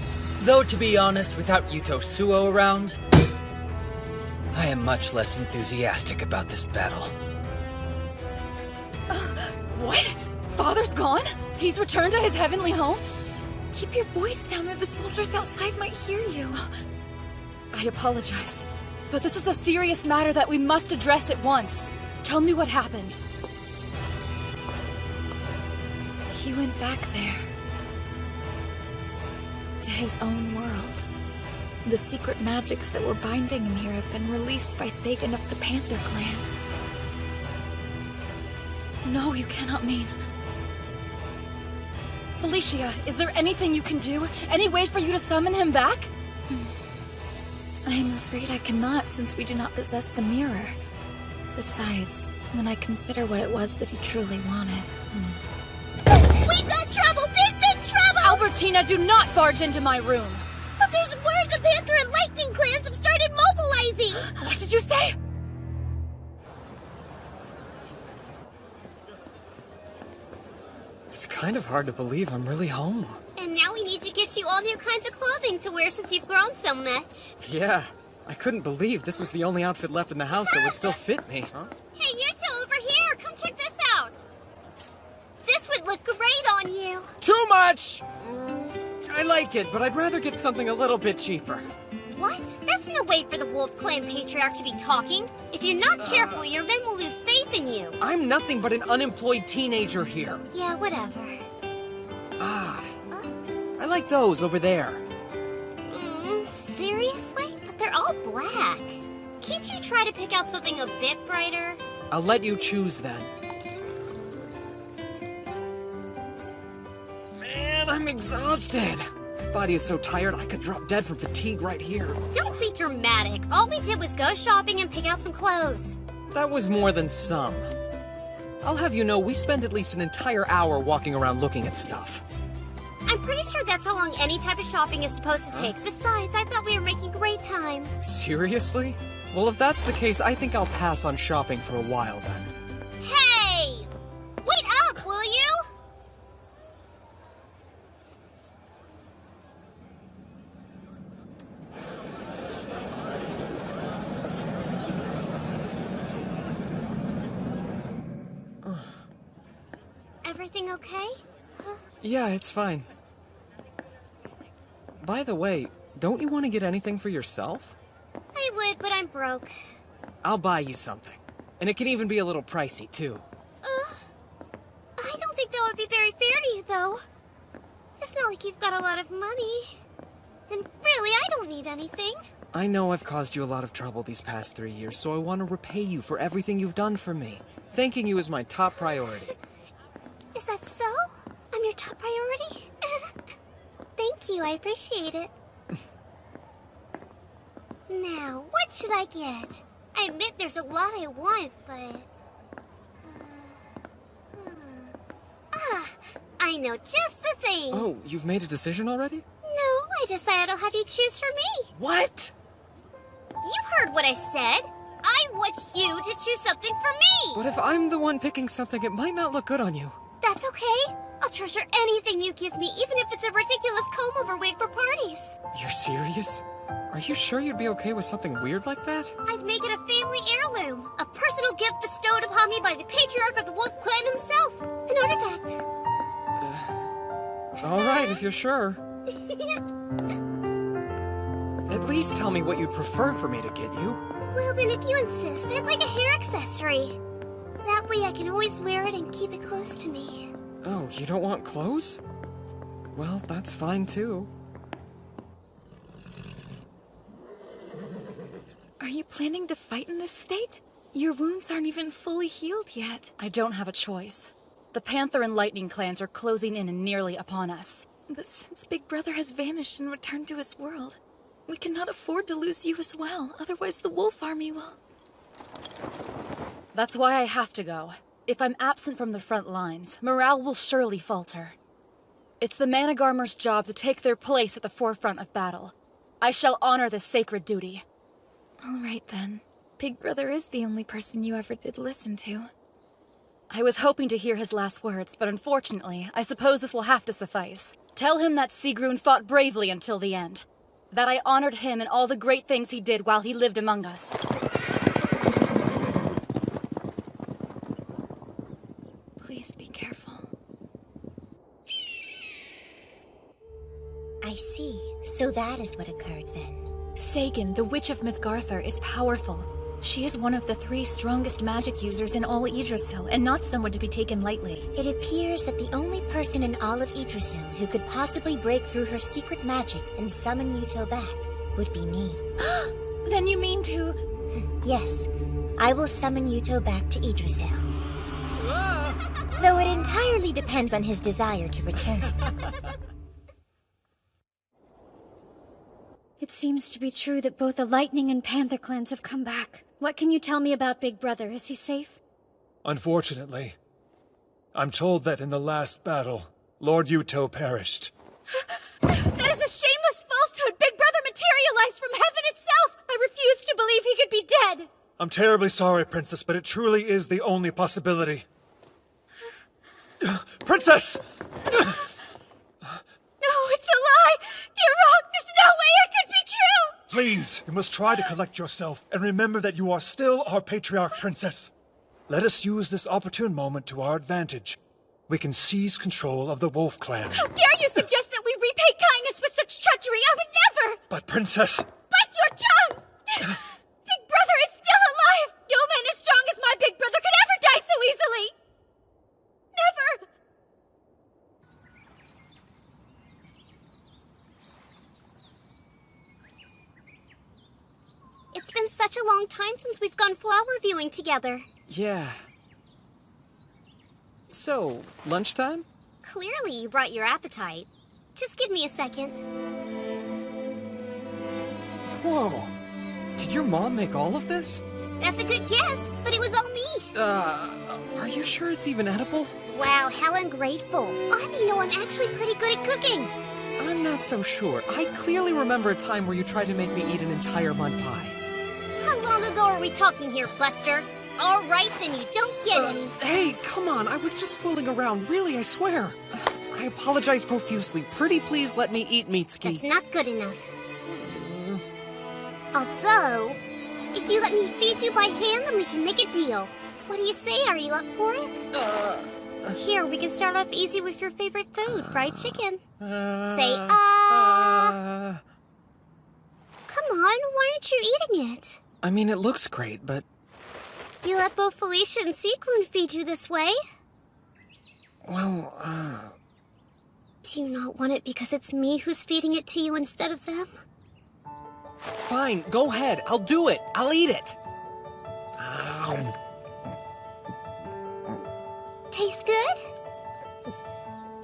Though, to be honest, without Yuto Suo around, I am much less enthusiastic about this battle. What? Father's gone? He's returned to his heavenly home? Keep your voice down or the soldiers outside might hear you. I apologize, but this is a serious matter that we must address at once. Tell me what happened. He went back there. To his own world. The secret magics that were binding him here have been released by Sagan of the Panther Clan. No, you cannot mean... Felicia, is there anything you can do? Any way for you to summon him back? I am afraid I cannot, since we do not possess the mirror. Besides, when I consider what it was that he truly wanted... We've got trouble! Big trouble! Albertina, do not barge into my room! But there's word the Panther and Lightning clans have started mobilizing! What did you say? It's kind of hard to believe I'm really home. And now we need to get you all new kinds of clothing to wear since you've grown so much. Yeah, I couldn't believe this was the only outfit left in the house that would still fit me. Huh? Hey, Yuto, over here! Come check this out! This would look great on you! Too much! I like it, but I'd rather get something a little bit cheaper. What? That's no way for the Wolf Clan Patriarch to be talking. If you're not careful, your men will lose faith in you. I'm nothing but an unemployed teenager here. Yeah, whatever. I like those over there. Seriously? But they're all black. Can't you try to pick out something a bit brighter? I'll let you choose then. Man, I'm exhausted. My body is so tired I could drop dead from fatigue right here. Don't be dramatic. All we did was go shopping and pick out some clothes. That was more than some. I'll have you know we spend at least an entire hour walking around looking at stuff. I'm pretty sure that's how long any type of shopping is supposed to take. Besides, I thought we were making great time. Seriously? Well, if that's the case, I think I'll pass on shopping for a while then. Hey! Wait up, will you? Everything okay? Yeah, it's fine. By the way, don't you want to get anything for yourself? I would, but I'm broke. I'll buy you something. And it can even be a little pricey, too. I don't think that would be very fair to you, though. It's not like you've got a lot of money. And really, I don't need anything. I know I've caused you a lot of trouble these past 3 years, so I want to repay you for everything you've done for me. Thanking you is my top priority. Is that so? I'm your top priority? Thank you, I appreciate it. Now, what should I get? I admit there's a lot I want, but... I know just the thing. Oh, you've made a decision already? No, I decided I'll have you choose for me. What? You heard what I said. I want you to choose something for me. But if I'm the one picking something, it might not look good on you. That's okay. I'll treasure anything you give me, even if it's a ridiculous comb-over wig for parties. You're serious? Are you sure you'd be okay with something weird like that? I'd make it a family heirloom. A personal gift bestowed upon me by the patriarch of the Wolf Clan himself. An artifact. All right, if you're sure. At least tell me what you'd prefer for me to get you. Well, then if you insist, I'd like a hair accessory. That way I can always wear it and keep it close to me. Oh, you don't want clothes? Well, that's fine too. Are you planning to fight in this state? Your wounds aren't even fully healed yet. I don't have a choice. The Panther and Lightning clans are closing in and nearly upon us. But since Big Brother has vanished and returned to his world, we cannot afford to lose you as well. Otherwise the Wolf Army will... That's why I have to go. If I'm absent from the front lines, morale will surely falter. It's the Managarmer's job to take their place at the forefront of battle. I shall honor this sacred duty. All right then. Big Brother is the only person you ever did listen to. I was hoping to hear his last words, but unfortunately, I suppose this will have to suffice. Tell him that Sigrun fought bravely until the end. That I honored him and all the great things he did while he lived among us. Please be careful. I see. So that is what occurred then. Sagan, the Witch of Mythgarthur, is powerful. She is one of the 3 strongest magic users in all Yggdrasil, and not someone to be taken lightly. It appears that the only person in all of Yggdrasil who could possibly break through her secret magic and summon Yuto back would be me. Then you mean to... Yes, I will summon Yuto back to Yggdrasil. Though it entirely depends on his desire to return. It seems to be true that both the Lightning and Panther clans have come back. What can you tell me about Big Brother? Is he safe? Unfortunately, I'm told that in the last battle, Lord Yuto perished. That is a shameless falsehood! Big Brother materialized from heaven itself! I refuse to believe he could be dead! I'm terribly sorry, Princess, but it truly is the only possibility. Princess! No, it's a lie! You're wrong! There's no way it could be true! Please, you must try to collect yourself and remember that you are still our Patriarch Princess. Let us use this opportune moment to our advantage. We can seize control of the Wolf Clan. How dare you suggest that we repay kindness with such treachery? I would never! But Princess... Bite your tongue! Big Brother is still alive! No man as strong as my Big Brother could ever die so easily! Never! It's been such a long time since we've gone flower viewing together. Yeah. So, lunchtime? Clearly you brought your appetite. Just give me a second. Whoa! Did your mom make all of this? That's a good guess, but it was all me. Are you sure it's even edible? Wow, how ungrateful. I'll have you know I'm actually pretty good at cooking. I'm not so sure. I clearly remember a time where you tried to make me eat an entire mud pie. How long ago are we talking here, Buster? All right, then you don't get any. Hey, come on. I was just fooling around. Really, I swear. I apologize profusely. Pretty please let me eat, Mitsuki. That's not good enough. Although, if you let me feed you by hand, then we can make a deal. What do you say? Are you up for it? Here, we can start off easy with your favorite food, fried chicken. Say, Come on, why aren't you eating it? I mean, it looks great, but... You let both Felicia and Sigrun feed you this way? Well, Do you not want it because it's me who's feeding it to you instead of them? Fine, go ahead. I'll do it. I'll eat it. Tastes good?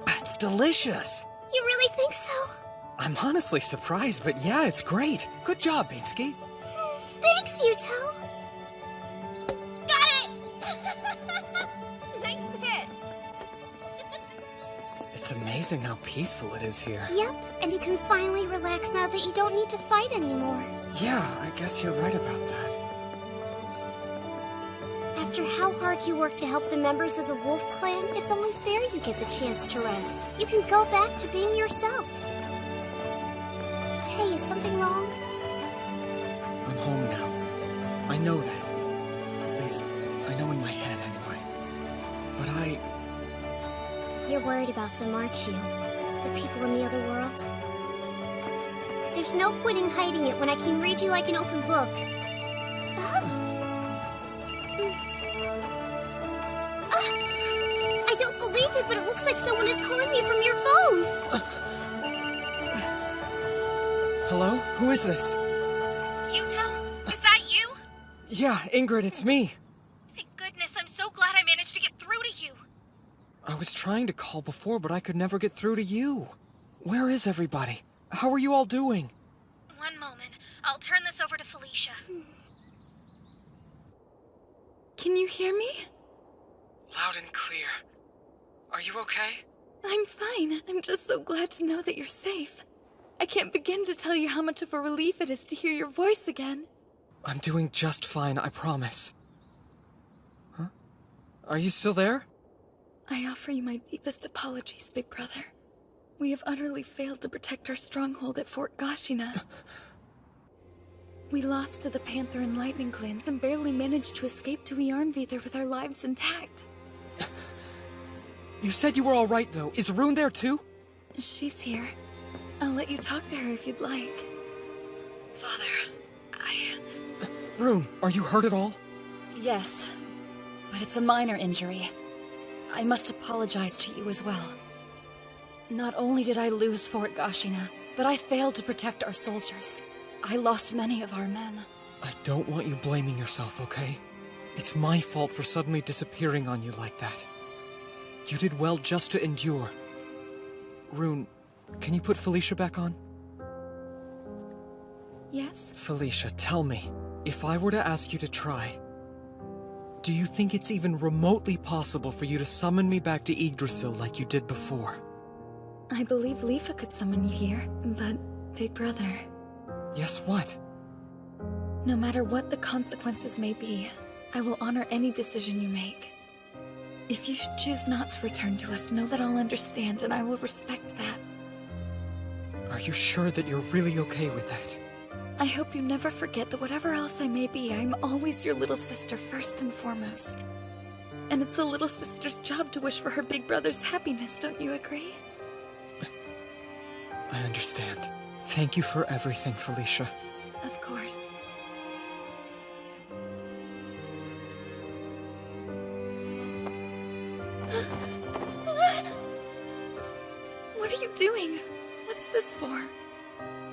It's delicious. You really think so? I'm honestly surprised, but yeah, it's great. Good job, Mitsuki. Thanks, Yuto. Nice hit! It's amazing how peaceful it is here. Yep, and you can finally relax now that you don't need to fight anymore. Yeah, I guess you're right about that. After how hard you worked to help the members of the Wolf Clan, it's only fair you get the chance to rest. You can go back to being yourself. Hey, is something wrong? I'm home now. I know that. At least, I know in my head anyway. But You're worried about them, aren't you? The people in the other world? There's no point in hiding it when I can read you like an open book. I don't believe it, but it looks like someone is calling me from your phone. Hello? Who is this? Yuto? Is that you? Yeah, Ingrid, it's me. Thank goodness, I'm so glad I managed to get through to you. I was trying to call before, but I could never get through to you. Where is everybody? How are you all doing? One moment. I'll turn this over to Felicia. Can you hear me? Loud and clear. Are you okay? I'm fine. I'm just so glad to know that you're safe. I can't begin to tell you how much of a relief it is to hear your voice again. I'm doing just fine, I promise. Huh? Are you still there? I offer you my deepest apologies, Big Brother. We have utterly failed to protect our stronghold at Fort Gashina. We lost to the Panther and Lightning clans and barely managed to escape to Yarnvither with our lives intact. You said you were all right, though. Is Rune there, too? She's here. I'll let you talk to her if you'd like. Father, Rune, are you hurt at all? Yes, but it's a minor injury. I must apologize to you as well. Not only did I lose Fort Gashina, but I failed to protect our soldiers. I lost many of our men. I don't want you blaming yourself, okay? It's my fault for suddenly disappearing on you like that. You did well just to endure. Rune, can you put Felicia back on? Yes? Felicia, tell me, if I were to ask you to try, do you think it's even remotely possible for you to summon me back to Yggdrasil like you did before? I believe Leafa could summon you here, but Big Brother... Yes, what? No matter what the consequences may be, I will honor any decision you make. If you should choose not to return to us, know that I'll understand and I will respect that. Are you sure that you're really okay with that? I hope you never forget that whatever else I may be, I'm always your little sister first and foremost. And it's a little sister's job to wish for her big brother's happiness, don't you agree? I understand. Thank you for everything, Felicia. Of course. What are you doing? What's this for?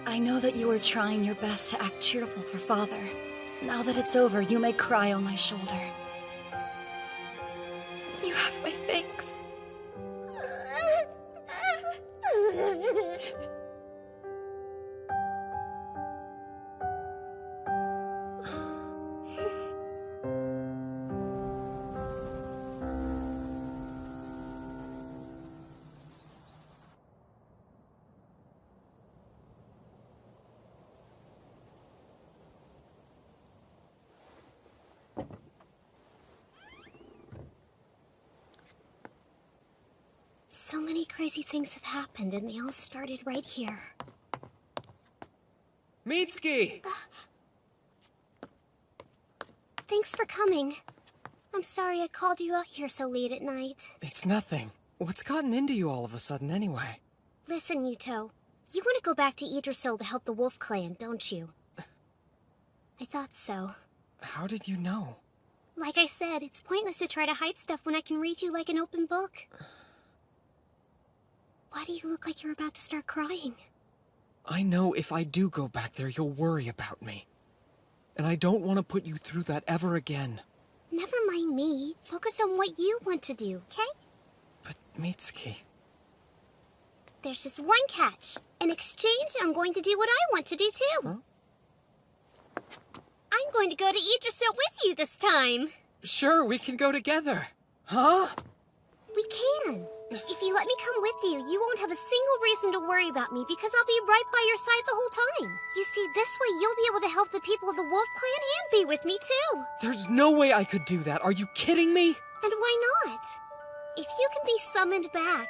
I know that you are trying your best to act cheerful for Father. Now that it's over, you may cry on my shoulder. You have my thanks. So many crazy things have happened, and they all started right here. Mitsuki! Thanks for coming. I'm sorry I called you out here so late at night. It's nothing. What's gotten into you all of a sudden, anyway? Listen, Yuto. You want to go back to Yggdrasil to help the Wolf Clan, don't you? I thought so. How did you know? Like I said, it's pointless to try to hide stuff when I can read you like an open book. Why do you look like you're about to start crying? I know if I do go back there, you'll worry about me. And I don't want to put you through that ever again. Never mind me. Focus on what you want to do, okay? But, Mitsuki... There's just one catch. In exchange, I'm going to do what I want to do too. Huh? I'm going to go to Yggdrasil with you this time. Sure, we can go together. Huh? We can. If you let me come with you, you won't have a single reason to worry about me because I'll be right by your side the whole time. You see, this way you'll be able to help the people of the Wolf Clan and be with me too. There's no way I could do that. Are you kidding me? And why not? If you can be summoned back,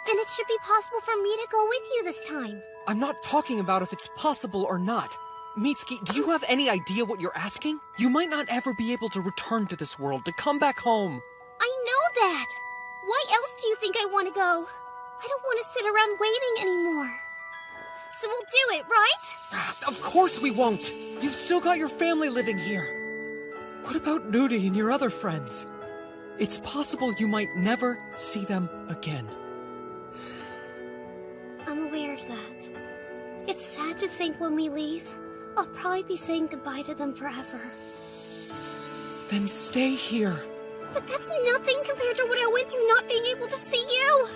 then it should be possible for me to go with you this time. I'm not talking about if it's possible or not. Mitsuki, do you have any idea what you're asking? You might not ever be able to return to this world, to come back home. I know that! Why else do you think I want to go? I don't want to sit around waiting anymore. So we'll do it, right? Of course we won't! You've still got your family living here. What about Nudi and your other friends? It's possible you might never see them again. I'm aware of that. It's sad to think when we leave, I'll probably be saying goodbye to them forever. Then stay here. But that's nothing compared to what I went through not being able to see you.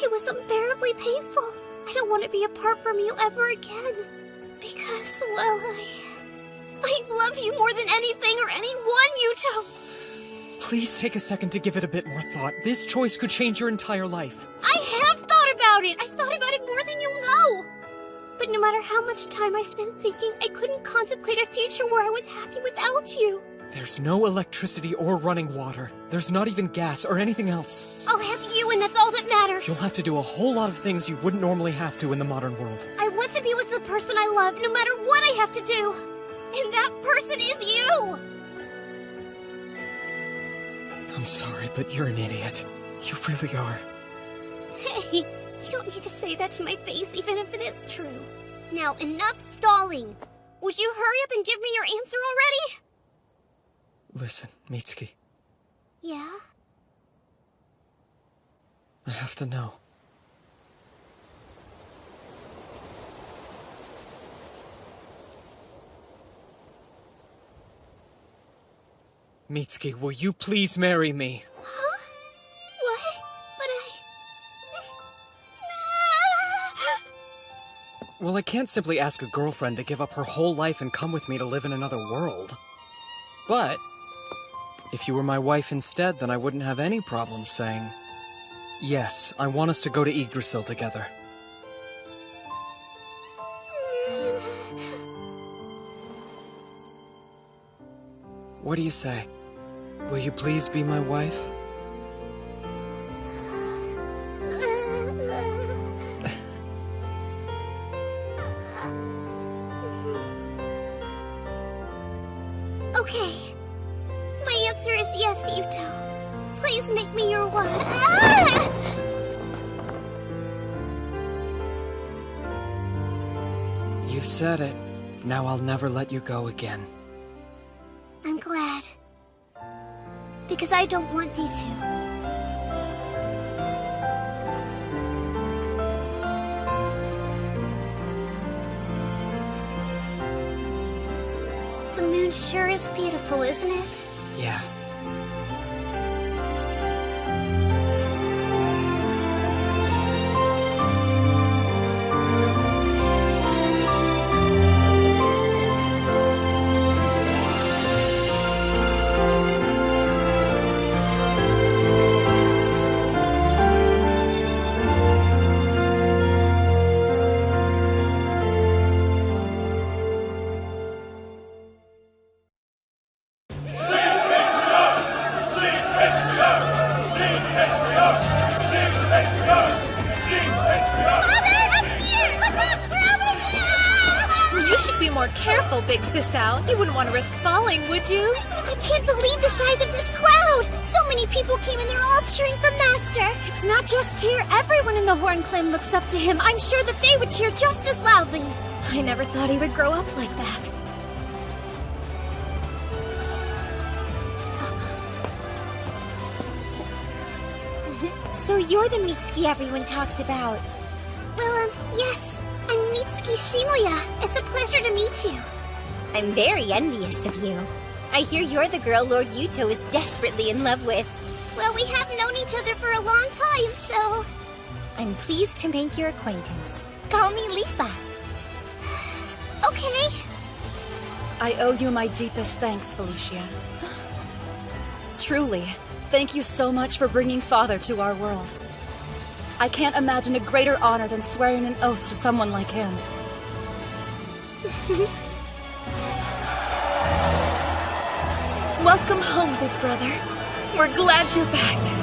It was unbearably painful. I don't want to be apart from you ever again. Because, well, I love you more than anything or anyone, Yuto. Please take a second to give it a bit more thought. This choice could change your entire life. I have thought about it. I've thought about it more than you'll know. But no matter how much time I spent thinking, I couldn't contemplate a future where I was happy without you. There's no electricity or running water. There's not even gas or anything else. I'll have you, and that's all that matters. You'll have to do a whole lot of things you wouldn't normally have to in the modern world. I want to be with the person I love, no matter what I have to do. And that person is you! I'm sorry, but you're an idiot. You really are. Hey, you don't need to say that to my face, even if it is true. Now, enough stalling. Would you hurry up and give me your answer already? Listen, Mitsuki. Yeah? I have to know. Mitsuki, will you please marry me? Huh? What? But Well, I can't simply ask a girlfriend to give up her whole life and come with me to live in another world. But if you were my wife instead, then I wouldn't have any problem saying, yes, I want us to go to Yggdrasil together. What do you say? Will you please be my wife? Okay. My answer is yes, Yuto. Please make me your wife. You've said it. Now I'll never let you go again. I'm glad. Because I don't want you to. The moon sure is beautiful, isn't it? Yeah. Big Sisal. You wouldn't want to risk falling, would you? I can't believe the size of this crowd! So many people came and they're all cheering for Master! It's not just here. Everyone in the Horn Clan looks up to him. I'm sure that they would cheer just as loudly. I never thought he would grow up like that. So you're the Mitsuki everyone talks about. Well, yes. I'm Mitsuki Shibuya. It's a pleasure to meet you. I'm very envious of you. I hear you're the girl Lord Yuto is desperately in love with. Well, we have known each other for a long time, so... I'm pleased to make your acquaintance. Call me Lifa. Okay. I owe you my deepest thanks, Felicia. Truly, thank you so much for bringing Father to our world. I can't imagine a greater honor than swearing an oath to someone like him. Welcome home, big brother. We're glad you're back.